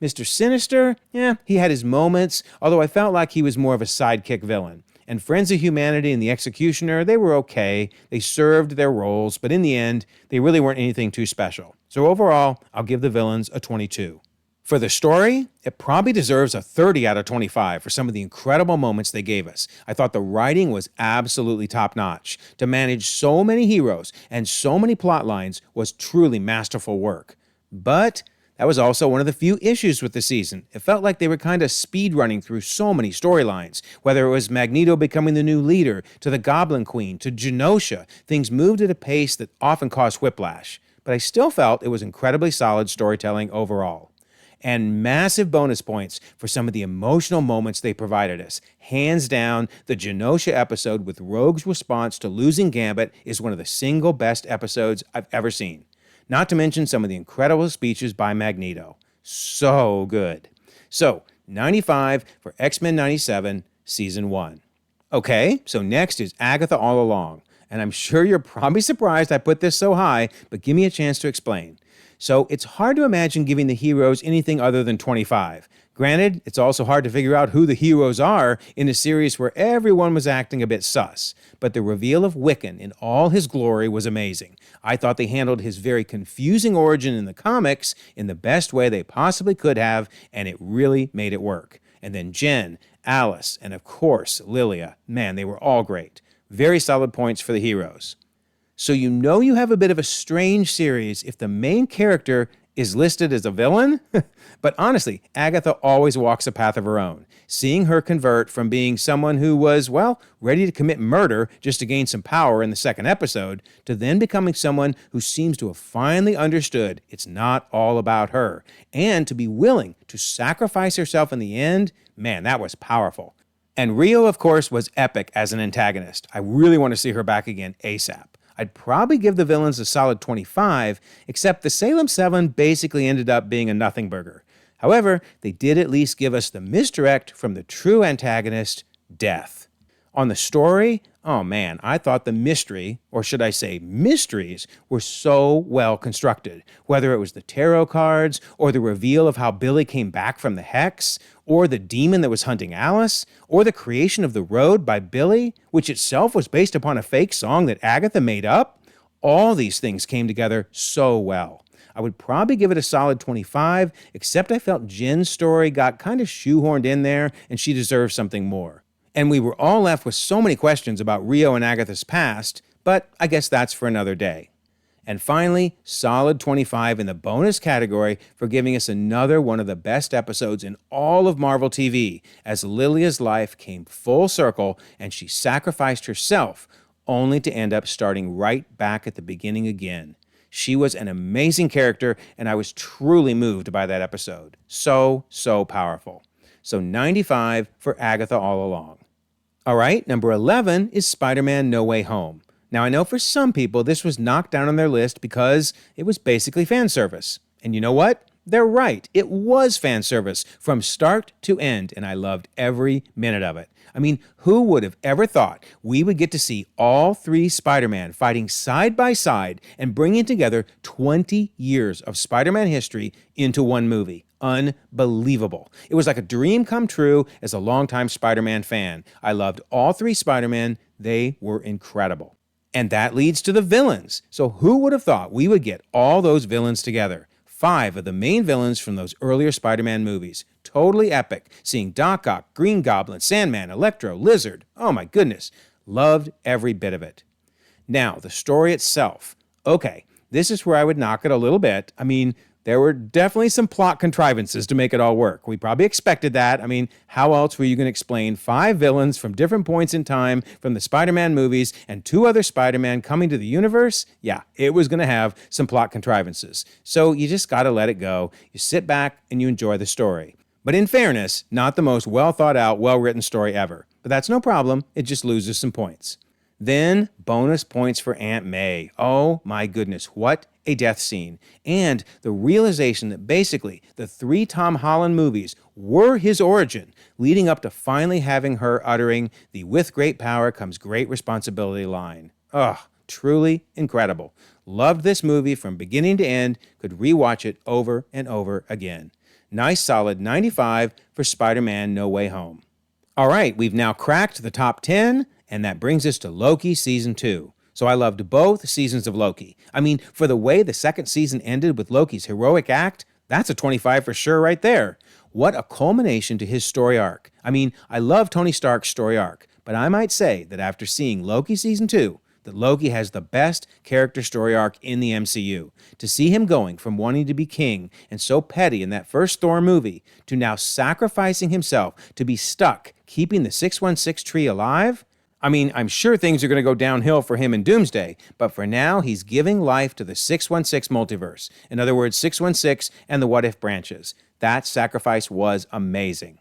Mr. Sinister? Yeah, he had his moments, although I felt like he was more of a sidekick villain. And Friends of Humanity and the Executioner, they were okay. They served their roles, but in the end, they really weren't anything too special. So overall, I'll give the villains a 22. For the story, it probably deserves a 30 out of 25 for some of the incredible moments they gave us. I thought the writing was absolutely top-notch. To manage so many heroes and so many plot lines was truly masterful work. But that was also one of the few issues with the season. It felt like they were kind of speed running through so many storylines. Whether it was Magneto becoming the new leader, to the Goblin Queen, to Genosha, things moved at a pace that often caused whiplash. But I still felt it was incredibly solid storytelling overall. And massive bonus points for some of the emotional moments they provided us. Hands down, the Genosha episode with Rogue's response to losing Gambit is one of the single best episodes I've ever seen. Not to mention some of the incredible speeches by Magneto. So good. So, 95 for X-Men 97, Season 1. Okay, so next is Agatha All Along. And I'm sure you're probably surprised I put this so high, but give me a chance to explain. So, it's hard to imagine giving the heroes anything other than 25. Granted, it's also hard to figure out who the heroes are in a series where everyone was acting a bit sus. But the reveal of Wiccan in all his glory was amazing. I thought they handled his very confusing origin in the comics in the best way they possibly could have, and it really made it work. And then Jen, Alice, and of course, Lilia. Man, they were all great. Very solid points for the heroes. So you know you have a bit of a strange series if the main character is listed as a villain? But honestly, Agatha always walks a path of her own. Seeing her convert from being someone who was, well, ready to commit murder just to gain some power in the second episode, to then becoming someone who seems to have finally understood it's not all about her, and to be willing to sacrifice herself in the end, man, that was powerful. And Rio, of course, was epic as an antagonist. I really want to see her back again ASAP. I'd probably give the villains a solid 25, except the Salem 7 basically ended up being a nothing burger. However, they did at least give us the misdirect from the true antagonist, Death. On the story, oh man, I thought the mystery, or should I say mysteries, were so well constructed. Whether it was the tarot cards, or the reveal of how Billy came back from the Hex, or the demon that was hunting Alice, or the creation of the road by Billy, which itself was based upon a fake song that Agatha made up, all these things came together so well. I would probably give it a solid 25, except I felt Jen's story got kind of shoehorned in there, and she deserves something more. And we were all left with so many questions about Rio and Agatha's past, but I guess that's for another day. And finally, solid 25 in the bonus category for giving us another one of the best episodes in all of Marvel TV, as Lilia's life came full circle and she sacrificed herself, only to end up starting right back at the beginning again. She was an amazing character, and I was truly moved by that episode. So powerful. So 95 for Agatha All Along. All right, number 11 is Spider-Man No Way Home. Now, I know for some people this was knocked down on their list because it was basically fan service. And you know what? They're right. It was fan service from start to end, and I loved every minute of it. I mean, who would have ever thought we would get to see all three Spider-Man fighting side by side and bringing together 20 years of Spider-Man history into one movie? Unbelievable. It was like a dream come true as a longtime Spider-Man fan. I loved all three Spider-Men. They were incredible. And that leads to the villains. So who would have thought we would get all those villains together? 5 of the main villains from those earlier Spider-Man movies. Totally epic. Seeing Doc Ock, Green Goblin, Sandman, Electro, Lizard. Oh my goodness. Loved every bit of it. Now, the story itself. Okay, this is where I would knock it a little bit. I mean, there were definitely some plot contrivances to make it all work. We probably expected that. I mean, how else were you going to explain 5 villains from different points in time from the Spider-Man movies and 2 other Spider-Man coming to the universe? Yeah, it was going to have some plot contrivances. So you just got to let it go. You sit back and you enjoy the story. But in fairness, not the most well thought out, well-written story ever. But that's no problem. It just loses some points. Then, bonus points for Aunt May. Oh my goodness, what a death scene. And the realization that basically the 3 Tom Holland movies were his origin, leading up to finally having her uttering the "with great power comes great responsibility" line. Ugh, truly incredible. Loved this movie from beginning to end, could rewatch it over and over again. Nice solid 95 for Spider-Man No Way Home. All right, we've now cracked the top 10, and that brings us to Loki Season 2. So I loved both seasons of Loki. I mean, for the way the second season ended with Loki's heroic act, that's a 25 for sure right there. What a culmination to his story arc. I mean, I love Tony Stark's story arc, but I might say that after seeing Loki Season 2, that Loki has the best character story arc in the MCU. To see him going from wanting to be king and so petty in that first Thor movie to now sacrificing himself to be stuck keeping the 616 tree alive? I mean, I'm sure things are going to go downhill for him in Doomsday, but for now, he's giving life to the 616 multiverse. In other words, 616 and the What If branches. That sacrifice was amazing.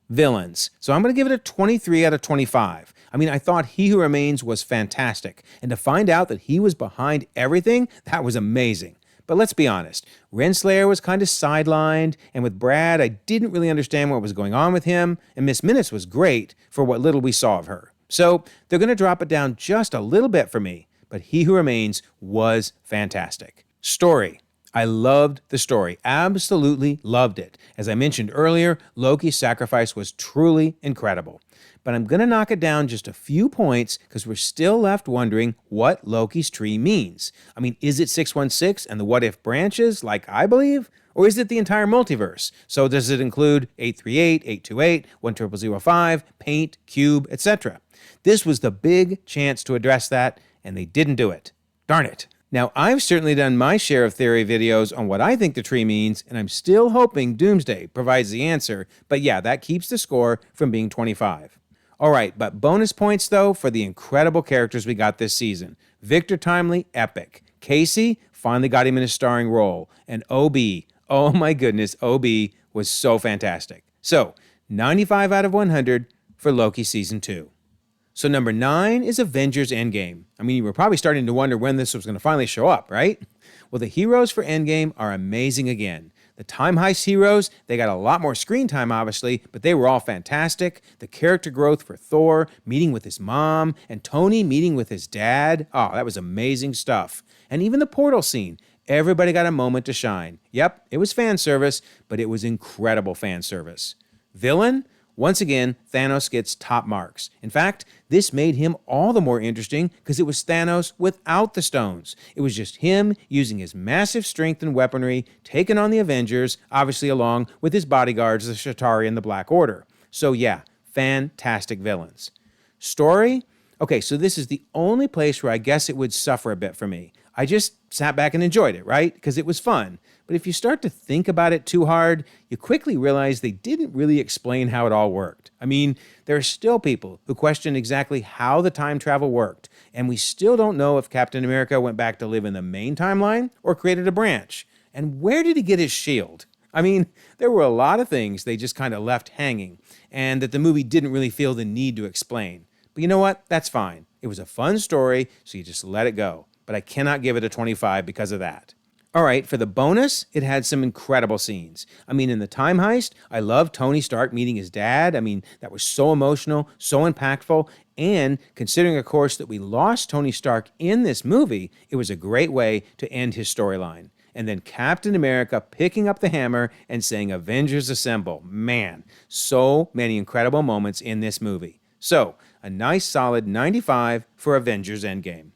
Villains. So I'm going to give it a 23 out of 25. I mean, I thought He Who Remains was fantastic, and to find out that he was behind everything, that was amazing. But let's be honest, Renslayer was kind of sidelined, and with Brad, I didn't really understand what was going on with him, and Miss Minutes was great for what little we saw of her. So they're going to drop it down just a little bit for me, but He Who Remains was fantastic. Story. I loved the story. Absolutely loved it. As I mentioned earlier, Loki's sacrifice was truly incredible. But I'm going to knock it down just a few points because we're still left wondering what Loki's tree means. I mean, is it 616 and the What If branches, like I believe? Or is it the entire multiverse? So does it include 838, 828, 10005, Paint, Cube, etc.? This was the big chance to address that, and they didn't do it. Darn it. Now, I've certainly done my share of theory videos on what I think the tree means, and I'm still hoping Doomsday provides the answer, but yeah, that keeps the score from being 25. All right, but bonus points, though, for the incredible characters we got this season. Victor Timely, epic. Casey, finally got him in a starring role. And OB, oh my goodness, OB was so fantastic. So, 95 out of 100 for Loki Season 2. So number 9 is Avengers Endgame. I mean, you were probably starting to wonder when this was going to finally show up, right? Well, the heroes for Endgame are amazing again. The Time Heist heroes, they got a lot more screen time, obviously, but they were all fantastic. The character growth for Thor, meeting with his mom, and Tony meeting with his dad. Oh, that was amazing stuff. And even the portal scene. Everybody got a moment to shine. Yep, it was fan service, but it was incredible fan service. Villain? Once again, Thanos gets top marks. In fact, this made him all the more interesting because it was Thanos without the stones. It was just him using his massive strength and weaponry, taking on the Avengers, obviously along with his bodyguards, the Chitauri and the Black Order. So yeah, fantastic villains. Story? Okay, so this is the only place where I guess it would suffer a bit for me. I just sat back and enjoyed it, right? Because it was fun. But if you start to think about it too hard, you quickly realize they didn't really explain how it all worked. I mean, there are still people who question exactly how the time travel worked, and we still don't know if Captain America went back to live in the main timeline or created a branch. And where did he get his shield? I mean, there were a lot of things they just kind of left hanging, and that the movie didn't really feel the need to explain. But you know what? That's fine. It was a fun story, so you just let it go. But I cannot give it a 25 because of that. All right, for the bonus, it had some incredible scenes. I mean, in the Time Heist, I loved Tony Stark meeting his dad. I mean, that was so emotional, so impactful. And considering, of course, that we lost Tony Stark in this movie, it was a great way to end his storyline. And then Captain America picking up the hammer and saying, "Avengers Assemble." Man, so many incredible moments in this movie. So, a nice solid 95 for Avengers Endgame.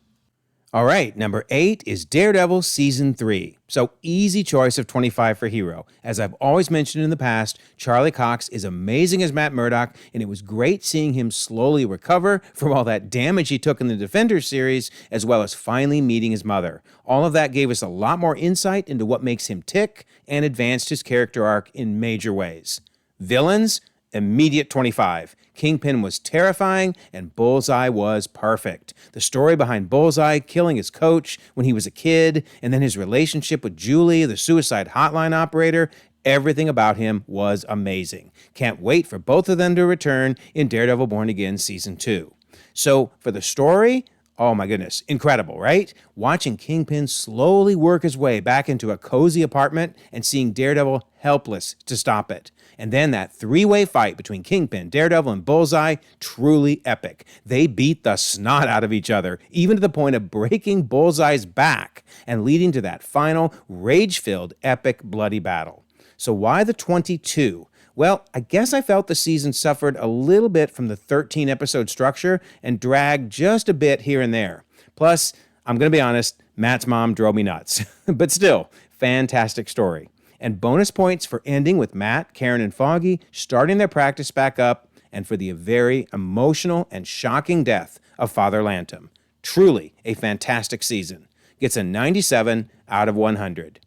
All right, number 8 is Daredevil Season 3. So easy choice of 25 for hero. As I've always mentioned in the past, Charlie Cox is amazing as Matt Murdock, and it was great seeing him slowly recover from all that damage he took in the Defenders series, as well as finally meeting his mother. All of that gave us a lot more insight into what makes him tick and advanced his character arc in major ways. Villains? Immediate 25. Kingpin was terrifying, and Bullseye was perfect. The story behind Bullseye killing his coach when he was a kid, and then his relationship with Julie, the suicide hotline operator, everything about him was amazing. Can't wait for both of them to return in Daredevil Born Again Season 2. So, for the story, oh my goodness, incredible, right? Watching Kingpin slowly work his way back into a cozy apartment and seeing Daredevil helpless to stop it. And then that three-way fight between Kingpin, Daredevil, and Bullseye, truly epic. They beat the snot out of each other, even to the point of breaking Bullseye's back and leading to that final, rage-filled, epic, bloody battle. So why the 22? Well, I guess I felt the season suffered a little bit from the 13-episode structure and dragged just a bit here and there. Plus, I'm going to be honest, Matt's mom drove me nuts. But still, fantastic story. And bonus points for ending with Matt, Karen, and Foggy starting their practice back up, and for the very emotional and shocking death of Father Lantom. Truly a fantastic season. Gets a 97 out of 100.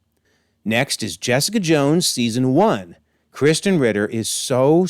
Next is Jessica Jones Season 1. Kristen Ritter is so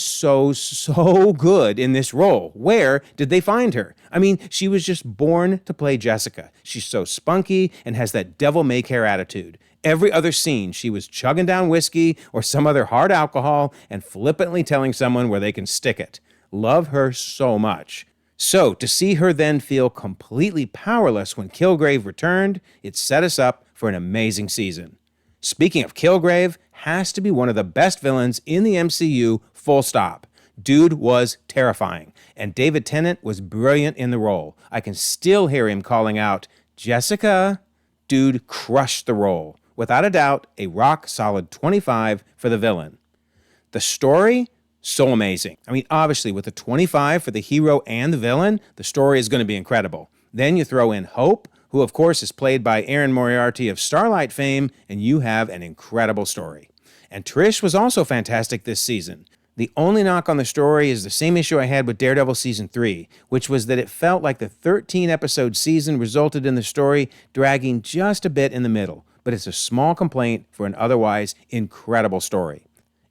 good in this role. Where did they find her? I mean, she was just born to play Jessica. She's so spunky and has that devil-may-care attitude. Every other scene, she was chugging down whiskey or some other hard alcohol and flippantly telling someone where they can stick it. Love her so much. So, to see her then feel completely powerless when Kilgrave returned, it set us up for an amazing season. Speaking of Kilgrave, has to be one of the best villains in the MCU, full stop. Dude was terrifying, and David Tennant was brilliant in the role. I can still hear him calling out, "Jessica." Dude crushed the role. Without a doubt, a rock-solid 25 for the villain. The story? So amazing. I mean, obviously, with a 25 for the hero and the villain, the story is going to be incredible. Then you throw in Hope, who of course is played by Erin Moriarty of Starlight fame, and you have an incredible story. And Trish was also fantastic this season. The only knock on the story is the same issue I had with Daredevil Season 3, which was that it felt like the 13-episode season resulted in the story dragging just a bit in the middle, but it's a small complaint for an otherwise incredible story.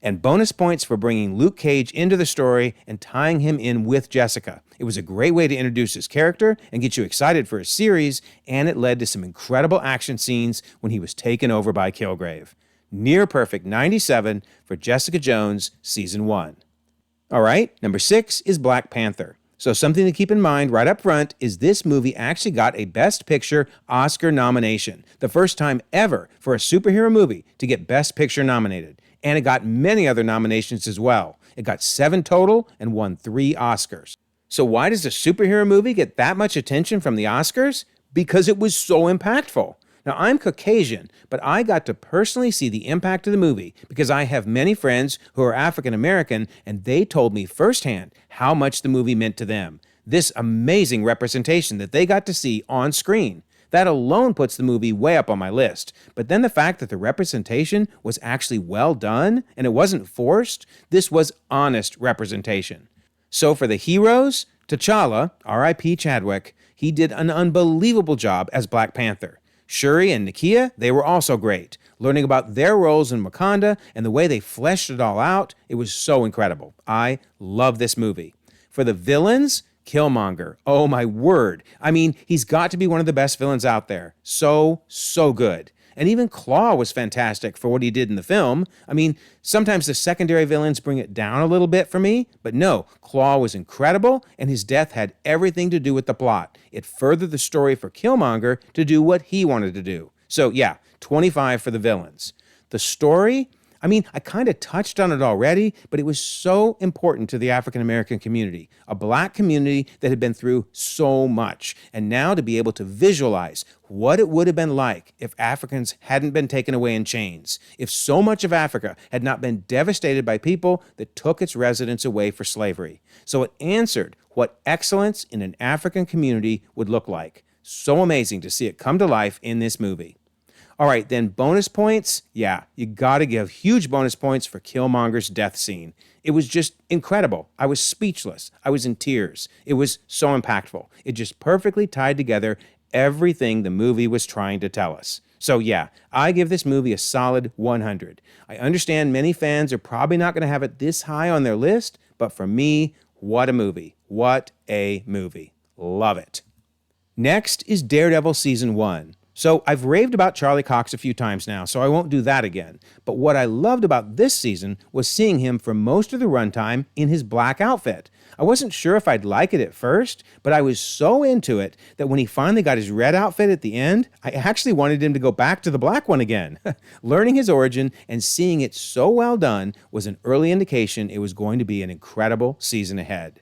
And bonus points for bringing Luke Cage into the story and tying him in with Jessica. It was a great way to introduce his character and get you excited for his series, and it led to some incredible action scenes when he was taken over by Kilgrave. Near perfect 97 for Jessica Jones Season 1. All right, number 6 is Black Panther. So something to keep in mind right up front is this movie actually got a Best Picture Oscar nomination, the first time ever for a superhero movie to get Best Picture nominated. And it got many other nominations as well. It got 7 total and won 3 Oscars. So why does a superhero movie get that much attention from the Oscars? Because it was so impactful. Now, I'm Caucasian, but I got to personally see the impact of the movie because I have many friends who are African American, and they told me firsthand how much the movie meant to them. This amazing representation that they got to see on screen. That alone puts the movie way up on my list. But then the fact that the representation was actually well done and it wasn't forced, this was honest representation. So for the heroes, T'Challa, R.I.P. Chadwick, he did an unbelievable job as Black Panther. Shuri and Nakia, they were also great. Learning about their roles in Wakanda and the way they fleshed it all out, it was so incredible. I love this movie. For the villains, Killmonger. Oh my word. I mean, he's got to be one of the best villains out there. So good. And even Claw was fantastic for what he did in the film. I mean, sometimes the secondary villains bring it down a little bit for me, but no, Claw was incredible, and his death had everything to do with the plot. It furthered the story for Killmonger to do what he wanted to do. So yeah, 25 for the villains. The story, I mean, I kind of touched on it already, but it was so important to the African American community, a Black community that had been through so much. And now to be able to visualize what it would have been like if Africans hadn't been taken away in chains, if so much of Africa had not been devastated by people that took its residents away for slavery. So it answered what excellence in an African community would look like. So amazing to see it come to life in this movie. All right, then bonus points. Yeah, you gotta give huge bonus points for Killmonger's death scene. It was just incredible. I was speechless. I was in tears. It was so impactful. It just perfectly tied together everything the movie was trying to tell us. So yeah, I give this movie a solid 100. I understand many fans are probably not gonna have it this high on their list, but for me, what a movie. What a movie. Love it. Next is Daredevil Season 1. So I've raved about Charlie Cox a few times now, so I won't do that again. But what I loved about this season was seeing him for most of the runtime in his black outfit. I wasn't sure if I'd like it at first, but I was so into it that when he finally got his red outfit at the end, I actually wanted him to go back to the black one again. Learning his origin and seeing it so well done was an early indication it was going to be an incredible season ahead.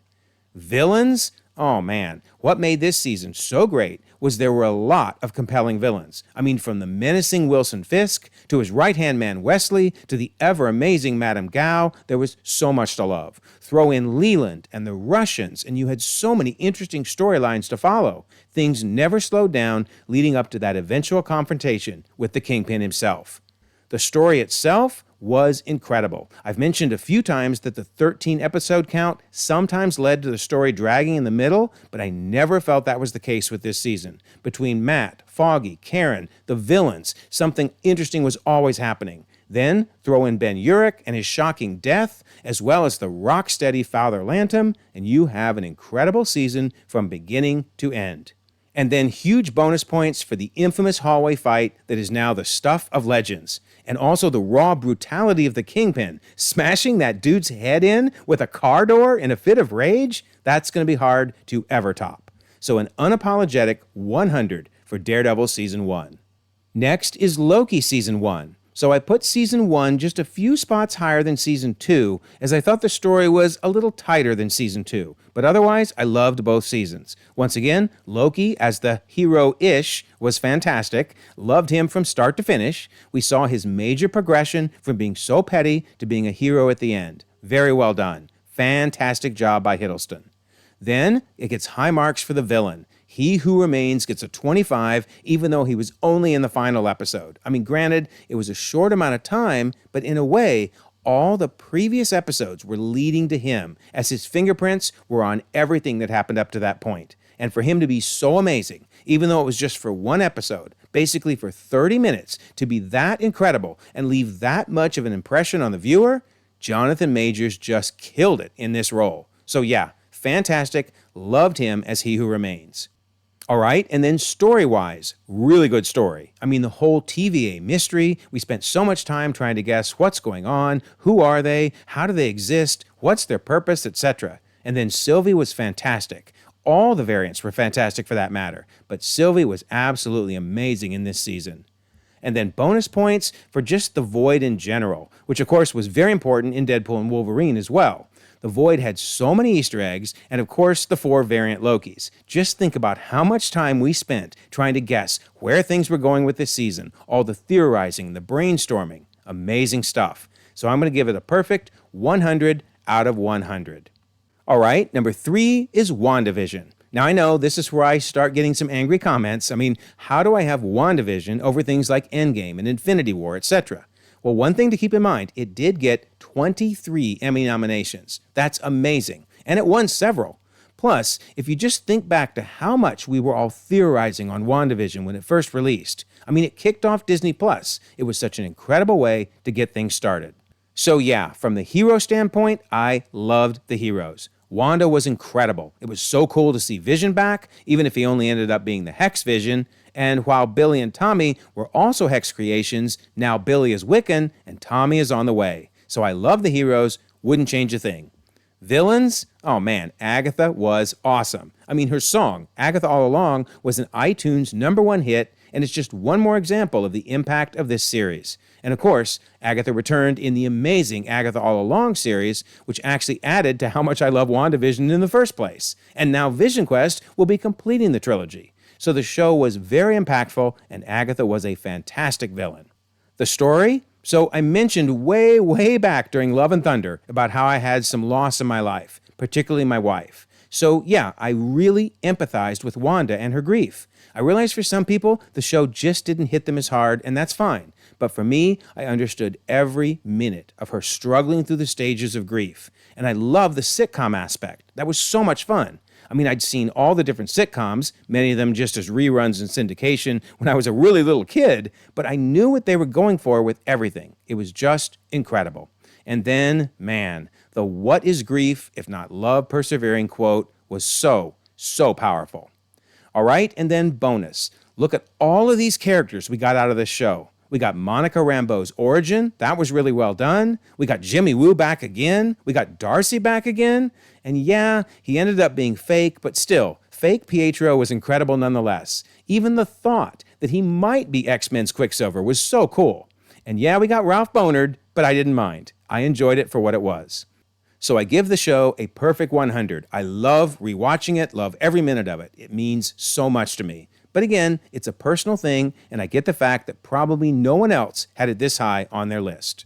Villains? Oh man, what made this season so great was there were a lot of compelling villains. I mean, from the menacing Wilson Fisk to his right-hand man Wesley to the ever-amazing Madame Gao, there was so much to love. Throw in Leland and the Russians, and you had so many interesting storylines to follow. Things never slowed down, leading up to that eventual confrontation with the Kingpin himself. The story itself was incredible. I've mentioned a few times that the 13-episode count sometimes led to the story dragging in the middle, but I never felt that was the case with this season. Between Matt, Foggy, Karen, the villains, something interesting was always happening. Then throw in Ben Urich and his shocking death, as well as the rock-steady Fowler Lantham, and you have an incredible season from beginning to end. And then huge bonus points for the infamous hallway fight that is now the stuff of legends. And also the raw brutality of the Kingpin, smashing that dude's head in with a car door in a fit of rage. That's going to be hard to ever top. So an unapologetic 100 for Daredevil Season 1. Next is Loki Season 1. So I put Season 1 just a few spots higher than Season 2, as I thought the story was a little tighter than Season 2. But otherwise, I loved both seasons. Once again, Loki, as the hero-ish, was fantastic. Loved him from start to finish. We saw his major progression from being so petty to being a hero at the end. Very well done. Fantastic job by Hiddleston. Then, it gets high marks for the villain. He Who Remains gets a 25, even though he was only in the final episode. I mean, granted, it was a short amount of time, but in a way, all the previous episodes were leading to him, as his fingerprints were on everything that happened up to that point. And for him to be so amazing, even though it was just for one episode, basically for 30 minutes, to be that incredible and leave that much of an impression on the viewer, Jonathan Majors just killed it in this role. So yeah, fantastic. Loved him as He Who Remains. All right, and then story-wise, really good story. I mean, the whole TVA mystery, we spent so much time trying to guess what's going on, who are they, how do they exist, what's their purpose, etc. And then Sylvie was fantastic. All the variants were fantastic for that matter, but Sylvie was absolutely amazing in this season. And then bonus points for just the Void in general, which of course was very important in Deadpool and Wolverine as well. The Void had so many Easter eggs, and of course the 4 variant Lokis. Just think about how much time we spent trying to guess where things were going with this season, all the theorizing, the brainstorming. Amazing stuff. So I'm going to give it a perfect 100 out of 100. All right, number 3 is WandaVision. Now, I know this is where I start getting some angry comments. I mean, how do I have WandaVision over things like Endgame and Infinity War, etc.? Well, one thing to keep in mind, it did get 23 Emmy nominations. That's amazing. And it won several. Plus, if you just think back to how much we were all theorizing on WandaVision when it first released, I mean, it kicked off Disney+. It was such an incredible way to get things started. So yeah, from the hero standpoint, I loved the heroes. Wanda was incredible. It was so cool to see Vision back, even if he only ended up being the Hex Vision. And while Billy and Tommy were also Hex creations, now Billy is Wiccan and Tommy is on the way. So I love the heroes, wouldn't change a thing. Villains? Oh man, Agatha was awesome. I mean, her song, Agatha All Along, was an iTunes #1 hit, and it's just one more example of the impact of this series. And of course, Agatha returned in the amazing Agatha All Along series, which actually added to how much I love WandaVision in the first place. And now Vision Quest will be completing the trilogy. So the show was very impactful, and Agatha was a fantastic villain. The story? So I mentioned way back during Love and Thunder about how I had some loss in my life, particularly my wife. So yeah, I really empathized with Wanda and her grief. I realized for some people, the show just didn't hit them as hard, and that's fine. But for me, I understood every minute of her struggling through the stages of grief. And I love the sitcom aspect. That was so much fun. I mean, I'd seen all the different sitcoms, many of them just as reruns in syndication when I was a really little kid, but I knew what they were going for with everything. It was just incredible. And then, man, the "what is grief if not love persevering" quote was so powerful. All right, and then bonus. Look at all of these characters we got out of this show. We got Monica Rambeau's origin. That was really well done. We got Jimmy Woo back again. We got Darcy back again. And yeah, he ended up being fake, but still, fake Pietro was incredible nonetheless. Even the thought that he might be X-Men's Quicksilver was so cool. And yeah, we got Ralph Bonard, but I didn't mind. I enjoyed it for what it was. So I give the show a perfect 100. I love rewatching it, love every minute of it. It means so much to me. But again, it's a personal thing, and I get the fact that probably no one else had it this high on their list.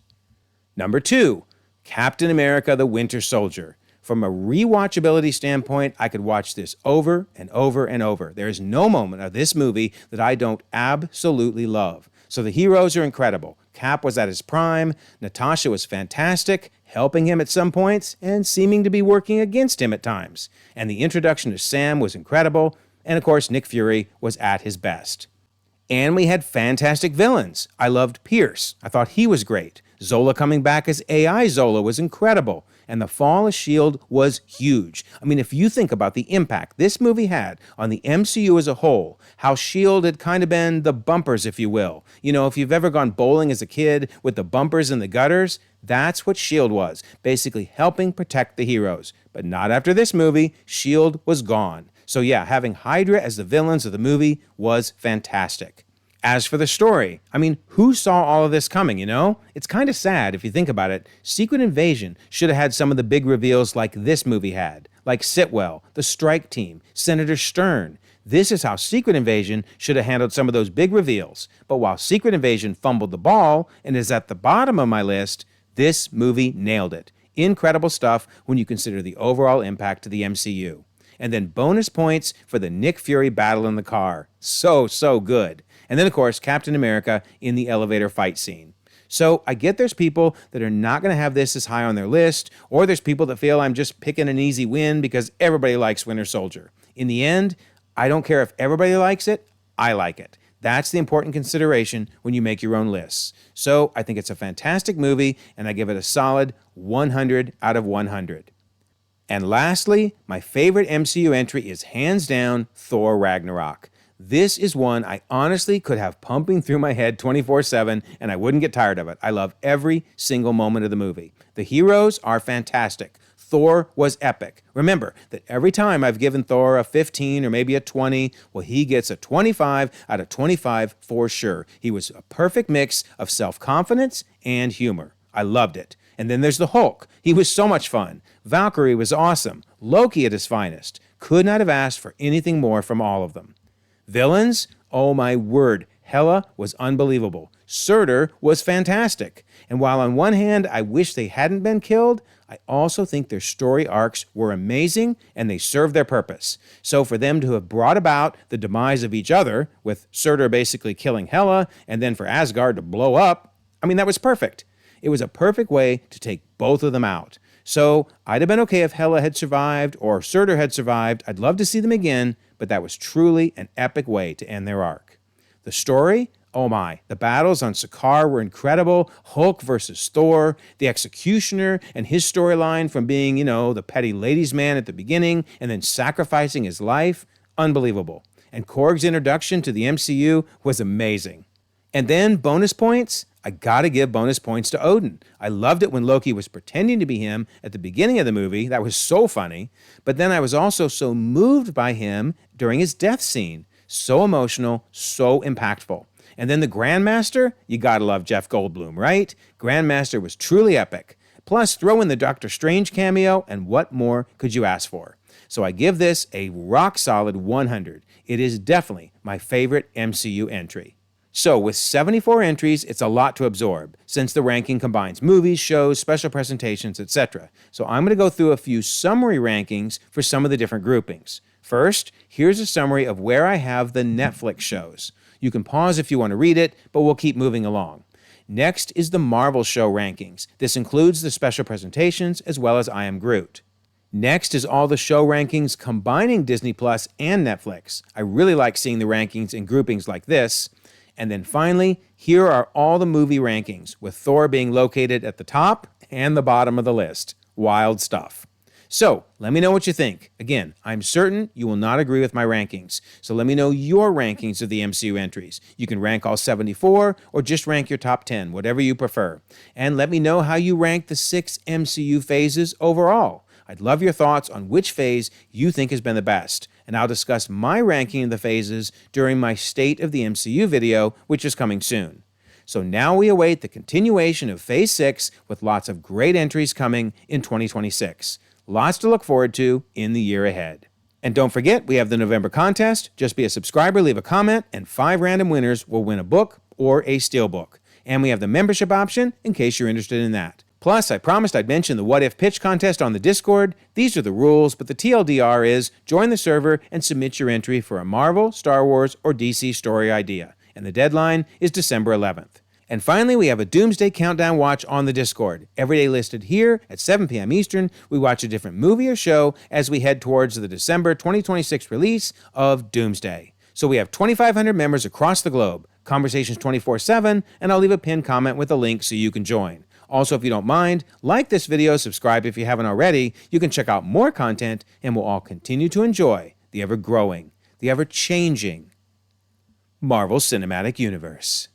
Number 2, Captain America the Winter Soldier. From a rewatchability standpoint, I could watch this over and over and over. There is no moment of this movie that I don't absolutely love. So the heroes are incredible. Cap was at his prime, Natasha was fantastic, helping him at some points, and seeming to be working against him at times. And the introduction to Sam was incredible. And of course, Nick Fury was at his best. And we had fantastic villains. I loved Pierce. I thought he was great. Zola coming back as AI Zola was incredible. And the fall of S.H.I.E.L.D. was huge. I mean, if you think about the impact this movie had on the MCU as a whole, how S.H.I.E.L.D. had kind of been the bumpers, if you will. You know, if you've ever gone bowling as a kid with the bumpers and the gutters, that's what S.H.I.E.L.D. was, basically helping protect the heroes. But not after this movie. S.H.I.E.L.D. was gone. So yeah, having Hydra as the villains of the movie was fantastic. As for the story, I mean, who saw all of this coming, you know? It's kind of sad if you think about it. Secret Invasion should have had some of the big reveals like this movie had, like Sitwell, the Strike Team, Senator Stern. This is how Secret Invasion should have handled some of those big reveals. But while Secret Invasion fumbled the ball and is at the bottom of my list, this movie nailed it. Incredible stuff when you consider the overall impact to the MCU. And then bonus points for the Nick Fury battle in the car. So good. And then, of course, Captain America in the elevator fight scene. So I get there's people that are not going to have this as high on their list, or there's people that feel I'm just picking an easy win because everybody likes Winter Soldier. In the end, I don't care if everybody likes it, I like it. That's the important consideration when you make your own lists. So I think it's a fantastic movie, and I give it a solid 100 out of 100. And lastly, my favorite MCU entry is hands down Thor Ragnarok. This is one I honestly could have pumping through my head 24/7 and I wouldn't get tired of it. I love every single moment of the movie. The heroes are fantastic. Thor was epic. Remember that every time I've given Thor a 15 or maybe a 20, well, he gets a 25 out of 25 for sure. He was a perfect mix of self-confidence and humor. I loved it. And then there's the Hulk. He was so much fun. Valkyrie was awesome. Loki at his finest. Could not have asked for anything more from all of them. Villains? Oh my word. Hela was unbelievable. Surtur was fantastic. And while on one hand I wish they hadn't been killed, I also think their story arcs were amazing and they served their purpose. So for them to have brought about the demise of each other, with Surtur basically killing Hela and then for Asgard to blow up, that was perfect. It was a perfect way to take both of them out. So I'd have been okay if Hela had survived or Surtur had survived. I'd love to see them again, but that was truly an epic way to end their arc. The story? Oh my, the battles on Sakaar were incredible. Hulk versus Thor, the Executioner and his storyline from being, the petty ladies' man at the beginning and then sacrificing his life, unbelievable. And Korg's introduction to the MCU was amazing. And then bonus points? I gotta give bonus points to Odin. I loved it when Loki was pretending to be him at the beginning of the movie. That was so funny. But then I was also so moved by him during his death scene. So emotional, so impactful. And then the Grandmaster, you gotta love Jeff Goldblum, right? Grandmaster was truly epic. Plus, throw in the Doctor Strange cameo, and what more could you ask for? So I give this a rock-solid 100. It is definitely my favorite MCU entry. So with 74 entries, it's a lot to absorb, since the ranking combines movies, shows, special presentations, etc. So I'm going to go through a few summary rankings for some of the different groupings. First, here's a summary of where I have the Netflix shows. You can pause if you want to read it, but we'll keep moving along. Next is the Marvel show rankings. This includes the special presentations as well as I Am Groot. Next is all the show rankings combining Disney Plus and Netflix. I really like seeing the rankings in groupings like this. And then finally, here are all the movie rankings, with Thor being located at the top and the bottom of the list. Wild stuff. So, let me know what you think. Again, I'm certain you will not agree with my rankings. So let me know your rankings of the MCU entries. You can rank all 74 or just rank your top 10, whatever you prefer. And let me know how you rank the 6 MCU phases overall. I'd love your thoughts on which phase you think has been the best. And I'll discuss my ranking of the phases during my State of the MCU video, which is coming soon. So now we await the continuation of Phase 6 with lots of great entries coming in 2026. Lots to look forward to in the year ahead. And don't forget, we have the November contest. Just be a subscriber, leave a comment, and 5 random winners will win a book or a steelbook. And we have the membership option in case you're interested in that. Plus, I promised I'd mention the What If Pitch contest on the Discord. These are the rules, but the TLDR is join the server and submit your entry for a Marvel, Star Wars, or DC story idea. And the deadline is December 11th. And finally, we have a Doomsday Countdown watch on the Discord. Every day listed here at 7 p.m. Eastern, we watch a different movie or show as we head towards the December 2026 release of Doomsday. So we have 2,500 members across the globe, conversations 24/7, and I'll leave a pinned comment with a link so you can join. Also, if you don't mind, like this video, subscribe if you haven't already. You can check out more content, and we'll all continue to enjoy the ever-growing, the ever-changing Marvel Cinematic Universe.